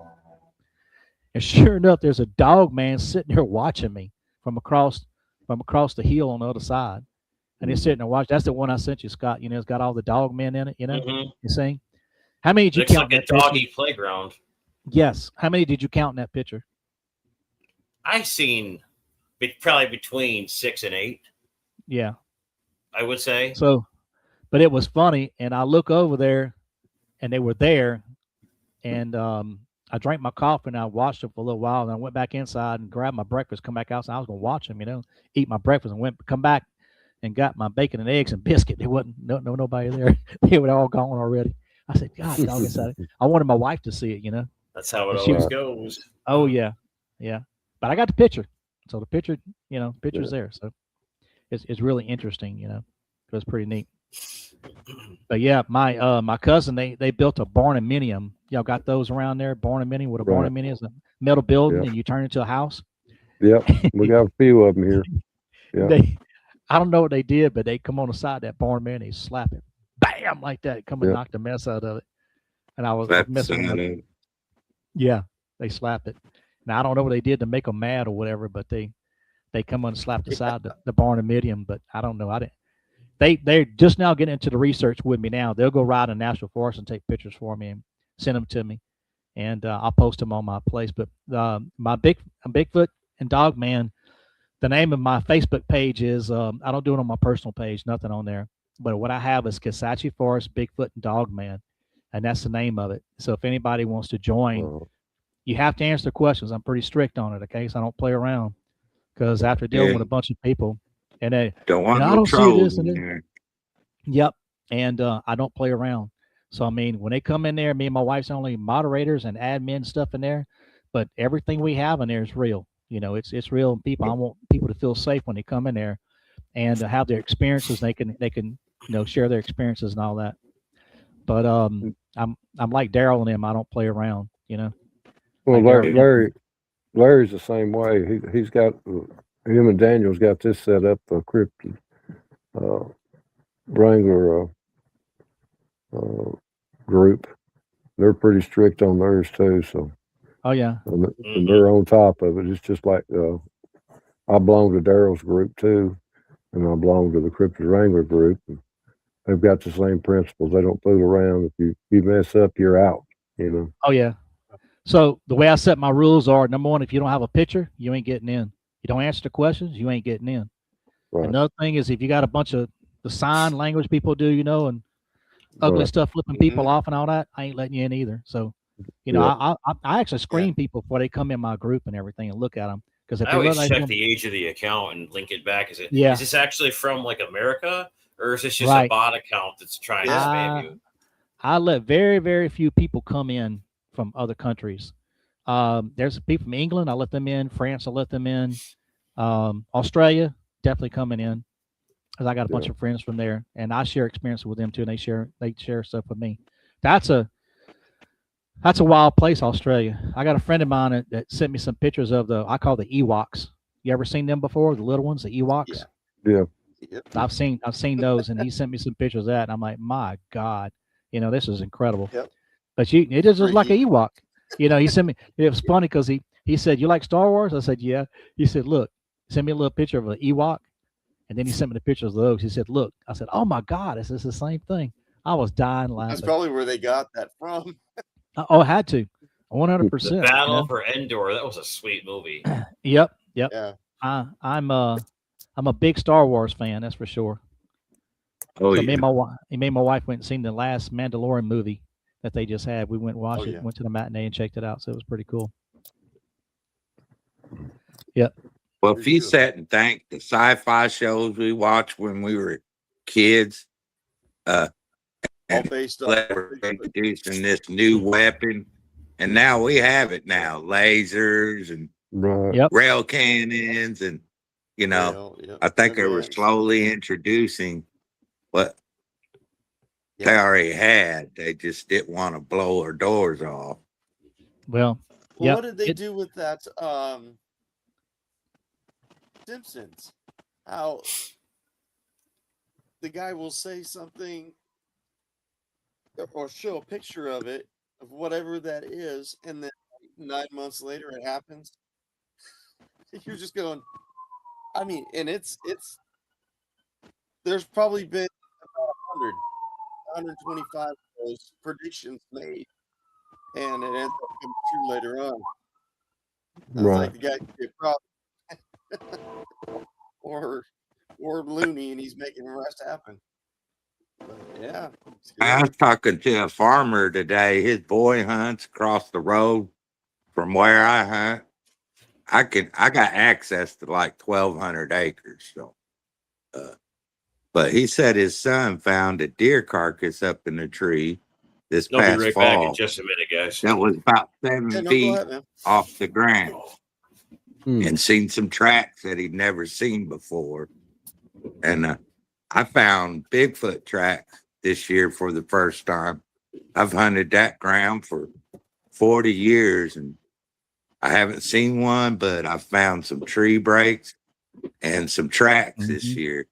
And sure enough, there's a dog man sitting there watching me from across the hill on the other side. And he's sitting there watching. That's the one I sent you, Scott. It's got all the dog men in it, Mhm. You see? How many did you Looks count like in a that doggy picture? playground. Yes. How many did you count in that picture? I've seen probably between 6 and 8, Yeah. I would say. So, but it was funny. And I look over there and they were there. And I drank my coffee and I watched them for a little while. And I went back inside and grabbed my breakfast, come back outside. I was going to watch them, eat my breakfast and come back and got my bacon and eggs and biscuit. There wasn't nobody there. They were all gone already. I said, God, dog, I wanted my wife to see it, That's how it And she always was- goes. Oh yeah. But I got the picture. So the picture, picture's there. So it's really interesting, It was pretty neat. But yeah, my cousin, they built a barnuminium. Y'all got those around there? Barnuminium, what a Right. barnuminium is, a metal building Yeah. and you turn it into a house. Yep, we got a few of them here. Yeah. I don't know what they did, but they come on the side of that barnuminium, they slap it, bam, like that, come and Yep. knock the mess out of it. And I was That's messing with it. Yeah, they slap it. Now I don't know what they did to make them mad or whatever, but they come on and slap the side the barnuminium. But I don't know. I didn't. They're just now getting into the research with me now. They'll go ride in national forest and take pictures for me and send them to me, and I'll post them on my place. But my Bigfoot and Dogman, the name of my Facebook page is I don't do it on my personal page, nothing on there. But what I have is Kisatchie Forest Bigfoot and Dogman, and that's the name of it. So if anybody wants to join, you have to answer questions. I'm pretty strict on it, okay? So I don't play around because after dealing with a bunch of people, and they Don't want I no don't see trolls this in and there. Yep. And I don't play around. So I mean, when they come in there, me and my wife's only moderators and admin stuff in there, but everything we have in there is real. It's real people. I want people to feel safe when they come in there and have their experiences. They can share their experiences and all that. But I'm like Daryl and him. I don't play around. Well, Like Larry's the same way. He's got him and Daniel's got this set up, the cryptid Wrangler group. They're pretty strict on theirs too. So Oh yeah. and they're on top of it. It's just like I belong to Daryl's group too, and I belong to the Cryptid Wrangler group. And they've got the same principles. They don't fool around. If you mess up, you're out. Oh yeah. So the way I set my rules are: number one, if you don't have a picture, you ain't getting in. You don't answer the questions, you ain't getting in. Right. Another thing is if you got a bunch of the sign language people do, and ugly Right. stuff, flipping people off and all that, I ain't letting you in either. So, Yeah. I actually screen people before they come in my group and everything and look at them because if I they always look check like the age of the account and link it back. Is Yeah. this actually from like America, or is this just Right. a bot account that's trying to spam you? I let very, very few people come in from other countries. There's people from England, I let them in. France, I let them in. Australia, definitely coming in. because I got a bunch of friends from there, and I share experiences with them too, and they share stuff with me. That's a wild place, Australia. I got a friend of mine that sent me some pictures of I call the Ewoks. You ever seen them before? The little ones, the Ewoks. Yeah. Yep. I've seen those, and he sent me some pictures of that, and I'm like, my God, this is incredible. Yep. But it is just like an Freaky. Ewok. He sent me. It was funny because he said, "You like Star Wars?" I said, "Yeah." He said, "Look, send me a little picture of an Ewok," and then he sent me the pictures of those. He said, "Look," I said, "Oh my God, is this the same thing?" I was dying laughing. That's probably where they got that from. Oh, I had to, The 100%. Battle for Endor. That was a sweet movie. Yep. Yeah. I'm a big Star Wars fan, that's for sure. Oh So yeah. me and my wife went and seen the last Mandalorian movie that they just had. We went and watched it, went to the matinee and checked it out. So it was pretty cool. Yep. Well, if you sat and think the sci-fi shows we watched when we were kids, All based on we're introducing this new weapon, and now we have it now, lasers and Right. rail cannons, and I think they were slowly introducing what they already had. They just didn't want to blow our doors off. Well, what did they do with that Simpsons? How the guy will say something or show a picture of it, of whatever that is, and then 9 months later it happens. You're just going, I mean, and it's there's probably been about 125 of those predictions made, and it ends up coming true later on. Right. Like the guy could be a problem or loony, and he's making the rest happen. But yeah, I was talking to a farmer today. His boy hunts across the road from where I hunt. I got access to like 1,200 acres. So, but he said his son found a deer carcass up in the tree this I'll past be right fall. back in just a minute, guys. That was about 7 feet off the ground, and seen some tracks that he'd never seen before. And I found Bigfoot tracks this year for the first time. I've hunted that ground for 40 years, and I haven't seen one, but I found some tree breaks and some tracks this year.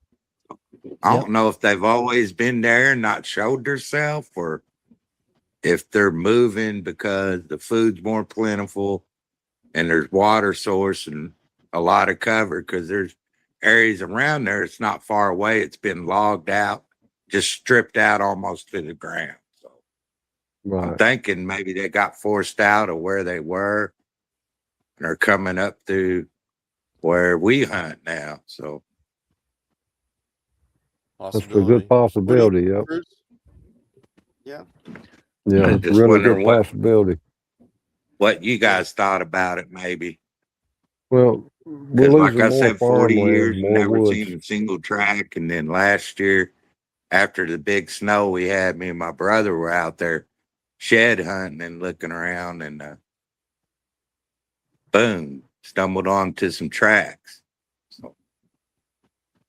I don't know if they've always been there and not showed themselves, or if they're moving because the food's more plentiful and there's water source and a lot of cover, because there's areas around there. It's not far away. It's been logged out, just stripped out almost to the ground. So I'm thinking maybe they got forced out of where they were and are coming up through where we hunt now. So that's a good possibility. Yep. Yeah. Yeah, it's a really good possibility. What you guys thought about it, maybe? Well, we're like losing I more said, 40 years, farmland, more never woods. seen a single track. And then last year, after the big snow we had, me and my brother were out there shed hunting and looking around, and boom, stumbled onto some tracks. So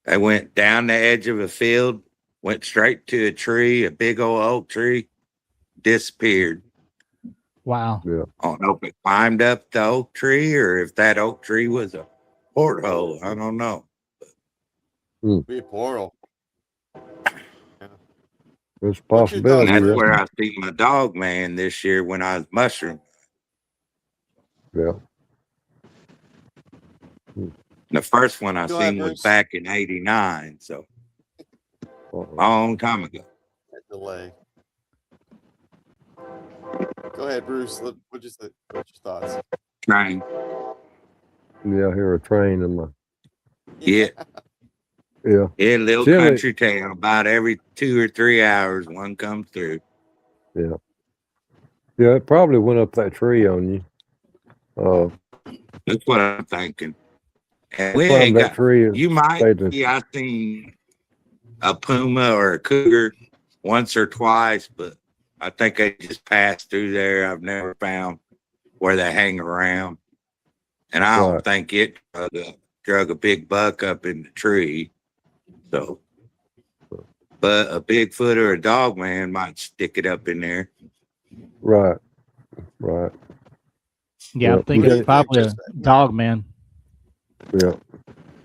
they went down the edge of a field, went straight to a tree, a big old oak tree, disappeared. Wow. Yeah. I don't know if it climbed up the oak tree or if that oak tree was a porthole. I don't know. Be a portal. It's a possibility. And that's where I see my dog man this year when I was mushroom. Yeah. The first one I seen was back in '89, so a long time ago. That delay. Go ahead, Bruce. What's your thoughts? Train. Yeah, I hear a train in my. Yeah. Yeah. Yeah, little country town. About every 2 or 3 hours, one comes through. Yeah. Yeah, it probably went up that tree on you. That's what I'm thinking. And we Climbed ain't that got. tree. You might. Yeah, I seen a puma or a cougar once or twice, but I think they just passed through there. I've never found where they hang around, and I don't think it drug a big buck up in the tree. So, but a Bigfoot or a dog man might stick it up in there. Right. Right. Yeah, Yeah, I'm thinking you it's probably a dog man. Yeah.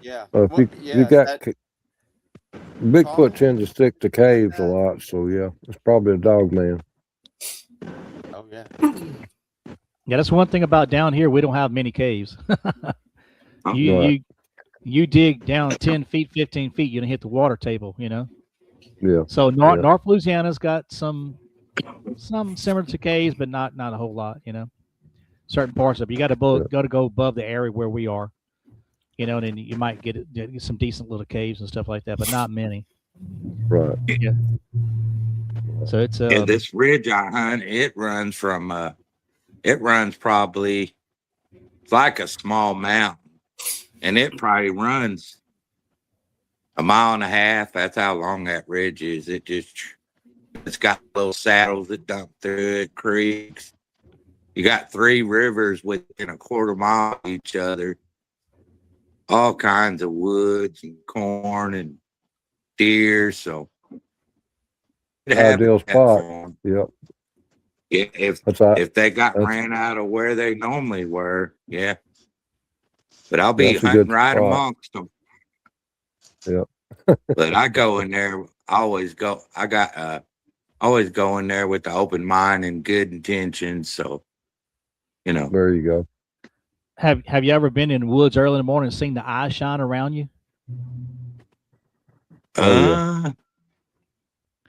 Yeah. If Well, you yeah. got That, Bigfoot Tom, tends to stick to caves a lot, so yeah, it's probably a dog man. oh yeah. Yeah, that's one thing about down here. We don't have many caves. you Right. you you dig down 10 feet, 15 feet, you don't hit the water table. Yeah. So Yeah. North Louisiana's got some similar to caves, but not a whole lot. Certain parts of it. You got to go above the area where we are. And then you might get some decent little caves and stuff like that, but not many. Right. Yeah. So it's Yeah, this ridge I hunt, it runs probably, it's like a small mountain, and it probably runs a mile and a half. That's how long that ridge is. It's got little saddles that dump through it, creeks. You got 3 rivers within a quarter mile of each other. All kinds of woods and corn and deer. So Ideal spot. Yep. Yeah, if they got ran out of where they normally were, yeah. But I'll be hunting right amongst them. Yep. But I go in there. Always go in there with the open mind and good intentions. So, There you go. Have you ever been in the woods early in the morning and seen the eye shine around you?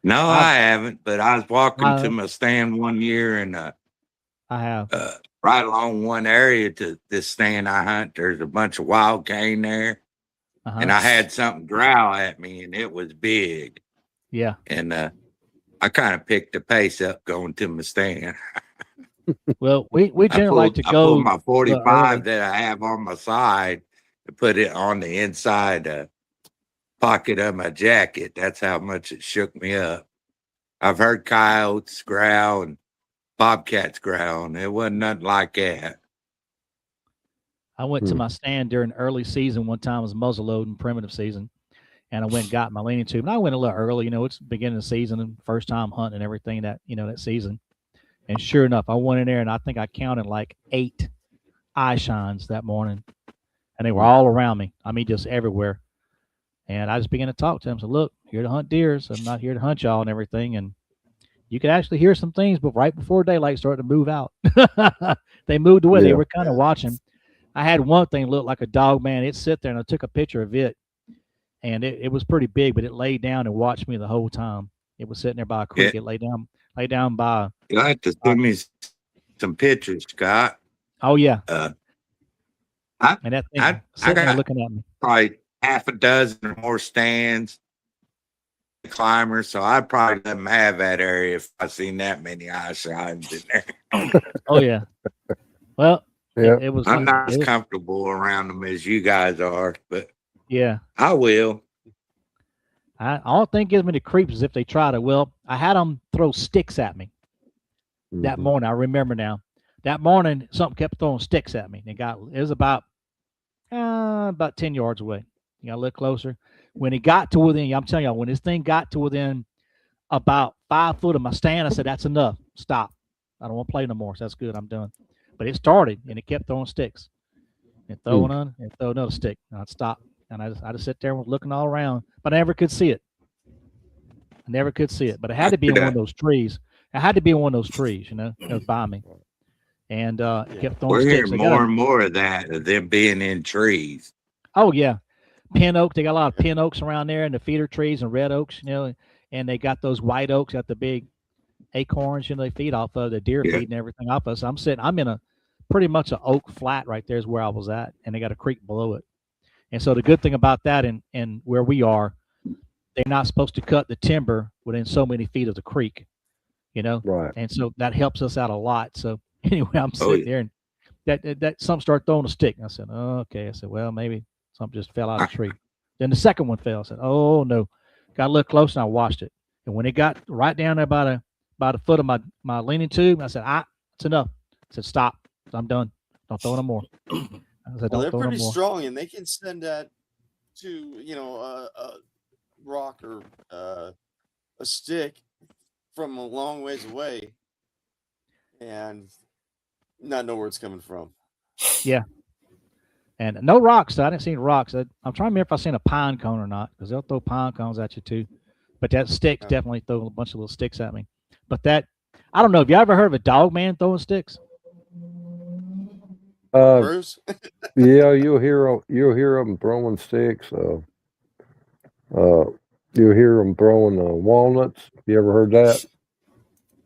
No, I haven't. But I was walking to my stand one year, and I have right along one area to this stand I hunt. There's a bunch of wild cane there, and I had something growl at me, and it was big. Yeah, and I kind of picked the pace up going to my stand. Well, we generally like to go. I pulled my 45 that I have on my side and put it on the inside pocket of my jacket. That's how much it shook me up. I've heard coyotes growl and bobcats growl, and it wasn't nothing like that. I went to my stand during early season one time. It was muzzleloading primitive season, and I went and got my leaning tube. And I went a little early. It's beginning of the season and first time hunting and everything that season. And sure enough, I went in there and I think I counted like 8 eye shines that morning, and they were all around me. I mean, just everywhere. And I just began to talk to them. So, look, here to hunt deer. So I'm not here to hunt y'all and everything. And you could actually hear some things, but right before daylight started to move out. They moved away. They were kind of watching. I had one thing look like a dog man. It sit there, and I took a picture of it, and it was pretty big, but it laid down and watched me the whole time. It was sitting there by a creek. Yeah. It lay down by. You'll have to send me some pictures, Scott. Oh yeah. And that thing sitting there looking at me. Probably half a dozen or more stands, climbers. So I'd probably let them have that area if I seen that many eye shines in there. Oh yeah. Well, it was. I'm not as comfortable around them as you guys are, but yeah, I will. I don't think gives me the creeps is if they try to. Well, I had them throw sticks at me that morning. I remember now. That morning, something kept throwing sticks at me. It was about 10 yards away. You got to look closer. When it got to within, I'm telling y'all, when this thing got to within about 5 foot of my stand, I said, "That's enough. Stop. I don't want to play no more. So that's good. I'm done." But it started and it kept throwing sticks and throwing on and throw another stick. And I'd stop. And I just sit there and was looking all around, but I never could see it. But it had to be in one of those trees. It had to be in one of those trees, it was by me. And it kept throwing sticks. We're hearing more and more of that, of them being in trees. Oh, yeah. Pin oak. They got a lot of pin oaks around there and the feeder trees and red oaks, and they got those white oaks, got the big acorns, they feed off of, the deer feed and everything off of. So I'm in a pretty much an oak flat right there is where I was at, and they got a creek below it. And so the good thing about that and where we are, they're not supposed to cut the timber within so many feet of the creek, Right. And so that helps us out a lot. So anyway, I'm sitting there and that something started throwing a stick. And I said, oh, okay. I said, well, maybe something just fell out of the tree. Then the second one fell. I said, oh no. Got a little close and I watched it. And when it got right down there about a foot of my leaning tube, I said, it's enough. I said, stop. I'm done. Don't throw no more. They're pretty strong, and they can send that to rock or a stick from a long ways away and not know where it's coming from. Yeah. And no rocks. I didn't see any rocks. I'm trying to remember if I seen a pine cone or not, because they'll throw pine cones at you too. But that sticks Yeah. definitely throw a bunch of little sticks at me. But that, I don't know. Have you ever heard of a dog man throwing sticks? Bruce? Yeah, you'll hear them throwing sticks. You'll hear them throwing walnuts. You ever heard that?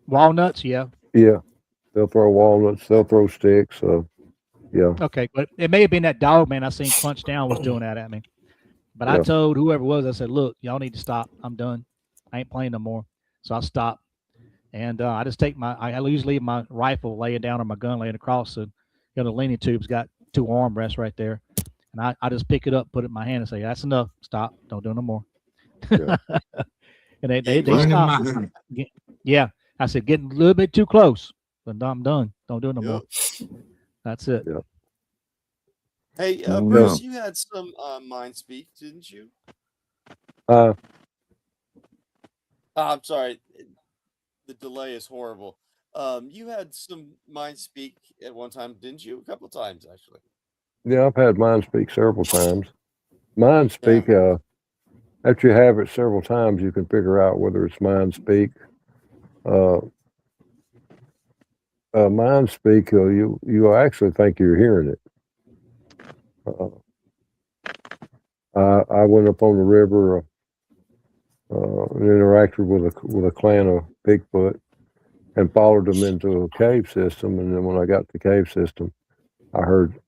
Walnuts, yeah. Yeah, they'll throw walnuts. They'll throw sticks. Yeah, Okay, but it may have been that dog man I seen Punch Down was doing that at me. But I Yeah. told whoever it was, I said, "Look, y'all need to stop. I'm done. I ain't playing no more." So I stopped, and I just take I usually leave my rifle laying down or my gun laying across. The leaning tube's got 2 armrests right there, and I just pick it up, put it in my hand, and say, "That's enough. Stop. Don't do no more." Yeah. And they Running stopped. my- Yeah, I said, "Getting a little bit too close, but I'm done. Don't do it no Yep. more." That's it. Yeah. Hey, Oh, Bruce, no. you had some mind speak, didn't you? I'm sorry. The delay is horrible. You had some mind speak at one time, didn't you? A couple of times, actually. Yeah, I've had mine speak several times. Mine speak. After you have it several times, you can figure out whether it's mind speak. Mind speak. You actually think you're hearing it. I went up on the river and interacted with a clan of Bigfoot and followed them into a cave system. And then when I got to the cave system, I heard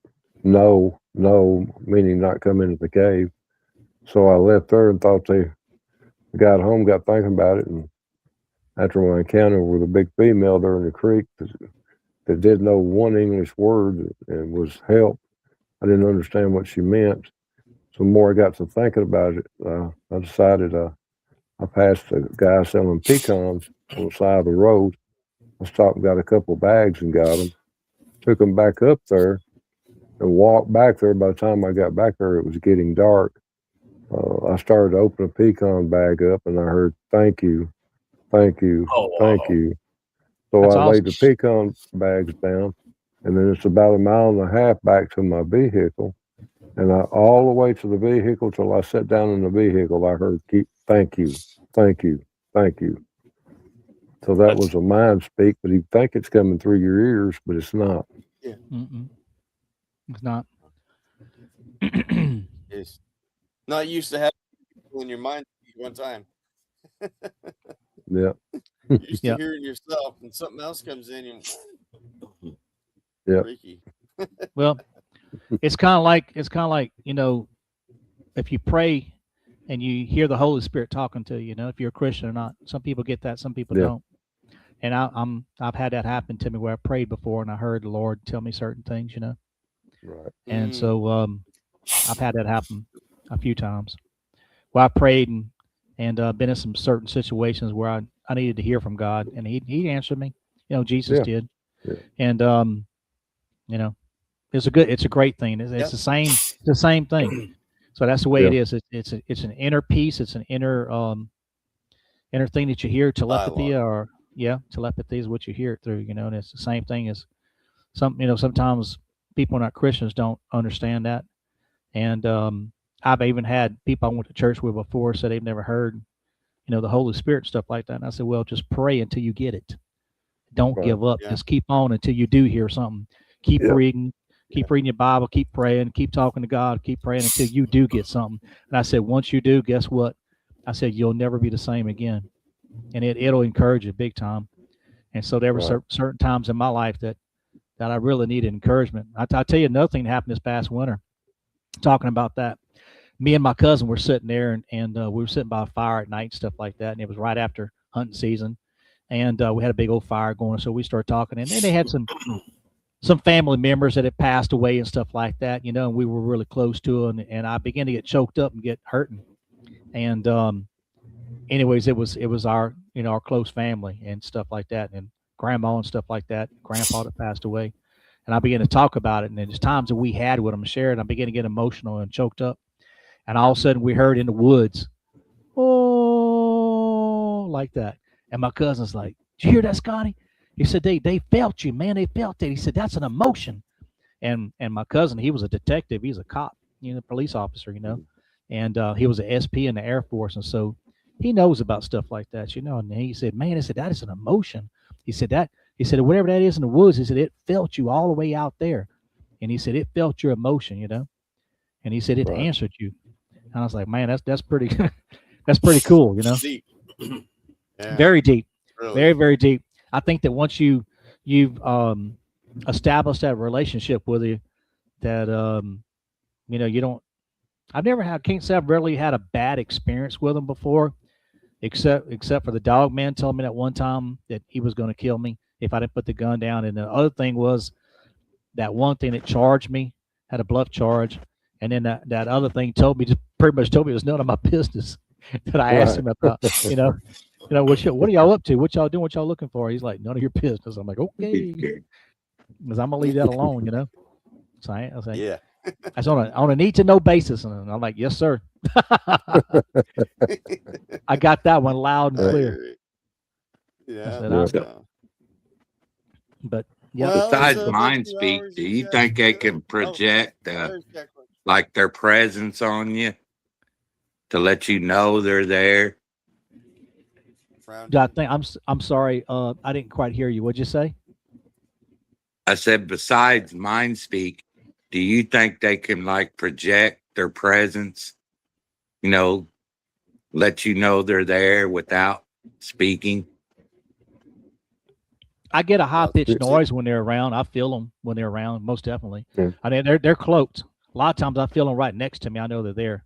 no, meaning not come into the cave. So I left there and thought they got home, got thinking about it. And after my encounter with a big female there in the creek that did know one English word and was help, I didn't understand what she meant. So the more I got to thinking about it, I decided I passed a guy selling pecans on the side of the road. I stopped and got a couple of bags and got them. Took them back up there and walked back there. By the time I got back there, it was getting dark. I started to open a pecan bag up and I heard, "Thank you, thank you, Oh, thank wow. you." So That's I laid the awesome. pecan bags down, and then it's about a mile and a half back to my vehicle. And all the way to the vehicle till I sat down in the vehicle, I heard, "Thank you, thank you, thank you." So that That's- was a mind speak, but you think it's coming through your ears, but it's not. Mm-mm. It's not. Is not used to having people in your mind speak one time. Yeah, You're used to Yep. hearing yourself, and something else comes in and Yeah. freaky. Well, it's kind of like if you pray and you hear the Holy Spirit talking to you, if you're a Christian or not. Some people get that, some people Yeah. don't. And I've had that happen to me where I prayed before and I heard the Lord tell me certain things, right. And so I've had that happen a few times. Where I prayed and been in some certain situations where I needed to hear from God, and He answered me. Jesus Yeah. did, Yeah. and it's a great thing. It's Yep. the same thing. So that's the way Yeah. it is. It's an inner peace. It's an inner thing that you hear. Telepathy, Dialogue. telepathy is what you hear it through. And it's the same thing as sometimes people not Christians don't understand that. And I've even had people I went to church with before said they've never heard, the Holy Spirit and stuff like that. And I said, well, just pray until you get it. Don't Right. give up. Yeah. Just keep on until you do hear something. Keep Yeah. reading. Keep reading your Bible. Keep praying. Keep talking to God. Keep praying until you do get something. And I said, once you do, guess what? I said, you'll never be the same again. And it'll encourage you big time. And so there were Right. certain times in my life that I really needed encouragement. I tell you another thing that happened this past winter. Talking about that, me and my cousin were sitting there, and we were sitting by a fire at night and stuff like that. And it was right after hunting season, and we had a big old fire going. So we started talking, and then they had some family members that had passed away and stuff like that, and we were really close to them. And I began to get choked up and get hurting. And anyways, it was our our close family and stuff like that, and grandma and stuff like that, grandpa that passed away. And I began to talk about it, and there's times that we had with them shared. I began to get emotional and choked up. And all of a sudden, we heard in the woods, oh, like that. And my cousin's like, "Did you hear that, Scotty?" He said, "They felt you, man. They felt it." He said, "That's an emotion." And my cousin, he was a detective. He's a cop, police officer, and he was an SP in the Air Force, and so he knows about stuff like that, And he said, "Man," he said, "that is an emotion." He said that. He said, "Whatever that is in the woods," he said, "it felt you all the way out there," and he said, "It felt your emotion, And he said it Right. answered you. And I was like, "Man, that's pretty, that's pretty cool, Deep. Yeah, Very deep, really. very very deep." I think that once you've established that relationship with you, that you don't. Can't say I've really had a bad experience with him before, except for the dog man telling me that one time that he was going to kill me if I didn't put the gun down. And the other thing was that one thing that charged me, had a bluff charge, and then that other thing pretty much told me it was none of my business. That I asked him about, what are y'all up to? What y'all doing? What y'all looking for? He's like, none of your business. I'm like, okay, because I'm gonna leave that alone, So I was like, Yeah. that's on a need to know basis, and I'm like, yes, sir. I got that one loud and clear. Yeah. Said, But yeah, Well, Besides it's, mind 2 speak, hours, do you you guys think they good? can project There's Jacqueline. like their presence on you to let you know they're there? Frowned I in. think I'm sorry. I didn't quite hear you. What'd you say? I said, besides mind speak, do you think they can like project their presence, let you know they're there without speaking? I get a high pitched Yeah. noise when they're around. I feel them when they're around, most definitely. Yeah. I mean, they're cloaked. A lot of times I feel them right next to me. I know they're there.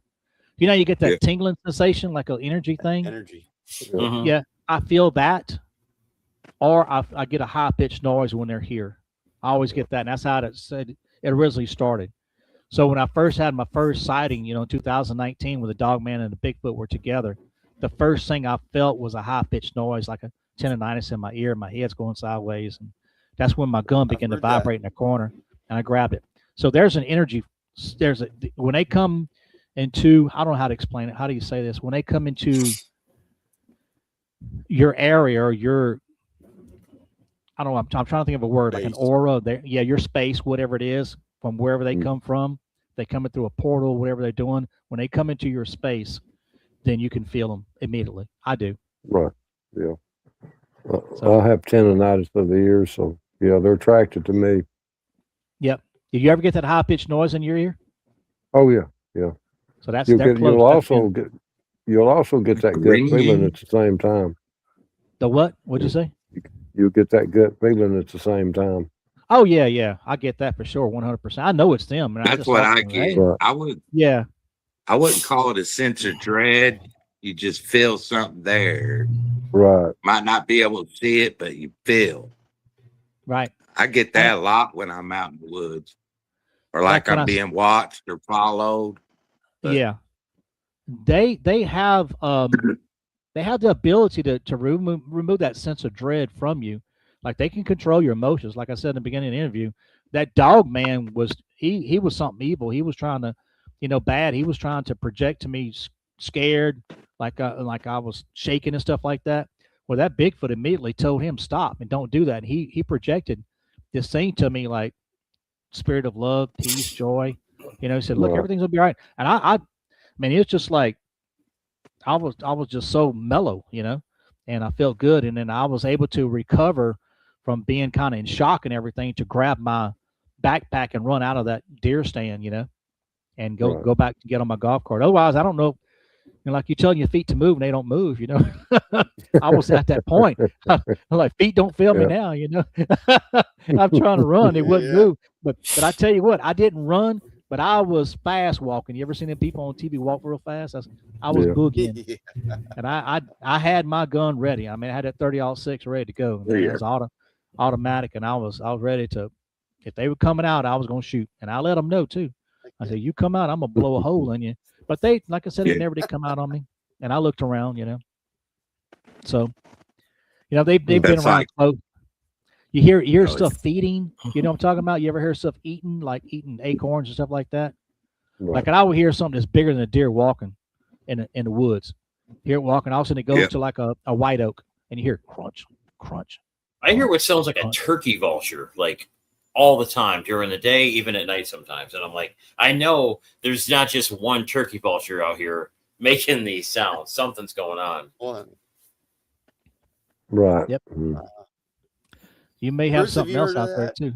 You get that Yeah. tingling sensation, like an energy thing. Energy. Mhm. Yeah, I feel that, or I get a high pitched noise when they're here. I always get that, and that's how it originally started. So when I first had my first sighting, in 2019, where the dog man and the Bigfoot were together, the first thing I felt was a high pitched noise, like a tendonitis in my ear, my head's going sideways, and that's when my gun began to heard that. vibrate in the corner, and I grabbed it. So there's an energy. When they come into, I don't know how to explain it. How do you say this? When they come into your area or your, I don't know. I'm trying to think of a word, like an Space. aura. Your space, whatever it is, from wherever they come from. They come in through a portal, whatever they're doing. When they come into your space, then you can feel them immediately. I do. Right. Yeah. So- I have tendonitis of the ears, so yeah, they're attracted to me. Yep. Did you ever get that high pitched noise in your ear? Oh yeah, yeah. So that's You'll they're get, close. you'll also get that gut Ringing. feeling at the same time. The what? What'd you say? You'll get that gut feeling at the same time. Oh yeah. I get that for sure, 100%. I know it's them. And That's what I get. get. Right. I wouldn't call it a sense of dread. You just feel something there. Right. Might not be able to see it, but you feel. Right. I get that a lot when I'm out in the woods, or like when I'm being watched or followed. But- Yeah. They have the ability to remove that sense of dread from you. Like they can control your emotions. Like I said in the beginning of the interview, that dog man was he was something evil. He was trying to, bad. He was trying to project to me scared, like I was shaking and stuff like that. Well, that Bigfoot immediately told him stop and don't do that. And he projected this thing to me like spirit of love, peace, joy. He said, look, Right. everything's gonna be all right. And I mean, it's just like I was just so mellow, and I felt good. And then I was able to recover from being kind of in shock and everything to grab my backpack and run out of that deer stand, and go back to get on my golf cart. Otherwise, I don't know. Like you're telling your feet to move and they don't move, I was at that point. I'm like, feet don't fail me now, I'm trying to run. It wouldn't move. But I tell you what, I didn't run, but I was fast walking. You ever seen them people on TV walk real fast? I was boogieing. And I had my gun ready. I mean, I had that 30-06 ready to go. It was automatic, and I was ready to. If they were coming out, I was going to shoot, and I let them know too. I said, "You come out, I'm gonna blow a hole in you." But they, like I said, they never did come out on me, and I looked around, So, they've been around like- close. You hear stuff feeding. You know what I'm talking about? You ever hear stuff eating, like eating acorns and stuff like that? Right. Like, I would hear something that's bigger than a deer walking in the woods, Hear it walking. All of a sudden, it goes Yep. to like a white oak, and you hear crunch, crunch. I hear what sounds like a turkey vulture, like all the time during the day, even at night sometimes. And I'm like, I know there's not just one turkey vulture out here making these sounds. Something's going on. One. Right. Yep. Mhm. You may have Bruce, have something you else heard of out there that? too.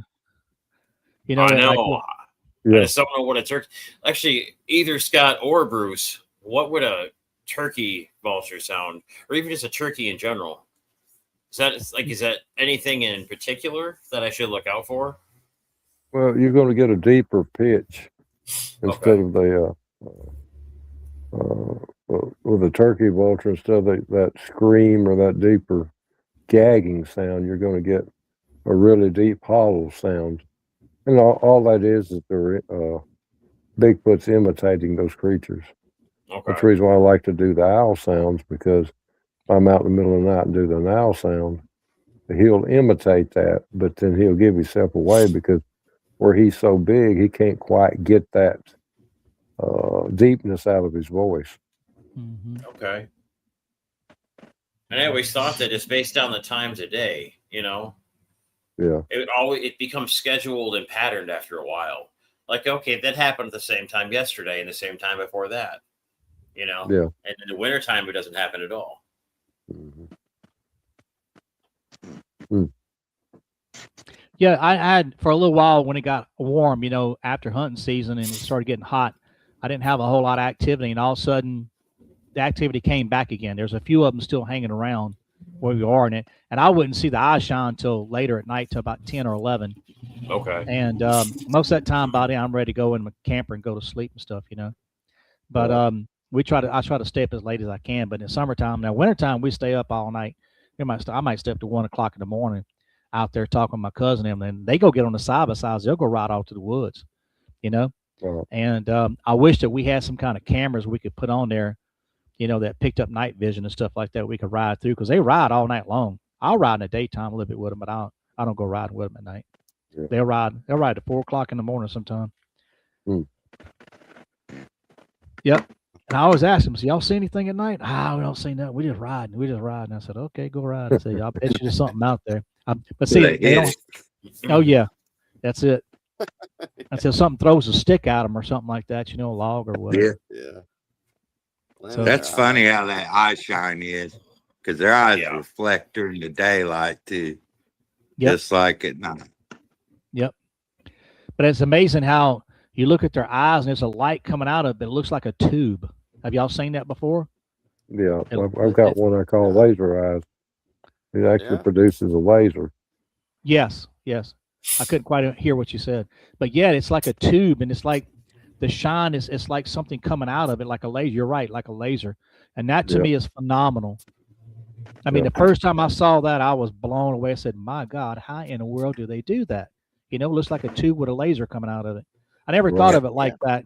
You know, I that, know. like, I Yeah. just don't know what a turkey. Actually, either Scott or Bruce, what would a turkey vulture sound, or even just a turkey in general? Is that anything in particular that I should look out for? Well, you're going to get a deeper pitch instead of the with a turkey vulture. Instead of that scream or that deeper gagging sound, you're going to get a really deep hollow sound. And all that is they're Bigfoot's imitating those creatures. That's the Okay. reason why I like to do the owl sounds, because if I'm out in the middle of the night and do the owl sound, he'll imitate that, but then he'll give himself away because where he's so big, he can't quite get that deepness out of his voice. Mhm. Okay. And I always thought that it's based on the times of day, you know. Yeah. It becomes scheduled and patterned after a while. Like, okay, that happened at the same time yesterday and the same time before that, you know. Yeah. And in the wintertime, it doesn't happen at all. Mhm. Yeah, I had for a little while when it got warm, you know, after hunting season and it started getting hot, I didn't have a whole lot of activity, and all of a sudden the activity came back again. There's a few of them still hanging around where we are in it, and I wouldn't see the eye shine until later at night, till about 10 or 11. Okay. And most of that time, by then, I'm ready to go in my camper and go to sleep and stuff, you know. But Right. I try to stay up as late as I can. But in summertime, now wintertime, we stay up all night. I might stay up to 1 o'clock in the morning out there talking with my cousin and them. And they go get on the side by sides. They'll go right off to the woods, you know. Right. And I wish that we had some kind of cameras we could put on there, you know, that picked up night vision and stuff like that. We could ride through, because they ride all night long. I'll ride in the daytime a little bit with them, but I don't go riding with them at night. Yeah. They'll ride at 4 o'clock in the morning sometime. Hmm. Yep. And I always ask them, so y'all see anything at night? We don't see nothing. We just ride. And I said, okay, go ride. I said, I'll bet you there's something out there. But see, They they hit don't. it. Oh yeah, that's it. I said something throws a stick at them or something like that, you know, a log or whatever. Yeah. Yeah. So- That's funny how that eye shine is, because their eyes Yeah. reflect during the daylight too, Yep. just like at night. Yep. But it's amazing how you look at their eyes and there's a light coming out of it. It looks like a tube. Have y'all seen that before? Yeah. It- I've got it- one I call laser eyes. It actually Yeah. produces a laser. Yes. Yes. I couldn't quite hear what you said, but yeah, it's like a tube, and it's like the shine is, it's like something coming out of it, like a laser. You're right, like a laser. And that to Yeah. me is phenomenal. I mean, Yeah. the first time I saw that, I was blown away. I said, my God, how in the world do they do that? You know, it looks like a tube with a laser coming out of it. I never thought Right. of it like that.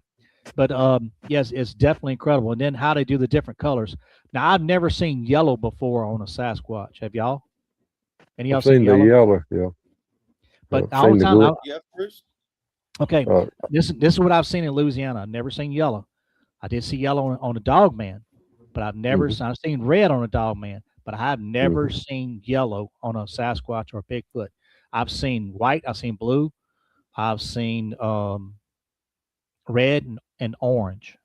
But yes, it's definitely incredible. And then how they do the different colors. Now, I've never seen yellow before on a Sasquatch. Have y'all? Any of y'all I've seen the yellow? yellow. Yeah. But I've all seen the the time, gray. Yeah, Bruce. okay, Uh, this is what I've seen in Louisiana. I've never seen yellow. I did see yellow on a dog man, but I've never Mhm. I've seen red on a dog man, but I have never Mhm. seen yellow on a Sasquatch or Bigfoot. I've seen white, I've seen blue, I've seen red and orange,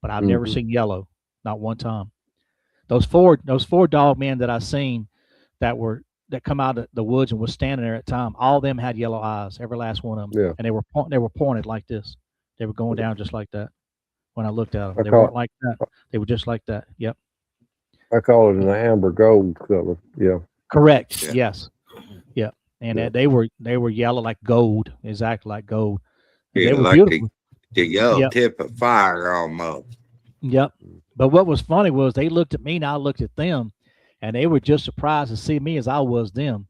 but I've never Mhm. seen yellow, not one time. Those four dog men that I seen that come out of the woods and was standing there at the time, all of them had yellow eyes, every last one of them, Yeah. and they were pointed like this. They were going down just like that. When I looked at them, I they call weren't like that. They were just like that. Yep. I call it an amber gold color. Yeah. Correct. Yeah. Yes. Yep. And Yeah. they were yellow like gold, exactly like gold. And Yeah, they were like beautiful. the yellow Yep. tip of fire almost. Yep. But what was funny was they looked at me and I looked at them, and they were just surprised to see me as I was them.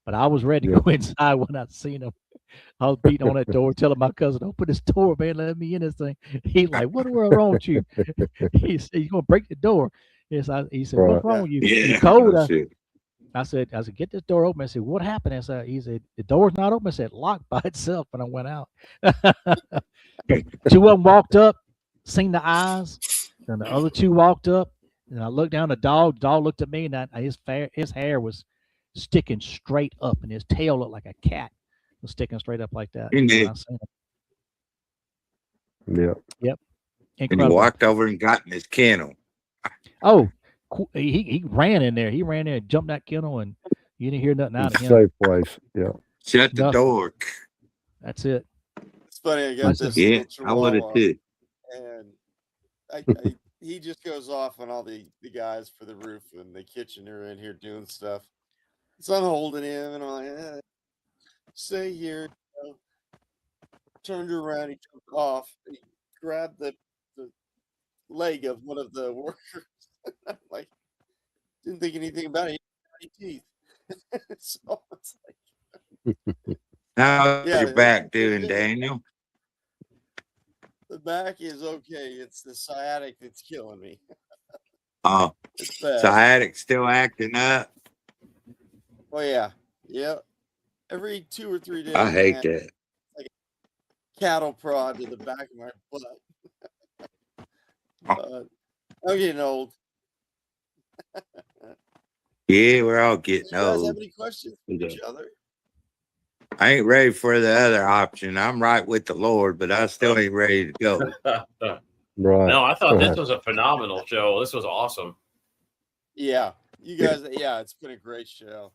But I was ready to Yeah. go inside when I seen them. I was beating on that door, telling my cousin, "Open this door, man. Let me in this thing." He's like, "What the world wrong with you?" He said, "You're gonna break the door." Yes, he said, "What's Right. wrong with you? Yeah, You cold?" no shit. I said, "Get this door open." I said, "What happened?" He said, "The door's not open." I said, "Locked by itself." And I went out. But two of them walked up, seen the eyes, and the other two walked up And I looked down the dog. The dog looked at me, and his hair was sticking straight up, and his tail looked like a cat was sticking straight up like that. You When did. I seen him. Yeah. Yep, And he incredible. walked over and got in his kennel. Oh, he ran in there. He ran in, jumped that kennel, and you didn't hear nothing out It's of a him. safe place. Yeah. Shut the Nothing. door. That's it. It's funny. I got That's this it. Yeah, little I would have Chihuahua, too. and he just goes off on all the guys for the roof and the kitchen are in here doing stuff. So I'm holding him, and I'm like, stay here. You know. Turned around, he jumped off, and he grabbed the leg of one of the workers. I'm like, didn't think anything about it. He had teeth. So it's like, How's yeah, your back they're doing, good. Daniel? The back is okay. It's the sciatic that's killing me. Oh, It's bad. sciatic still acting up. Oh yeah, yeah. Every 2 or 3 days, I hate man, that. like a cattle prod to the back of my butt. I'm getting old. Yeah, we're all Do getting you guys have old. any questions for We each do. other? I ain't ready for the other option. I'm right with the Lord, but I still ain't ready to go. Right. No, I thought this was a phenomenal show. This was awesome. Yeah, you guys. Yeah, it's been a great show.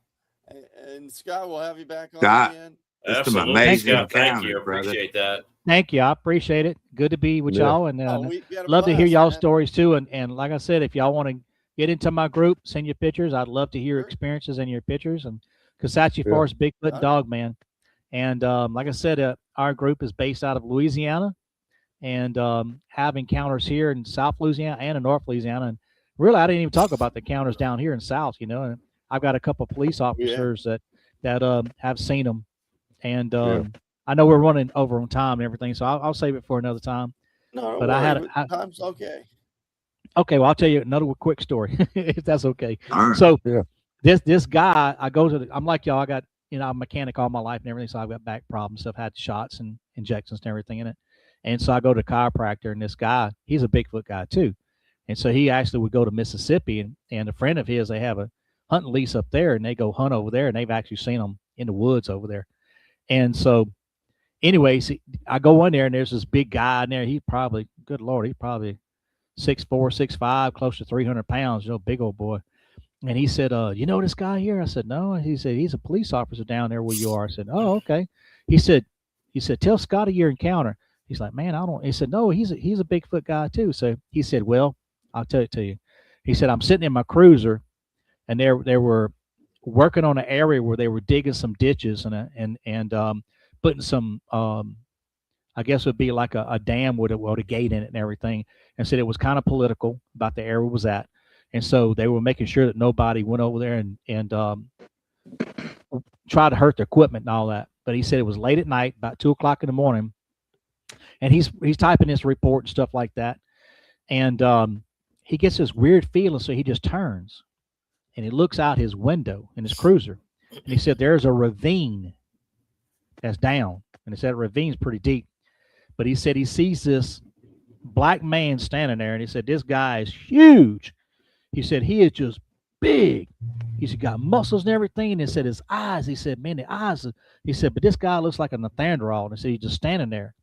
And Scott, we'll have you back on Scott, again. That's some Absolutely, amazing Scott. Thank you. encounters, brother. Appreciate that. Thank you. I appreciate it. Good to be with Yeah. y'all, and Oh, we had a love to hear blast, y'all's man. stories too. And like I said, if y'all want to get into my group, send your pictures. I'd love to hear your Sure. experiences and your pictures. And Kasachi Yeah. Forest Bigfoot and Right. Dog Man. And like I said, our group is based out of Louisiana, and have encounters here in South Louisiana and in North Louisiana. And really, I didn't even talk about the encounters down here in South. You know, and I've got a couple of police officers that have seen them. And I know we're running over on time and everything, so I'll save it for another time. No, don't But worry. Time's okay. Okay, well, I'll tell you another quick story if that's okay. All right. So Yeah. this guy, I go to I'm like y'all, I got, I'm a mechanic all my life and everything, so I've got back problems. I've had shots and injections and everything in it. And so I go to a chiropractor, and this guy, he's a Bigfoot guy too. And so he actually would go to Mississippi, and a friend of his, they have a hunting lease up there, and they go hunt over there, and they've actually seen them in the woods over there. And so anyways, I go in there, and there's this big guy in there. He probably, good Lord, he's probably 6'4", 6'5", close to 300 pounds, big old boy. And he said, you know this guy here? I said, no. He said, he's a police officer down there where you are. I said, oh, okay. He said, tell Scotty your encounter. He's like, man, I don't. He said, no, he's a Bigfoot guy too. So he said, well, I'll tell it to you. He said, I'm sitting in my cruiser, and they were working on an area where they were digging some ditches and putting some, I guess it would be like a dam with a gate in it and everything. And said it was kind of political about the area it was at. And so they were making sure that nobody went over there and tried to hurt their equipment and all that. But he said it was late at night, about 2:00 in the morning, and he's typing this report and stuff like that. And he gets this weird feeling, so he just turns and he looks out his window in his cruiser, and he said there's a ravine that's down, and he said the ravine's pretty deep. But he said he sees this black man standing there, and he said this guy is huge. He said he is just big. He said got muscles and everything. And he said his eyes. He said, man, the eyes. He said, but this guy looks like a Neanderthal. And he said he's just standing there,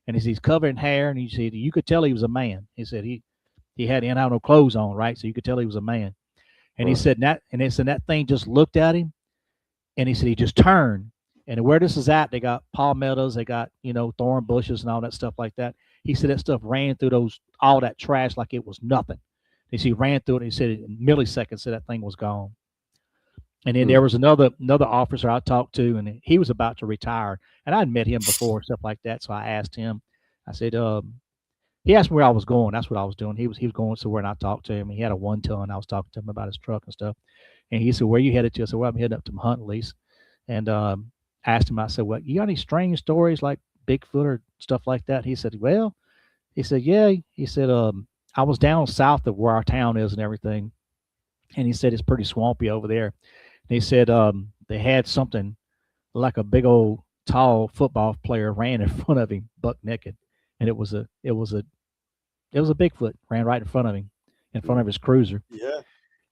and he's covered in hair. And he said you could tell he was a man. He said he didn't have no clothes on, right? So you could tell he was a man. And he said that thing just looked at him, and he said he just turned. And where this is at, they got palmettos, they got thorn bushes and all that stuff like that. He said that stuff ran through all that trash like it was nothing. He ran through it, and he said in milliseconds that thing was gone. And then there was another officer I talked to, and he was about to retire, and I'd met him before, stuff like that. So I asked him, I said, he asked me where I was going. That's what I was doing. He was going somewhere, and I talked to him. He had a 1-ton. I was talking to him about his truck and stuff. And he said, where you headed to? I said, well, I'm heading up to my hunt lease. And asked him, I said, well, you got any strange stories like Bigfoot or stuff like that? He said, well, yeah. He said, I was down south of where our town is and everything. And he said, it's pretty swampy over there. And he said, they had something like a big old tall football player ran in front of him buck naked. And it was a Bigfoot ran right in front of him. in front of his cruiser. Yeah.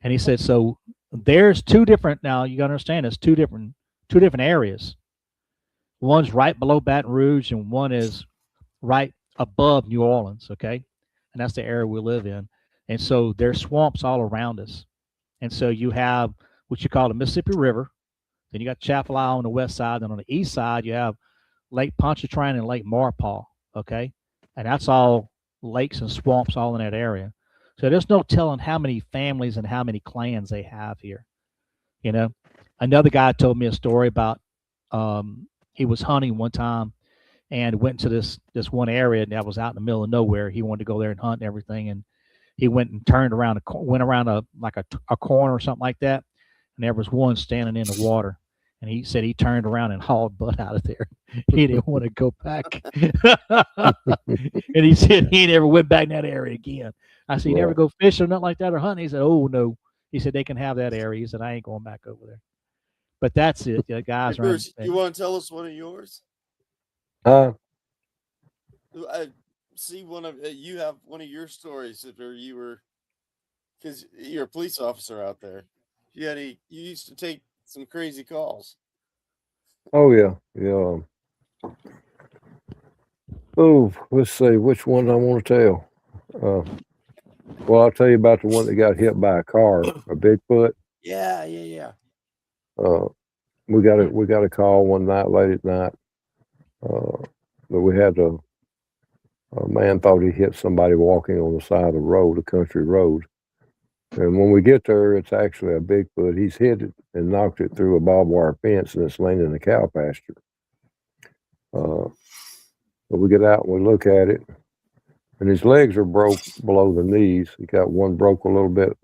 And he said, so there's two different, now you got to understand, it's two different areas. One's right below Baton Rouge and one is right above New Orleans. Okay. And that's the area we live in. And so there's swamps all around us. And so you have what you call the Mississippi River. Then you got Chapel Isle on the west side. And on the east side, you have Lake Pontchartrain and Lake Maurepas. Okay. And that's all lakes and swamps all in that area. So there's no telling how many families and how many clans they have here. You know, another guy told me a story about he was hunting one time and went to this one area that was out in the middle of nowhere. He wanted to go there and hunt and everything, and he went and turned around, went around a corner or something like that, and there was one standing in the water. And he said he turned around and hauled butt out of there. He didn't want to go back. And he said he never went back in that area again. I said, you never go fishing or nothing like that or hunting? He said, oh, no. He said, they can have that area. He said, I ain't going back over there. But that's it. The guys Hey, Bruce, you want to tell us one of yours? I see one of you have one of your stories where you were, because you're a police officer out there. You used to take some crazy calls. Oh yeah. Oh, let's see which one I want to tell. Well, I'll tell you about the one that got hit by a car, a Bigfoot. Yeah. We got a call one night late at night. That we had a man thought he hit somebody walking on the side of the road, a country road. And when we get there, it's actually a Bigfoot. He's hit it and knocked it through a barbed wire fence, and it's laying in a cow pasture. But we get out and we look at it, and his legs are broke below the knees. He got one broke a little bit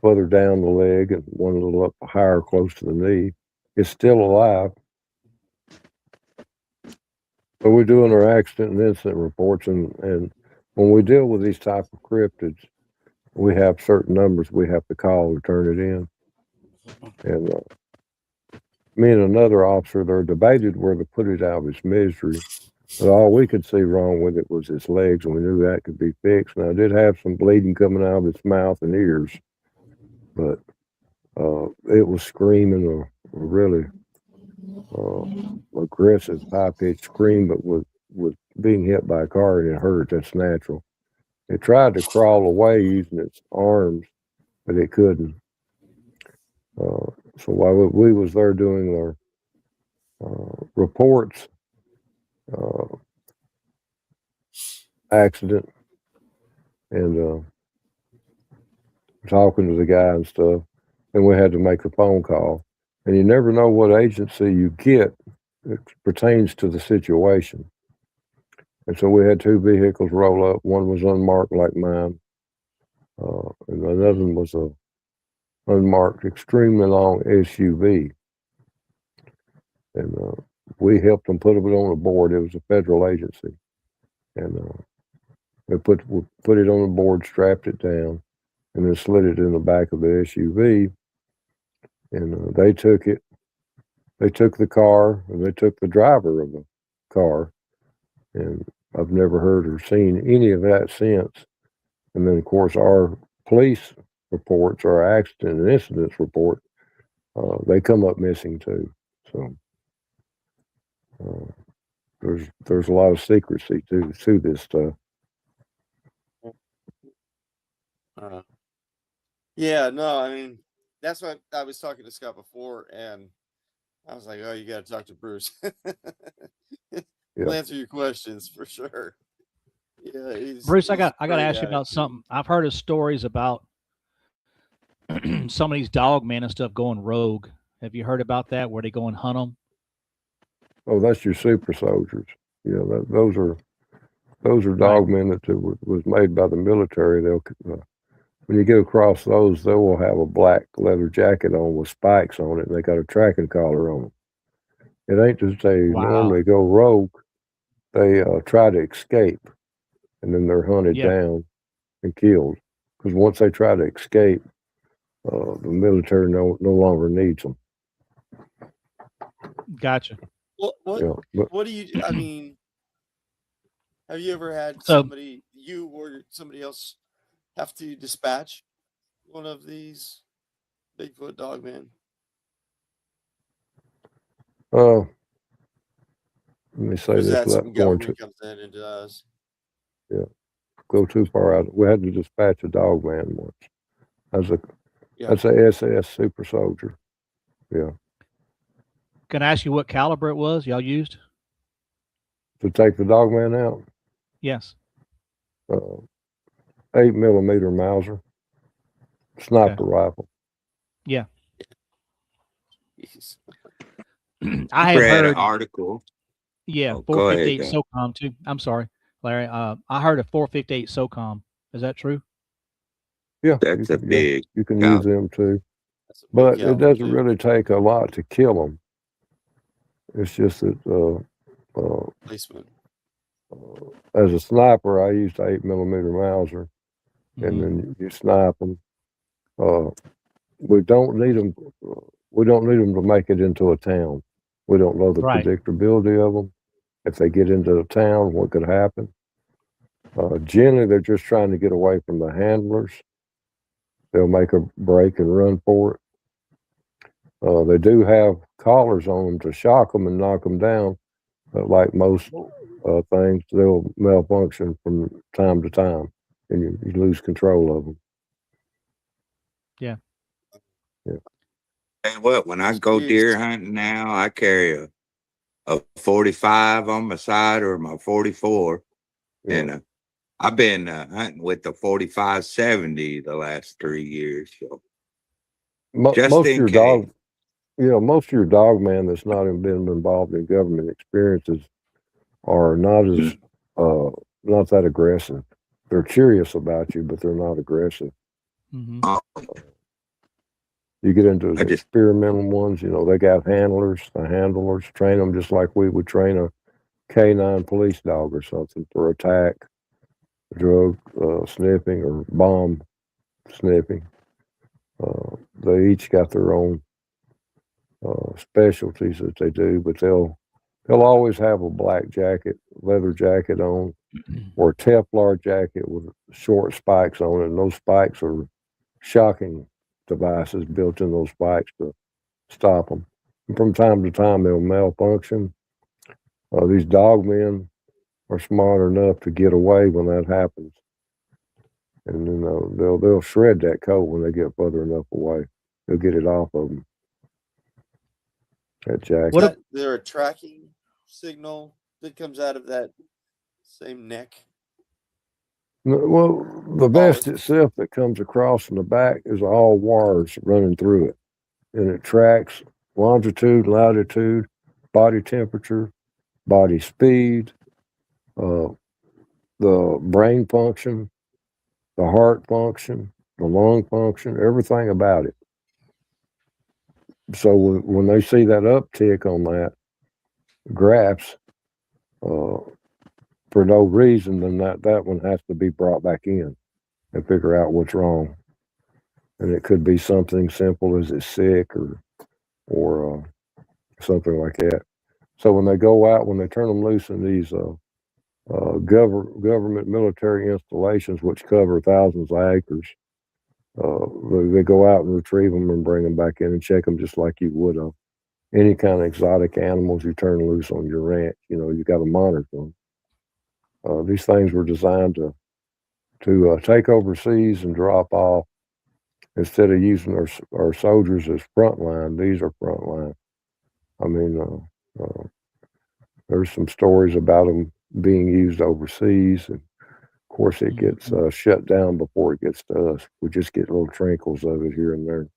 further down the leg, and one a little up higher, close to the knee. It's still alive. But we're doing our accident and incident reports, and when we deal with these type of cryptids, we have certain numbers we have to call to turn it in. And me and another officer there debated where to put it out of its misery. But all we could see wrong with it was its legs, and we knew that could be fixed. Now, it did have some bleeding coming out of its mouth and ears, but it was screaming a really aggressive, high-pitched scream, but was being hit by a car, and it hurt. That's natural. It tried to crawl away using its arms, but it couldn't. So while we was there doing our reports, accident, and talking to the guy and stuff, and we had to make a phone call. And you never know what agency you get that pertains to the situation. And so we had two vehicles roll up. One was unmarked like mine, and another one was a unmarked, extremely long SUV. And we helped them put it on the board. It was a federal agency. And we put it on the board, strapped it down, and then slid it in the back of the SUV. And they took it. They took the car, and they took the driver of the car. And I've never heard or seen any of that since. And then, of course, our police reports, our accident and incidents report, they come up missing too. So there's a lot of secrecy to this stuff. Yeah, no, I mean, that's what I was talking to Scott before, and I was like, oh, you got to talk to Bruce. He'll answer your questions for sure. Yeah, Bruce, I got to ask you about something. I've heard of stories about some of these dog men and stuff going rogue. Have you heard about that, where they go and hunt them? Oh, that's your super soldiers. Those are dog men that was made by the military. They'll when you get across those, they will have a black leather jacket on with spikes on it, and they got a tracking collar on them. It ain't just they normally go rogue. They try to escape, and then they're hunted down and killed. Because once they try to escape, the military no longer needs them. Gotcha. What do you? I mean, have you ever had somebody, you or somebody else, have to dispatch one of these Bigfoot dogmen? Let me say Or is this that without something going government comes in and does? go too far out. We had to dispatch a dog man once. Yeah. That's a SS Super Soldier. Yeah, Can I ask you what caliber it was y'all used? to take the dog man out. Yes. 8mm Mauser sniper rifle. Yeah. Jeez. I have Read an heard. article. Yeah, Oh, go ahead, 458 SOCOM too. I'm sorry, Larry. I heard a 458 SOCOM. Is that true? Yeah, That's a big you can caliber. use them too, That's a big but it caliber, doesn't too. really take a lot to kill them. It's just that Placement. as a sniper, I used 8mm Mauser, and Mhm. then you snipe them. We don't need them. We don't need them to make it into a town. We don't know the Right. predictability of them. If they get into the town, what could happen? Generally, they're just trying to get away from the handlers. They'll make a break and run for it. They do have collars on them to shock them and knock them down, but like most things, they'll malfunction from time to time, and you lose control of them. Yeah. Yeah. Tell you what, when I go deer hunting now, I carry a 45 on my side or my 44, Yeah. and I've been hunting with the 45-70 the last 3 years. So just Most of in your case. most of your dog man that's not been involved in government experiences are not as not that aggressive. They're curious about you, but they're not aggressive. Hmm. You get into the I just- experimental ones, they got handlers. The handlers train them just like we would train a canine police dog or something for attack, drug sniffing, or bomb sniffing. They each got their own specialties that they do, but they'll always have a black jacket, leather jacket on, or a Teflon jacket with short spikes on it. And those spikes are shocking devices built in those spikes to stop them. And from time to time, they'll malfunction. These dog men are smart enough to get away when that happens, and then they'll shred that coat when they get further enough away. They'll get it off of them. That jacket. Is there a tracking signal that comes out of that same neck? Well, the vest itself that comes across in the back is all wires running through it, and it tracks longitude, latitude, body temperature, body speed, the brain function, the heart function, the lung function, everything about it. So when they see that uptick on that graphs for no reason, then that one has to be brought back in and figure out what's wrong. And it could be something simple as it's sick or something like that. So when they go out, when they turn them loose in these government military installations, which cover thousands of acres, they go out and retrieve them and bring them back in and check them just like you would any kind of exotic animals you turn loose on your ranch. You got to monitor them. These things were designed to take overseas and drop off. Instead of using our soldiers as frontline, these are frontline. I mean, there's some stories about them being used overseas, and of course it gets shut down before it gets to us. We just get little trinkles of it here and there.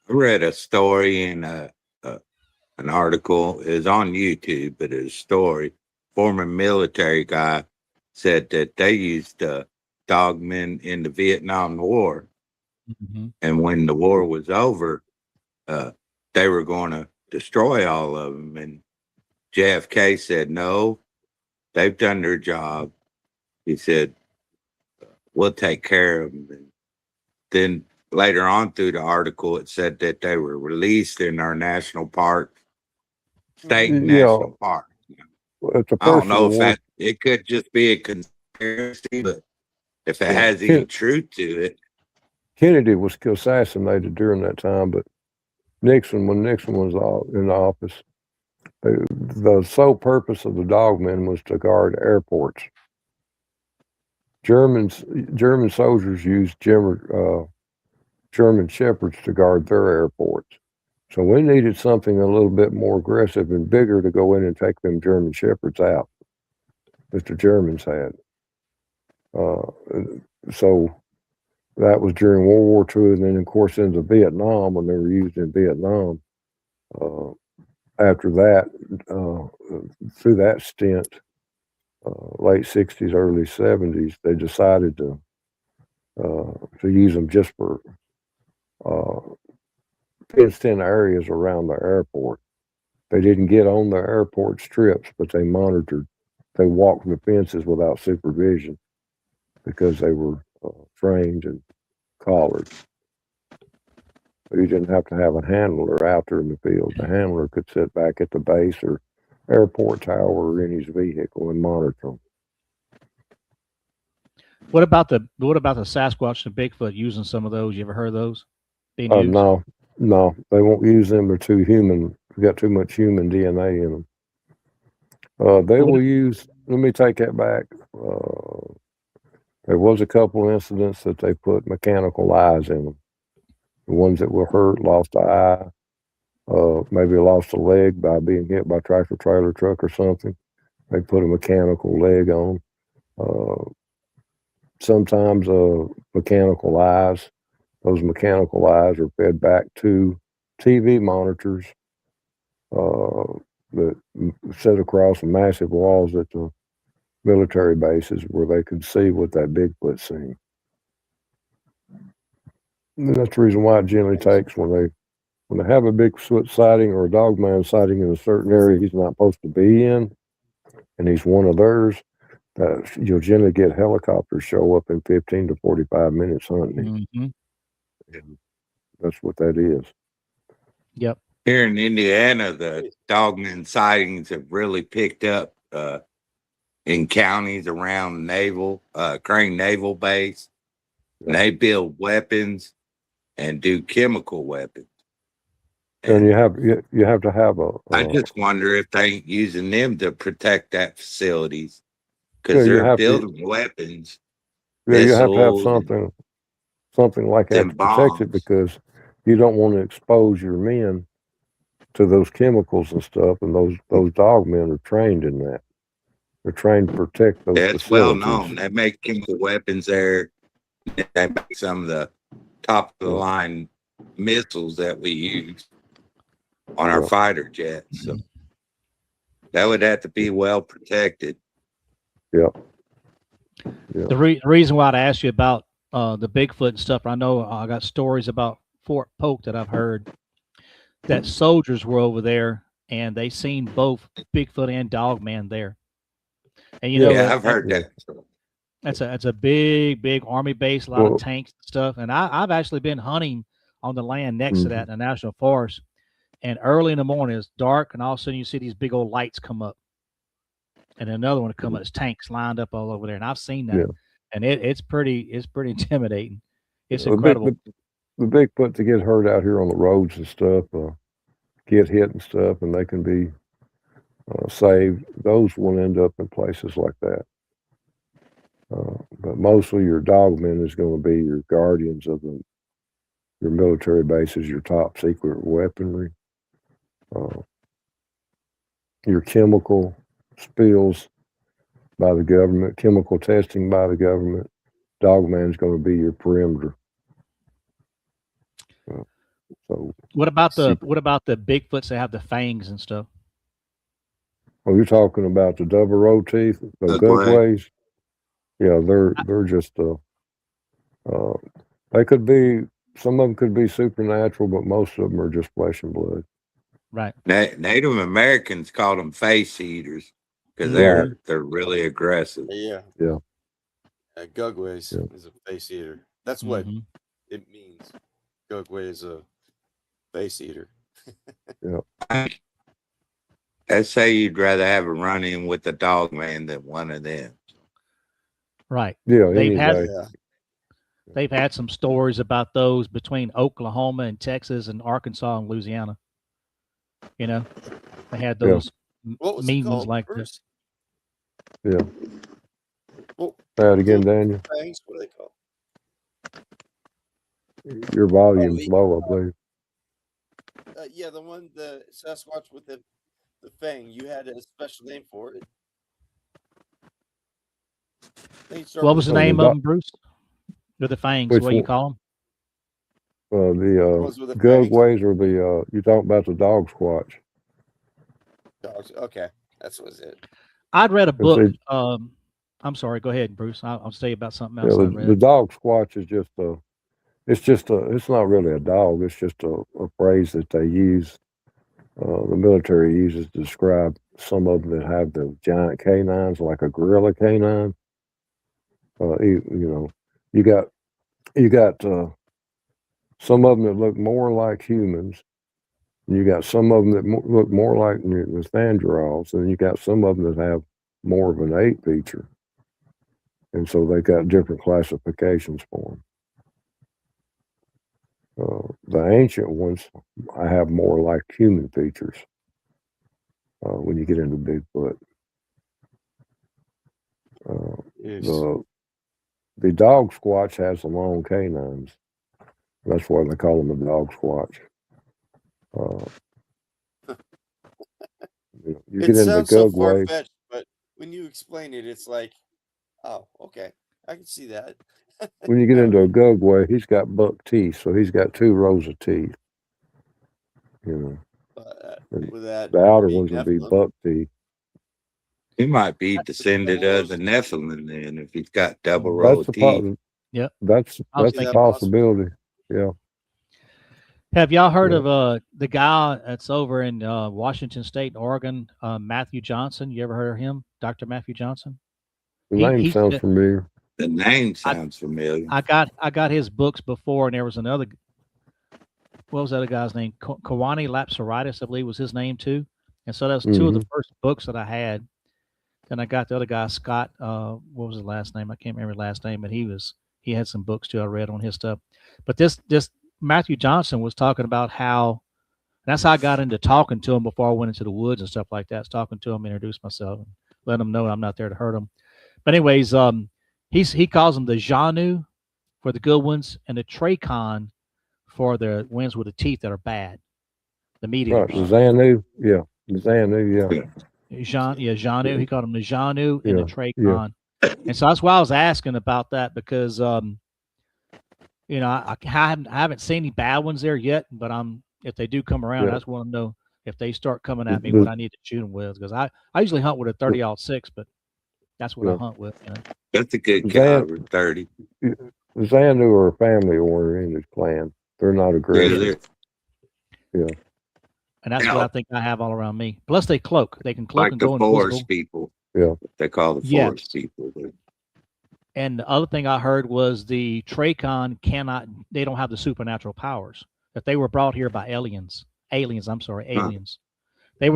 I read a story in an article. Is on YouTube, but it's a story. Former military guy said that they used dogmen in the Vietnam War, and when the war was over, they were going to destroy all of them. And JFK said, "No, they've done their job." He said, "We'll take care of them." And then later on through the article, it said that they were released in our national park, state national park. At the I don't first know of the if war, it could just be a conspiracy, but if it has any truth to it. Kennedy was assassinated during that time, but when Nixon was in office, the sole purpose of the dogmen was to guard airports. German soldiers used German shepherds to guard their airports. So we needed something a little bit more aggressive and bigger to go in and take them German shepherds out that the Germans had. So that was during World War II, and then of course into Vietnam, when they were used in Vietnam. After that, through that stint, late 60s, early 70s, they decided to use them just for fenced-in areas around the airport. They didn't get on the airport strips, but they monitored. They walked the fences without supervision because they were trained and collared. But you didn't have to have a handler out there in the field. The handler could sit back at the base or airport tower or in his vehicle and monitor them. What about the Sasquatch and Bigfoot using some of those? You ever heard of those being used? No, they won't use them. They're too human. They got too much human DNA in them. They will use. Let me take that back. There was a couple incidents that they put mechanical eyes in them. The ones that were hurt, lost an eye, maybe lost a leg by being hit by a tractor trailer truck or something. They put a mechanical leg on. Sometimes mechanical eyes. Those mechanical eyes are fed back to TV monitors that set across massive walls at the military bases where they could see what that Bigfoot's seeing. And that's the reason why it generally takes when they have a Bigfoot sighting or a dogman sighting in a certain area he's not supposed to be in, and he's one of theirs. You'll generally get helicopters show up in 15 to 45 minutes hunting. Mm-hmm. And that's what that is. Yep. Here in Indiana, the dogman sightings have really picked up in counties around Crane Naval Base. And they build weapons and do chemical weapons. And you have to have I just wonder if they ain't using them to protect that facilities because they're building weapons. Yeah, you have to have something like that to protect it, because you don't want to expose your men to those chemicals and stuff. And those dog men are trained in that. They're trained to protect those facilities. It's well known. They make chemical weapons there. They make some of the top of the line missiles that we use on our fighter jets. So that would have to be well protected. Yep. The reason why I asked you about the Bigfoot and stuff, I know I got stories about Fort Polk that I've heard that soldiers were over there and they seen both Bigfoot and Dogman there. And you know, I've heard that. That's a big army base, a lot of tanks and stuff. And I've actually been hunting on the land next to that in the national forest. And early in the morning, it's dark, and all of a sudden you see these big old lights come up. And another one to come up. It's tanks lined up all over there. And I've seen that. Yeah. And it's pretty intimidating. It's incredible. The Bigfoot to get hurt out here on the roads and stuff, get hit and stuff, and they can be saved. Those will end up in places like that. But mostly your dogmen is going to be your guardians of your military bases, your top secret weaponry, your chemical spills by the government, chemical testing by the government. Dogman is going to be your perimeter. So what about the Bigfoots that have the fangs and stuff? Oh, you're talking about the double row teeth, the gugways? Yeah, they're just they could be, some of them could be supernatural, but most of them are just flesh and blood. Right. Native Americans call them face eaters because they're really aggressive. Yeah. Gugways is a face eater. That's what it means. Gugway is a face eater. I'd say you'd rather have a run-in with the dog man than one of them. Right. Yeah, They've any had day. Yeah. they've had some stories about those between Oklahoma and Texas and Arkansas and Louisiana. You know, they had Yeah. those What was it mean ones called, like that. Bruce? Yeah. Well, Say it again, the Daniel. fangs, what are they called? Your volume's yeah. low, I believe. Yeah, the one, the Sasquatch with the fang. You had a special name for it. What was the Oh, the name do- of them, Bruce? With the fangs, Which what do you one? call them? The ones with the fangs? Gugways or the you talking about the dog squatch? Dogs. Okay, that's was it. I'd read a It's book. a- I'm sorry. Go ahead, Bruce. I'll say about something Yeah, else I the read. dog squatch is just a. It's not really a dog. It's just a phrase that they use. The military uses to describe some of them that have the giant canines, like a gorilla canine. You got some of them that look more like humans. You got some of them that look more like Neanderthals, and you got some of them that have more of an ape feature. And so they got different classifications for them. The ancient ones, I have more like human features when you get into Bigfoot. The dog squatch has the long canines. That's why they call them a dog squatch. You It get into sounds so far Gugway. fetched, but when you explain it, it's like, oh, okay, I can see that. When you get into a Gugway, he's got buck teeth, so he's got 2 rows of teeth. With that, The outer being ones would be Nephilim, buck teeth. He might be descended of the Nephilim then if he's got double That's row the teeth. Yep. That's I was a thinking- possibility. Yeah. Have y'all heard Yeah. of the guy that's over in Washington State, Oregon, Matthew Johnson? You ever heard of him, Dr. Matthew Johnson? The name he sounds said- familiar. The name sounds familiar. I got his books before, and there was another. What was that other guy's name? Kawani Lapsaritis, I believe, was his name too. And so that's 2 of the first books that I had. Then I got the other guy, Scott. What was his last name? I can't remember his last name, but he had some books too. I read on his stuff. But this Matthew Johnson was talking about how. That's how I got into talking to him before I went into the woods and stuff like that. I was talking to him, introduced myself, and let him know I'm not there to hurt him. But anyways, he calls them the Janu for the good ones and the Trachon for the ones with the teeth that are bad, the meat Right. eaters. The Xanu. Yeah. The Xanu. Yeah. Janu. He called them the Janu and the Trachon. Yeah. And so that's why I was asking about that because, I haven't seen any bad ones there yet, but if they do come around, I just want to know if they start coming at me what I need to shoot them with, because I usually hunt with a 30-06, but that's what I hunt with. That's a good caliber, 30. The Xanu are a family-oriented clan. They're not aggressive. Yeah. And that's what I think I have all around me. Plus, they cloak. They can cloak Like and the go forest invisible. people. Yeah. They call the forest people. And the other thing I heard was the Trachon they don't have the supernatural powers. That they were brought here by aliens. They were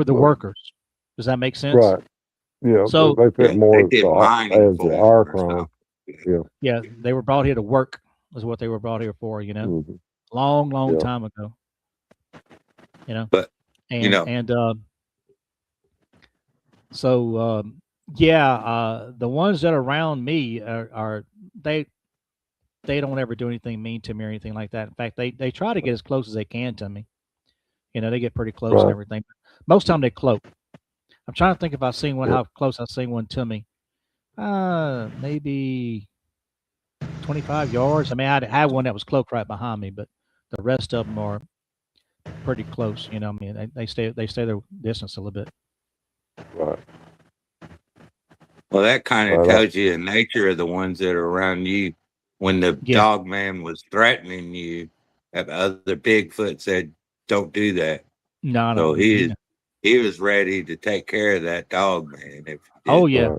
the workers. Does that make sense? Right. Yeah. So they fit more they did mining as the for Archon. Yeah, they were brought here to work. Is what they were brought here for. Long time ago. But the ones that are around me are they don't ever do anything mean to me or anything like that. In fact, they try to get as close as they can to me. They get pretty close and everything. Most of the time they cloak. I'm trying to think if I've seen one, how close I've seen one to me. Maybe 25 yards. I mean, I had one that was cloaked right behind me, but the rest of them are pretty close. I mean, they stay their distance a little bit. Right. Well, that kind of tells you the nature of the ones that are around you. When the dog man was threatening you, that other Bigfoot said, "Don't do that." No. So he was ready to take care of that dog man. Oh yeah.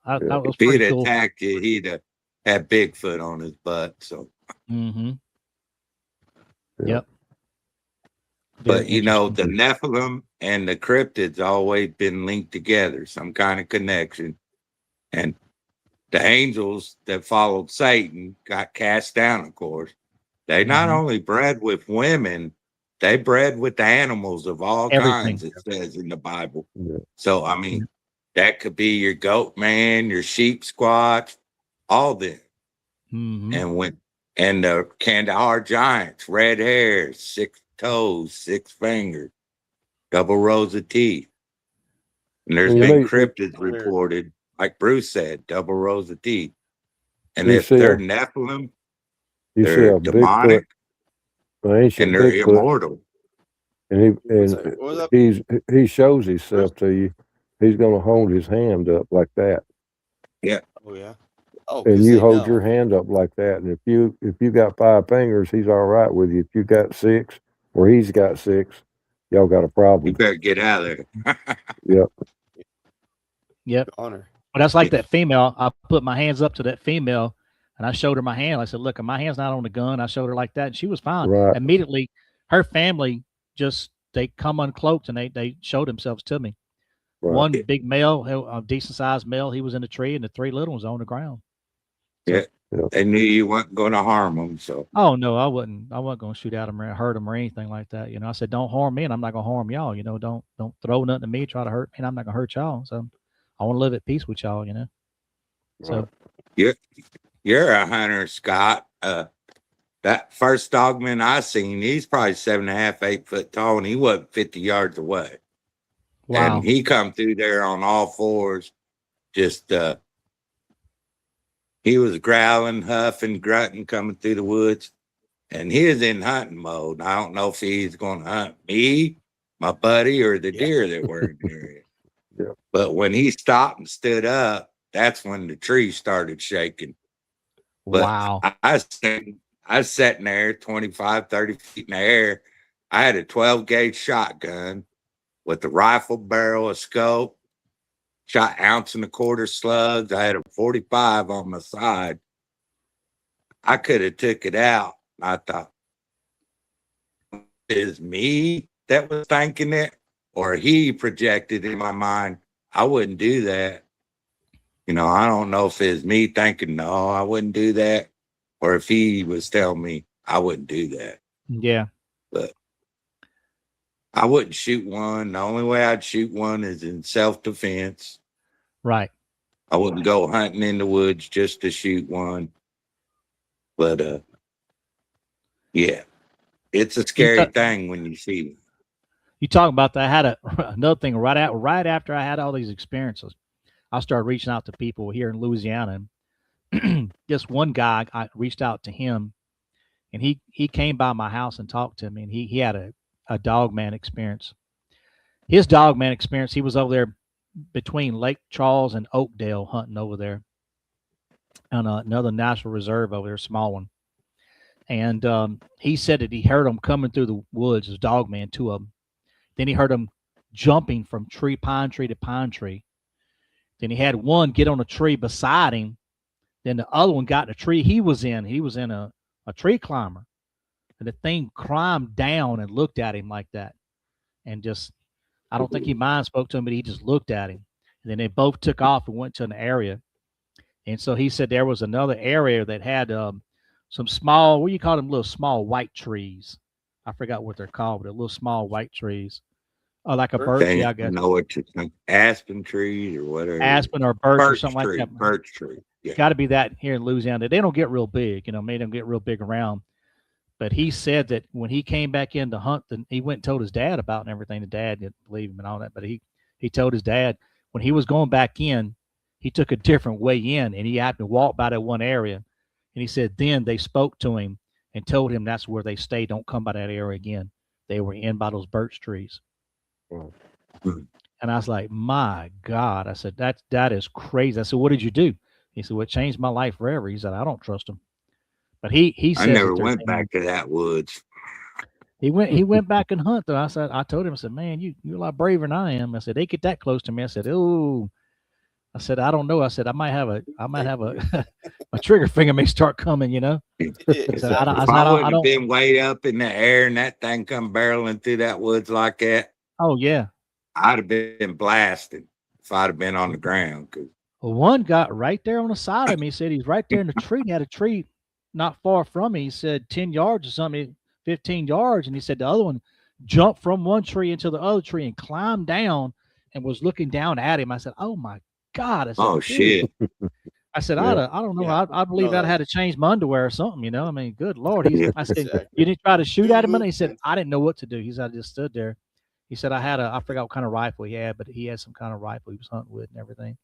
If he'd attacked you, he'd have had Bigfoot on his butt. So. Mm-hmm. Yep. But the Nephilim and the cryptids always been linked together, some kind of connection. And the angels that followed Satan got cast down, of course. They not only bred with women, they bred with animals of all Everything. kinds, it says in the Bible. Yeah. So, I mean, that could be your goat man, your sheep squatch, all them. And the Kandahar giants, red hair, 6 toes, 6 fingers, double rows of teeth. And there's been cryptids reported, like Bruce said, double rows of teeth. And if they're Nephilim, they're demonic, and they're immortal. And he shows himself to you. He's going to hold his hand up like that. Yeah. Oh yeah. Oh, and you hold your hand up like that. And if you got 5 fingers, he's all right with you. If you got 6 or he's got 6, y'all got a problem. You better get out of there. Yep. Honor. But that's like that female. I put my hands up to that female and I showed her my hand. I said, look, my hand's not on the gun. I showed her like that and she was fine. Right. Immediately, her family they come uncloaked and they showed themselves to me. Right. One big male, a decent sized male, he was in the tree, and the 3 little ones on the ground. So, they knew you weren't going to harm them. So, oh no, I wasn't going to shoot at them or hurt them or anything like that. You know, I said, don't harm me, and I'm not going to harm y'all. You know, don't throw nothing at me, try to hurt me, and I'm not going to hurt y'all. So, I want to live at peace with y'all. You know. So, you're a hunter, Scott. That first dogman I seen, he's probably 7.5, 8 foot tall, and he wasn't 50 yards away. Wow. And he come through there on all 4s, just he was growling, huffing, grunting, coming through the woods, and he was in hunting mode. I don't know if he's going to hunt me, my buddy, or the deer that were in the area. But when he stopped and stood up, that's when the tree started shaking. But wow. I was sitting there 25, 30 feet in the air. I had a 12 gauge shotgun with the rifle barrel, a scope, shot 1.25 ounce slugs. I had a 45 on my side. I could have took it out. I thought, is me that was thinking it, or he projected in my mind? I wouldn't do that. You know, I don't know if it's me thinking, no, I wouldn't do that, or if he was telling me I wouldn't do that. Yeah. But I wouldn't shoot one. The only way I'd shoot one is in self-defense. Right. I wouldn't go hunting in the woods just to shoot one. But yeah, it's a scary thing when you see them. You talk about that. I had another thing right after I had all these experiences. I started reaching out to people here in Louisiana. And just one guy, I reached out to him, and he came by my house and talked to me, and he had a dog man experience. His dog man experience, he was over there between Lake Charles and Oakdale hunting over there on another national reserve over there, small one. And he said that he heard them coming through the woods, his dog man, 2 of them. Then he heard them jumping from pine tree to pine tree. Then he had one get on a tree beside him. Then the other one got in a tree he was in. He was in a tree climber. And the thing climbed down and looked at him like that. And just, I don't think he mind spoke to him, but he just looked at him. And then they both took off and went to an area. And so he said there was another area that had some small, what do you call them, little small white trees? I forgot what they're called, but little small white trees. Like a birch tree, I guess. I know what you think. Aspen trees or whatever. Aspen or birch or something like that. Birch tree. Yeah. Got to be that here in Louisiana. They don't get real big, you know, they don't get real big around. But he said that when he came back in to hunt, he went and told his dad about it and everything. The dad didn't believe him and all that. But he told his dad when he was going back in, he took a different way in, and he happened to walk by that one area. And he said then they spoke to him and told him that's where they stay. Don't come by that area again. They were in by those birch trees. And I was like, my God. I said, that is crazy. I said, what did you do? He said, well, it changed my life forever. He said, I don't trust him. But he said, I never went back to that woods. He went back and hunt though. I told him, I said, man, you're a lot braver than I am. I said, they get that close to me. I said, oh, I said, I don't know. I said, I might have a my trigger finger may start coming, you know. If I wouldn't have been way up in the air and that thing come barreling through that woods like that. Oh yeah. I'd have been blasted if I'd have been on the ground. Well, one got right there on the side of me. He said he's right there in the tree. He had a tree not far from me. He said 10 yards or something, 15 yards. And he said the other one jumped from one tree into the other tree and climbed down and was looking down at him. I said, oh my God. I said, Oh dude. shit. I said, Yeah. I don't know. Yeah. I believe No, I'd had to change my underwear or something, you know. I mean, good Lord. I said, exactly. you didn't try to shoot New at him? And he said, movement. I didn't know what to do. He said, I just stood there. He said, I forgot what kind of rifle he had, but he had some kind of rifle he was hunting with and everything.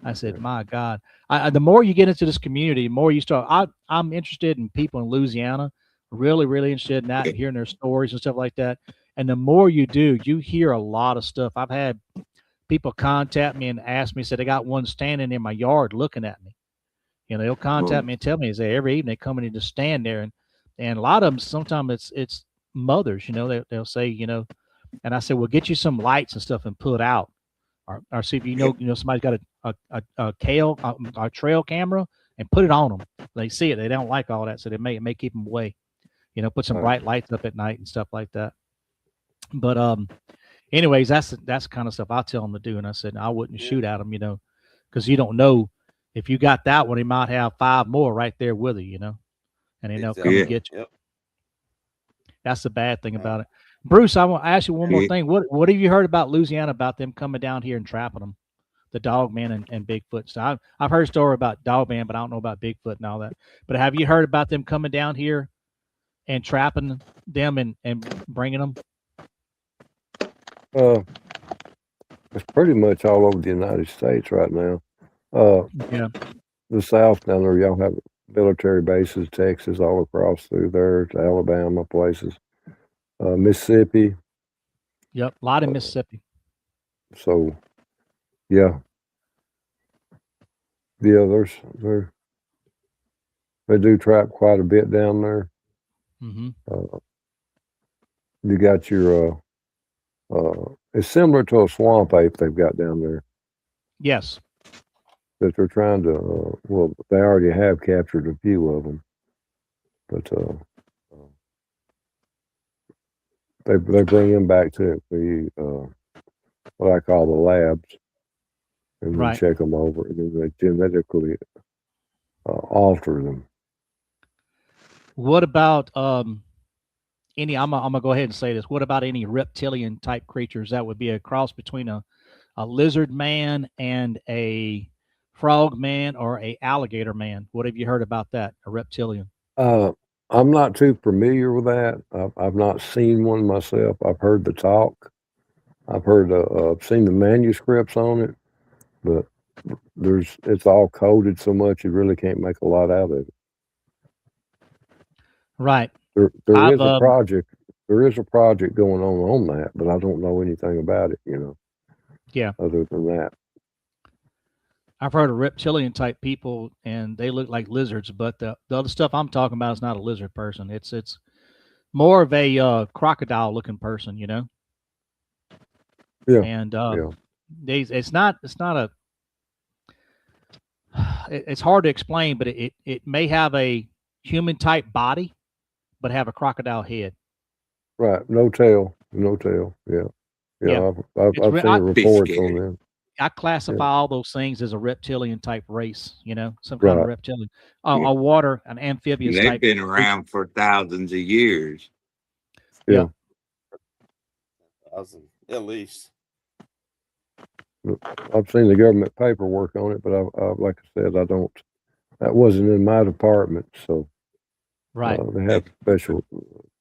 I said, my God, the more you get into this community, the more you start. I'm interested in people in Louisiana, really, really interested in that and hearing their stories and stuff like that. And the more you do, you hear a lot of stuff. I've had people contact me and ask me, said they got one standing in my yard looking at me. You know, they'll contact me and tell me, say every evening they come in and just stand there, and a lot of them sometimes it's mothers. You know, they'll say, you know, and I said, well, get you some lights and stuff and put out. Or see if you know somebody's got a trail camera and put it on them. They see it, they don't like all that, so it may keep them away. You know, put some bright lights up at night and stuff like that. But anyways, that's the kind of stuff I tell them to do. And I said I wouldn't shoot at them, you know, because you don't know if you got that one, he might have 5 more right there with you, you know, and then they'll come and get you. Yep. That's the bad thing about it. Bruce, I want to ask you one more thing. What have you heard about Louisiana about them coming down here and trapping them, the Dogman and Bigfoot? So I've heard a story about Dogman, but I don't know about Bigfoot and all that. But have you heard about them coming down here and trapping them and bringing them? It's pretty much all over the United States right now. Yeah. The South down there, y'all have military bases, Texas, all across through there to Alabama places. Mississippi. Yep, a lot in Mississippi. So, yeah, they do trap quite a bit down there. Mm-hmm. You got your it's similar to a swamp ape they've got down there. Yes. That they're trying to. Well, they already have captured a few of them, but they bring them back to the what I call the labs, and then check them over, and then they genetically alter them. What about any? I'm gonna go ahead and say this. What about any reptilian type creatures that would be a cross between a lizard man and a frog man or a alligator man? What have you heard about that? A reptilian? I'm not too familiar with that. I've not seen one myself. I've heard the talk. I've seen the manuscripts on it, but it's all coded so much you really can't make a lot out of it. Right. There is a project. There is a project going on that, but I don't know anything about it. You know. Yeah. Other than that. I've heard of reptilian type people, and they look like lizards. But the other stuff I'm talking about is not a lizard person. It's more of a crocodile looking person, you know. Yeah. And it's not a. It's hard to explain, but it may have a human type body, but have a crocodile head. Right. No tail. Yeah. I've seen reports on them. I classify all those things as a reptilian type race, you know, some kind of reptilian, an amphibious type. They've been around for thousands of years. Yeah. 1,000 at least. I've seen the government paperwork on it, but like I said, that wasn't in my department. So they have special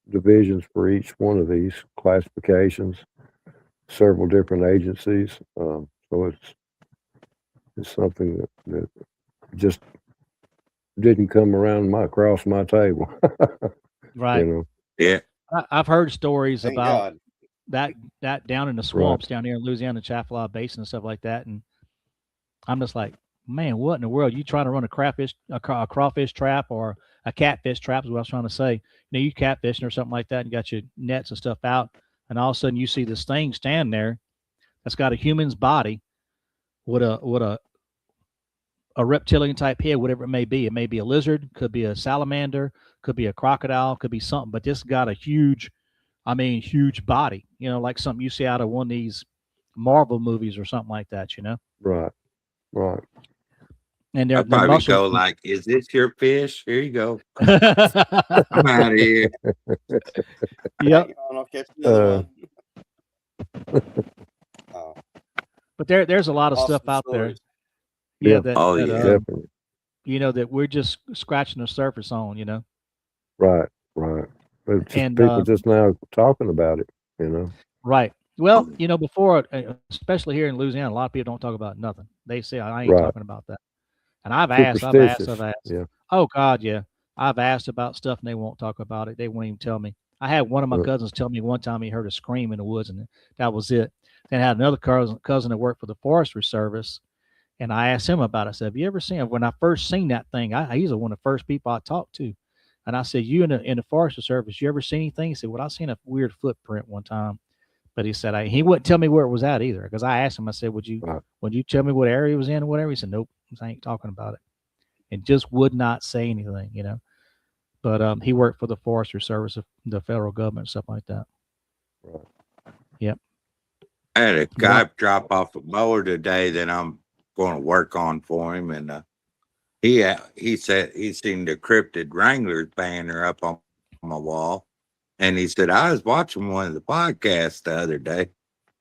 divisions for each one of these classifications, several different agencies. So it's something that just didn't come across my table. Right. You know? Yeah. I've heard stories Thank about God. that down in the swamps down here in Louisiana, Chaffalot Basin and stuff like that. And I'm just like, man, what in the world? You trying to run a crawfish trap or a catfish trap is what I was trying to say. You know, you catfishing or something like that and got your nets and stuff out. And all of a sudden you see this thing stand there that's got a human's body with a reptilian type head, whatever it may be. It may be a lizard, could be a salamander, could be a crocodile, could be something, but this got a huge body, you know, like something you see out of one of these Marvel movies or something like that, you know? Right. Right. And I'll their probably muscles. go like, "Is this your fish? Here you go. I'm out of here." Yep. Hang on, I'll catch another Uh, one. Oh, But there's a lot of awesome stuff out there. stories. Yeah, Yeah. that, Oh that yeah. Definitely. you know, that we're just scratching the surface on, you know. Right. Right. But just And people just now talking about it, you know. right. Well, you know, before, especially here in Louisiana, a lot of people don't talk about nothing. They say, I ain't Right. talking about that. And I've asked. Yeah. Oh God, yeah. I've asked about stuff and they won't talk about it. They won't even tell me. I had one of my Right. cousins tell me one time he heard a scream in the woods and that was it. Then I had another cousin that worked for the Forestry Service, and I asked him about it. I said, "Have you ever seen it?" When I first seen that thing, he's one of the first people I talked to. And I said, "You in the Forestry Service, you ever seen anything?" He said, "Well, I seen a weird footprint one time." But he said he wouldn't tell me where it was at either. Because I asked him, I said, Would you tell me what area it was in or whatever? He said, "Nope, I ain't talking about it." And just would not say anything, you know. But he worked for the Forestry Service of the federal government, stuff like that. Right. Yep. I had a guy drop off a mower today that I'm going to work on for him, and he said he seen the Cryptid Wranglers banner up on my wall, and he said I was watching one of the podcasts the other day.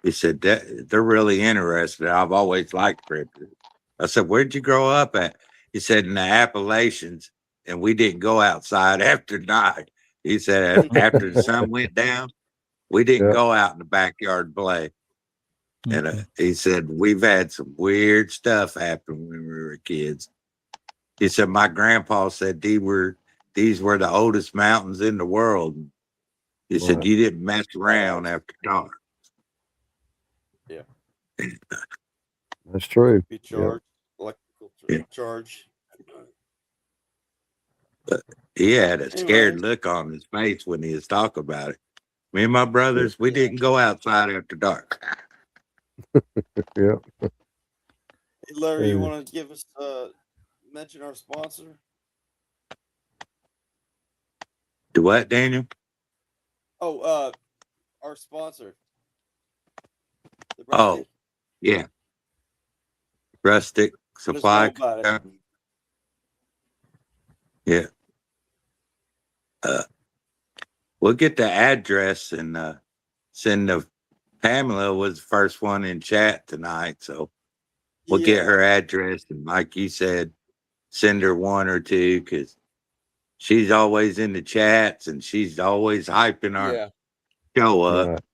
He said that they're really interested. I've always liked cryptids. I said, "Where'd you grow up at?" He said, "In the Appalachians, and we didn't go outside after night." He said, "After the sun went down, we didn't Yeah. go out in the backyard and play." And he said, "We've had some weird stuff happen when we were kids." He said, "My grandpa said these were the oldest mountains in the world." He said, Right. "You didn't mess around after dark." Yeah. That's true. Be Yeah. charged, electrical Yeah. charge. He had a Anyway. scared look on his face when he was talking about it. Me and my brothers, we didn't go outside after dark. Yeah. Hey, Larry, you Yeah. want to give us mention our sponsor? Do what, Daniel? Oh, our sponsor. The Oh, Rustic. yeah. Rustic Let us know Supply. about it. Yeah. We'll get the address and send the Pamela was the first one in chat tonight, so we'll get her address, and like you said, send her one or two, because she's always in the chats and she's always hyping our show up.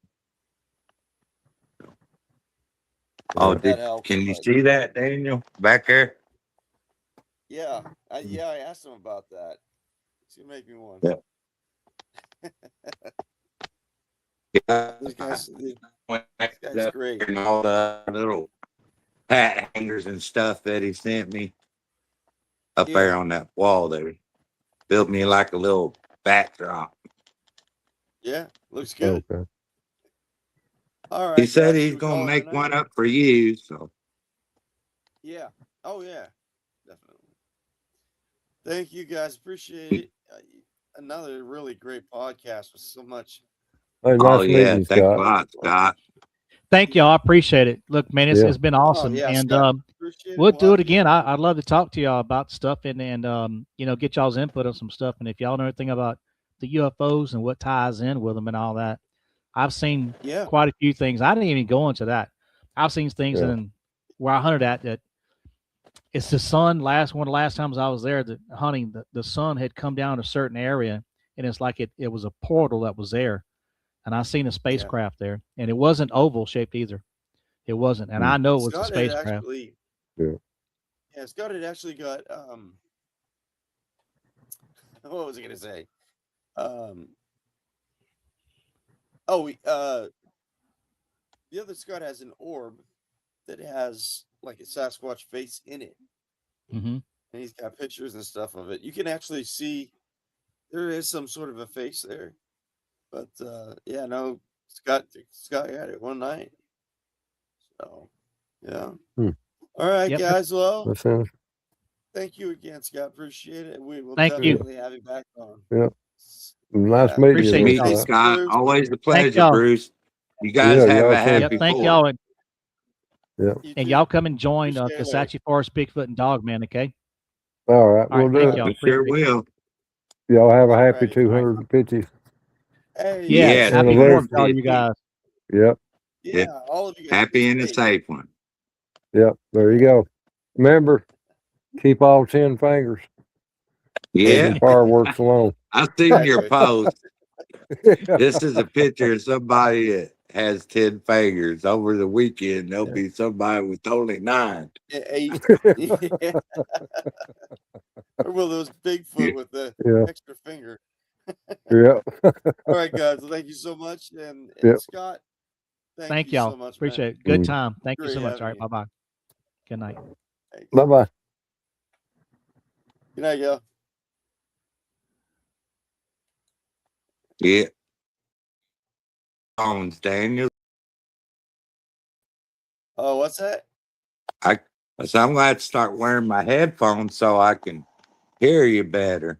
Right. Oh, That helps, can you but- see that, Daniel, back there? Yeah, I asked him about that. It's gonna make me one. Yeah. This guy's great. And all the little hat hangers and stuff that he sent me up there on that wall there. Built me like a little backdrop. Yeah, looks good. Okay. All right. He said guys, he's should we gonna call it make a night? one up for you. So Yeah. Oh yeah, definitely. Thank you guys. Appreciate it. Another really great podcast with so much. Hey, nice meeting you, thanks a Scott. lot, Scott. Thank y'all. I appreciate it. Look, man, it's been awesome. yeah, And Scott, appreciate it. we'll do We'll it have you- again. I'd love to talk to y'all about stuff and you know, get y'all's input on some stuff. And if y'all know anything about the UFOs and what ties in with them and all that, I've seen quite a few things. I didn't even go into that. I've seen things in where I hunted at that it's the sun. One of the last times I was there hunting, the sun had come down a certain area, and it's like it was a portal that was there. And I seen a spacecraft there, and it wasn't oval shaped either. It wasn't, and I know it was a spacecraft. Scott had actually got what was I gonna say? The other Scott has an orb that has like a Sasquatch face in it. Mm-hmm. And he's got pictures and stuff of it. You can actually see there is some sort of a face there. But no, Scott had it one night. So yeah. All right, guys. Well, thank you again, Scott. Appreciate it. We will definitely have you back on. Yeah. Nice meeting you, Scott. Always a pleasure, Bruce. You guys have a happy Thank y'all. Yeah. You And too. y'all come and join Appreciate it. Kisatchie Forest Bigfoot and Dogman, okay? All right. All We'll right, do thank it. y'all. We sure Appreciate it. will. Y'all have a All happy right. 250th. Hey, Yes, Yes, happy anniversary. 4th to all you guys. Yep. yeah, all of you guys. Happy be and a safe. safe one. Yep. There you go. Remember, keep all 10 fingers. Leave Yeah, them fireworks alone. I've seen your Exactly. post. This is a picture of somebody that has 10 fingers. Over the weekend, there'll be somebody with only 9. 8. Yeah. Or will those Bigfoot with the Yeah. extra finger. Yep. All right, guys. Well, thank you so much. And Yep. Scott, Thank you y'all. so much, Appreciate man. it. Good Mm. time. Thank you Great so much. having All right, you. bye-bye. Good night. Thanks. Bye bye. Good night, y'all. Yeah. Phones, Daniel. Oh, what's that? So I'm going to have to start wearing my headphones so I can hear you better.